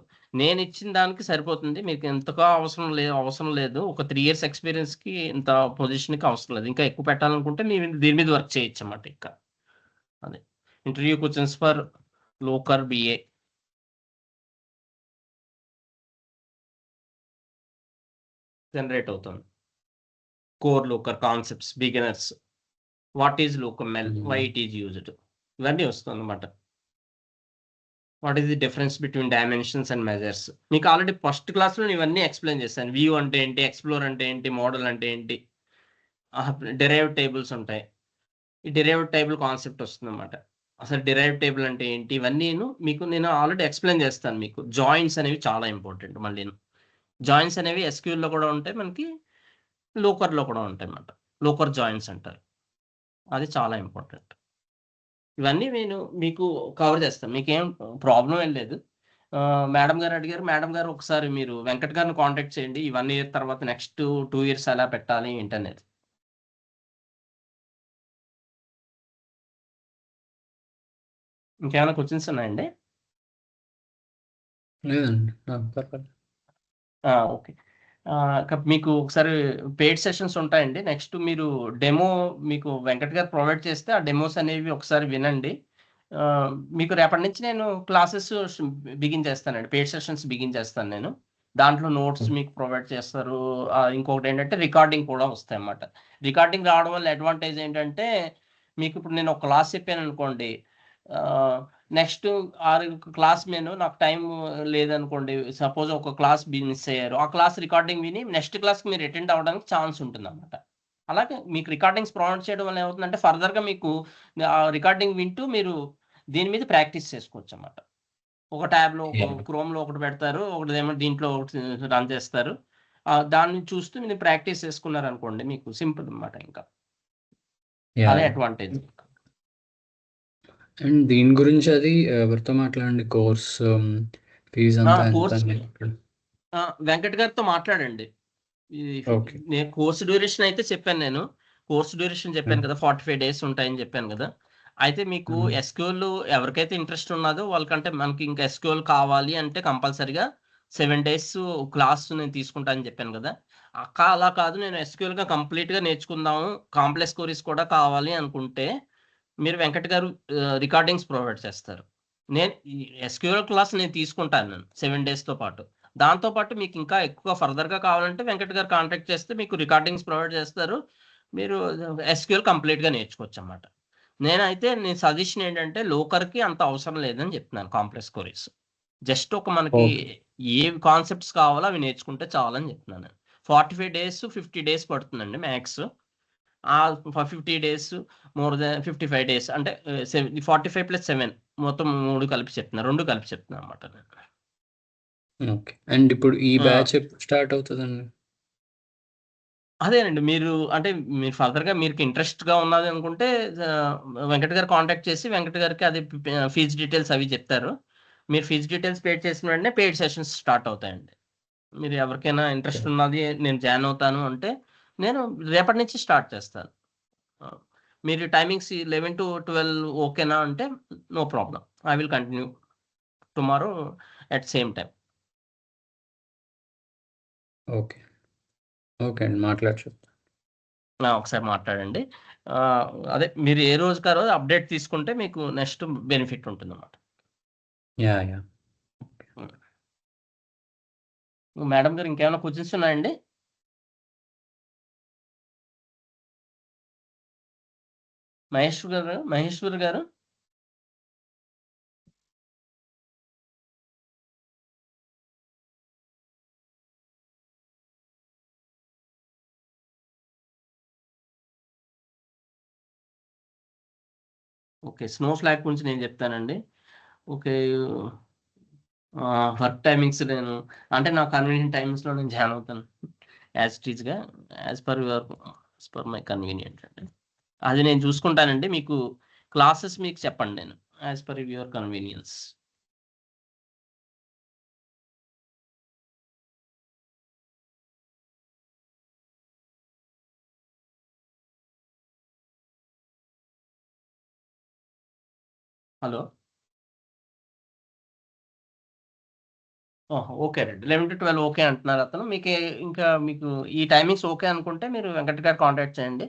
నేను ఇచ్చిన దానికి సరిపోతుంది. మీకు ఎంతగా అవసరం లేదు. ఒక 3 years ఎక్స్పీరియన్స్కి ఇంత పొజిషన్కి అవసరం లేదు. ఇంకా ఎక్కువ పెట్టాలనుకుంటే మీరు దీని మీద వర్క్ చేయొచ్చు అన్నమాట. ఇంకా అదే interview questions for Looker BA. Generate అవుతుంది. Core Looker concepts, beginners, what is LookML, why it is used, ఇవన్నీ వస్తుంది అన్నమాట. What is the difference between dimensions and measures. మీకు ఆల్రెడీ ఫస్ట్ క్లాస్లో ఇవన్నీ ఎక్స్ప్లెయిన్ చేశాను. వ్యూ అంటే ఏంటి, ఎక్స్ప్లోర్ అంటే ఏంటి, మోడల్ అంటే ఏంటి, డిరైవ్డ్ టేబుల్స్ ఉంటాయి. ఈ డిరైవ్డ్ టేబుల్ కాన్సెప్ట్ వస్తుంది అన్నమాట. అసలు డిరైవ్డ్ టేబుల్ అంటే ఏంటి, ఇవన్నీ నేను ఆల్రెడీ ఎక్స్ప్లెయిన్ చేస్తాను మీకు. జాయిన్స్ అనేవి చాలా ఇంపార్టెంట్. మళ్ళీ జాయిన్స్ అనేవి SQL లో కూడా ఉంటాయి, మనకి లోకర్లో కూడా ఉంటాయి అన్నమాట. లోకర్ జాయిన్స్ అంటారు. అది చాలా ఇంపార్టెంట్. ఇవన్నీ నేను మీకు కవర్ చేస్తాను. మీకేం ప్రాబ్లం ఏం లేదు. మేడం గారు అడిగారు, మేడం గారు ఒకసారి మీరు వెంకట్ గారిని కాంటాక్ట్ చేయండి. ఈ 1 year తర్వాత నెక్స్ట్ 2 years ఎలా పెట్టాలి ఏంటనేది. ఇంకేమైనా క్వశ్చన్స్ ఉన్నాయండి? లేదండి. ఓకే. మీకు ఒకసారి పెయిడ్ సెషన్స్ ఉంటాయండి. నెక్స్ట్ మీరు డెమో మీకు వెంకట్ గారు ప్రొవైడ్ చేస్తే, ఆ డెమోస్ అనేవి ఒకసారి వినండి. మీకు రేపటి నుంచి నేను క్లాసెస్ బిగిన్ చేస్తానండి. పెయిడ్ సెషన్స్ బిగిన్ చేస్తాను నేను. దాంట్లో నోట్స్ మీకు ప్రొవైడ్ చేస్తారు. ఇంకొకటి ఏంటంటే రికార్డింగ్ కూడా వస్తాయి అన్నమాట. రికార్డింగ్ రావడం వల్ల అడ్వాంటేజ్ ఏంటంటే, మీకు ఇప్పుడు నేను ఒక క్లాస్ చెప్పాను అనుకోండి, నెక్స్ట్ క్లాస్ నేను నాకు టైం లేదనుకోండి, సపోజ్ ఒక క్లాస్ మిస్ అయ్యారు, ఆ క్లాస్ రికార్డింగ్ విని నెక్స్ట్ క్లాస్కి మీరు అటెండ్ అవ్వడానికి ఛాన్స్ ఉంటుంది అనమాట. అలాగే మీకు రికార్డింగ్స్ ప్రొవైడ్ చేయడం వల్ల ఏమవుతుందంటే ఫర్దర్గా మీకు రికార్డింగ్ వింటూ మీరు దీని మీద ప్రాక్టీస్ చేసుకోవచ్చు అన్నమాట. ఒక ట్యాబ్లో క్రోమ్లో ఒకటి పెడతారు, ఒకటి ఏమో దీంట్లో ఒకటి రన్ చేస్తారు, దాన్ని చూస్తూ మీరు ప్రాక్టీస్ చేసుకున్నారు అనుకోండి, మీకు సింపుల్ అన్నమాట. ఇంకా అదే అడ్వాంటేజ్. అండ్ దీని గురించి అది ఎవరితో మాట్లాడండి, కోర్స్ ఫీజ్ అంతా కోర్స్ వెంకట్ గారితో మాట్లాడండి. ఓకే. నేను కోర్స్ డ్యూరేషన్ అయితే చెప్పాను, నేను కోర్స్ డ్యూరేషన్ చెప్పాను కదా, 45 days ఉంటాయని చెప్పాను కదా. అయితే మీకు ఎస్క్యూఎల్ ఎవరికైతే ఇంట్రెస్ట్ ఉన్నదో వాళ్ళకంటే, మనకి ఇంకా ఎస్క్యూఎల్ కావాలి అంటే కంపల్సరిగా 7 days క్లాస్ నేను తీసుకుంటా అని చెప్పాను కదా. అలా కాదు, నేను ఎస్క్యూఎల్గా కంప్లీట్గా నేర్చుకుందాము, కాంప్లెక్స్ క్వరీస్ కూడా కావాలి అనుకుంటే మీరు వెంకట్ గారు రికార్డింగ్స్ ప్రొవైడ్ చేస్తారు. నేను ఎస్క్యూఎల్ క్లాస్ నేను తీసుకుంటాను, నేను 7 daysతో పాటు. దాంతోపాటు మీకు ఇంకా ఎక్కువ ఫర్దర్గా కావాలంటే వెంకట్ గారు కాంటాక్ట్ చేస్తే మీకు రికార్డింగ్స్ ప్రొవైడ్ చేస్తారు, మీరు ఎస్క్యూఎల్ కంప్లీట్గా నేర్చుకోవచ్చు అన్నమాట. నేను సజెషన్ ఏంటంటే లోకర్కి అంత అవసరం లేదని చెప్తున్నాను. కాంప్లెక్స్ క్వరీస్ జస్ట్ ఒక మనకి ఏ కాన్సెప్ట్స్ కావాలో అవి నేర్చుకుంటే చాలని చెప్తున్నాను. 45 days 50 days పడుతుందండి max. 50 days more than 55 days అంటే 45 + 7 మొత్తం 3 కలిపి చెప్తున్నా, 2 కలిపి చెప్తున్నా అన్నమాట నేను. ఓకే. అండ్ ఇప్పుడు ఈ బ్యాచ్ ఎప్పుడు స్టార్ట్ అవుతుందండి? అదేనండి, మీరు ఫర్దర్గా మీకు ఇంట్రెస్ట్గా ఉన్నది అనుకుంటే వెంకట్ గారు కాంటాక్ట్ చేసి వెంకట్ గారికి అది ఫీజు డీటెయిల్స్ అవి చెప్తారు. మీరు ఫీజు డీటెయిల్స్ పేడ్ చేసిన వెంటనే పెయిడ్ సెషన్స్ స్టార్ట్ అవుతాయండి. మీరు ఎవరికైనా ఇంట్రెస్ట్ ఉన్నది, నేను జాయిన్ అవుతాను అంటే నేను రేపటి నుంచి స్టార్ట్ చేస్తాను. మీరు టైమింగ్స్ 11 to 12 ఓకేనా అంటే no problem, I will continue tomorrow at same time. Okay. Okay అండి, మాట్లాడచ్చు. ఒకసారి మాట్లాడండి. అదే మీరు ఏ రోజుకి ఆ రోజు అప్డేట్ తీసుకుంటే మీకు నెక్స్ట్ బెనిఫిట్ ఉంటుంది అన్నమాట. యా. మేడం గారు ఇంకేమైనా క్వశ్చన్స్ ఉన్నాయండి? మహేశ్వర్ గారు ఓకే. స్నో ఫ్లాగ్ గురించి నేను చెప్తానండి. ఓకే, వర్క్ టైమింగ్స్ నేను నా కన్వీనియంట్ టైమింగ్స్లో నేను జాయిన్ అవుతాను, యాజ్ ఇట్ ఈజ్గా, యాజ్ పర్ మై కన్వీనియంట్ అండి. అది నేను చూసుకుంటానండి. మీకు క్లాసెస్ మీకు చెప్పండి, నేను as per your convenience. Hello, okay అండి. 11 to 12 ఓకే అంటున్నారు అతను. ఇంకా మీకు ఈ టైమింగ్స్ ఓకే అనుకుంటే మీరు వెంకట్ గారు కాంటాక్ట్ చేయండి.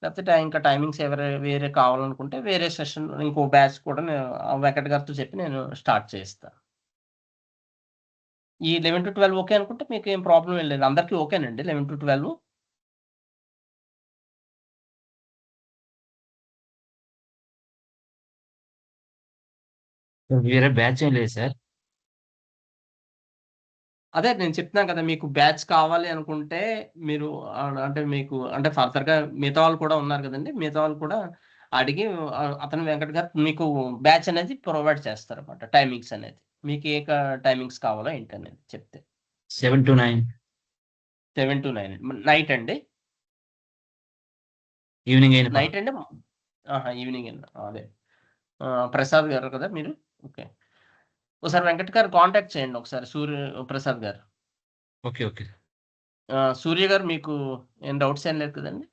లేకపోతే ఇంకా టైమింగ్స్ వేరే కావాలనుకుంటే వేరే సెషన్ ఇంకో బ్యాచ్ కూడా నేను వెంకట్ గారితో చెప్పి నేను స్టార్ట్ చేస్తాను. ఈ 11 to 12 ఓకే అనుకుంటే మీకు ఏం ప్రాబ్లం ఏం లేదు. అందరికీ ఓకేనండి 11 to 12? వేరే బ్యాచ్ ఏం లేదు సార్. అదే నేను చెప్తున్నాను కదా, మీకు బ్యాచ్ కావాలి అనుకుంటే మీరు మీకు ఫర్దర్గా మిగతా వాళ్ళు కూడా ఉన్నారు కదండి, మిగతా వాళ్ళు కూడా అడిగి అతను వెంకట్ గారు మీకు బ్యాచ్ అనేది ప్రొవైడ్ చేస్తారు అన్నమాట. టైమింగ్స్ అనేది మీకు ఏ టైమింగ్స్ కావాలో ఏంటి అనేది చెప్తే 7 to 9 7 to 9 నైట్ అండి. ఈవినింగ్ అయిన నైట్ అండి, ఈవినింగ్ అండి. అదే ప్రసాద్ గారు కదా మీరు? ఓకే, ఒకసారి వెంకట్ గారు కాంటాక్ట్ చేయండి ఒకసారి, ప్రసాద్ గారు. ఓకే. ఓకే. సూర్య గారు మీకు ఏం డౌట్స్ ఏం లేదు కదండి?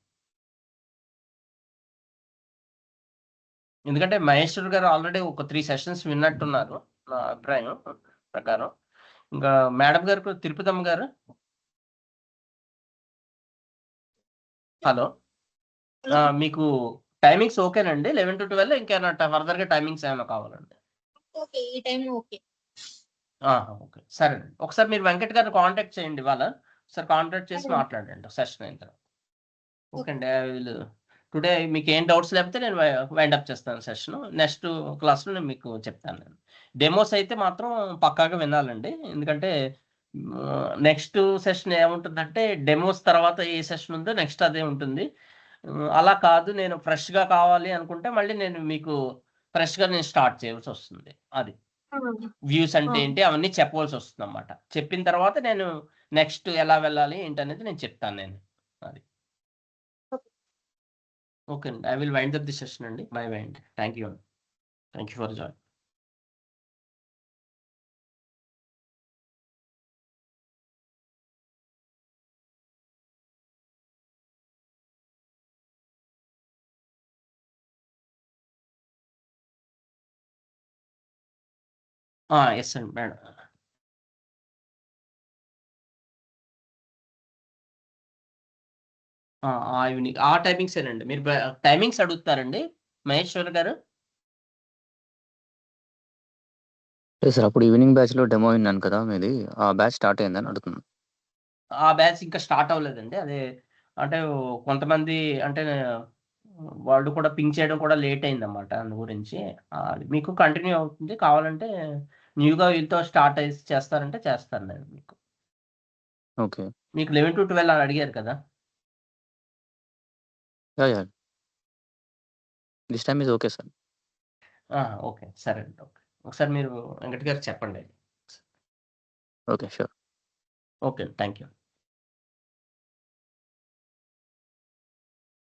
ఎందుకంటే మహేశ్వర్ గారు ఆల్రెడీ ఒక 3 సెషన్స్ విన్నట్టున్నారు నా అభిప్రాయం ప్రకారం. ఇంకా మేడం గారు, తిరుపతమ్మ గారు. హలో, మీకు టైమింగ్స్ ఓకేనండి 11 to 12? ఇంకేమైనా ఫర్దర్గా టైమింగ్స్ ఏమైనా కావాలండి? ఓకే, ఈ టైం ఓకే. ఓకే, సరే అండి. ఒకసారి మీరు వెంకట్ గారిని కాంటాక్ట్ చేయండి, ఒకసారి కాంటాక్ట్ చేసి సరే. మాట్లాడండి సెషన్ అయిన తర్వాత. ఓకే అండి, ఐ విల్ టుడే మీకు ఏం డౌట్స్ లేకపోతే నేను వైండ్ అప్ చేస్తాను సెషన్. నెక్స్ట్ క్లాస్లో నేను మీకు చెప్తాను. నేను డెమోస్ అయితే మాత్రం పక్కాగా వినాలండి. ఎందుకంటే నెక్స్ట్ సెషన్ ఏముంటుందంటే డెమోస్ తర్వాత ఏ సెషన్ ఉందో నెక్స్ట్ అదే ఉంటుంది. అలా కాదు నేను ఫ్రెష్గా కావాలి అనుకుంటే మళ్ళీ నేను మీకు ఫ్రెష్గా నేను స్టార్ట్ చేయాల్సి వస్తుంది. అది వ్యూస్ అంటే ఏంటి అవన్నీ చెప్పవలసి వస్తుంది అన్నమాట. చెప్పిన తర్వాత నేను నెక్స్ట్ ఎలా వెళ్ళాలి ఏంటనేది నేను చెప్తాను నేను. అది ఓకే అండి. I will wind up the session అండి. బై బై అండి. థ్యాంక్ యూ అండి. Thank you for join. Yes అండి మేడం. ఈవినింగ్ ఆ టైమింగ్సేనండి. మీరు టైమింగ్స్ అడుగుతారండి మహేశ్వర్ గారు? లేదు సార్, అప్పుడు ఈవినింగ్ బ్యాచ్లో డెమో విన్నాను కదా మీది, ఆ బ్యాచ్ స్టార్ట్ అయిందని అడుగుతున్నాను. ఆ బ్యాచ్ ఇంకా స్టార్ట్ అవ్వలేదండి. అదే అంటే కొంతమంది అంటే వాళ్ళు కూడా పింక్ చేయడం కూడా లేట్ అయిందన్నమాట. అందు గురించి అది మీకు కంటిన్యూ అవుతుంది. కావాలంటే న్యూగా వీళ్ళతో స్టార్ట్ చేస్తారంటే చేస్తాను నేను మీకు. ఓకే. మీకు 11 to 12 అని అడిగారు కదా? Yeah this time is okay sir. Okay సరే అండి. ఓకే ఒకసారి మీరు వెంకట్ గారికి చెప్పండి. Okay sure. Okay thank you.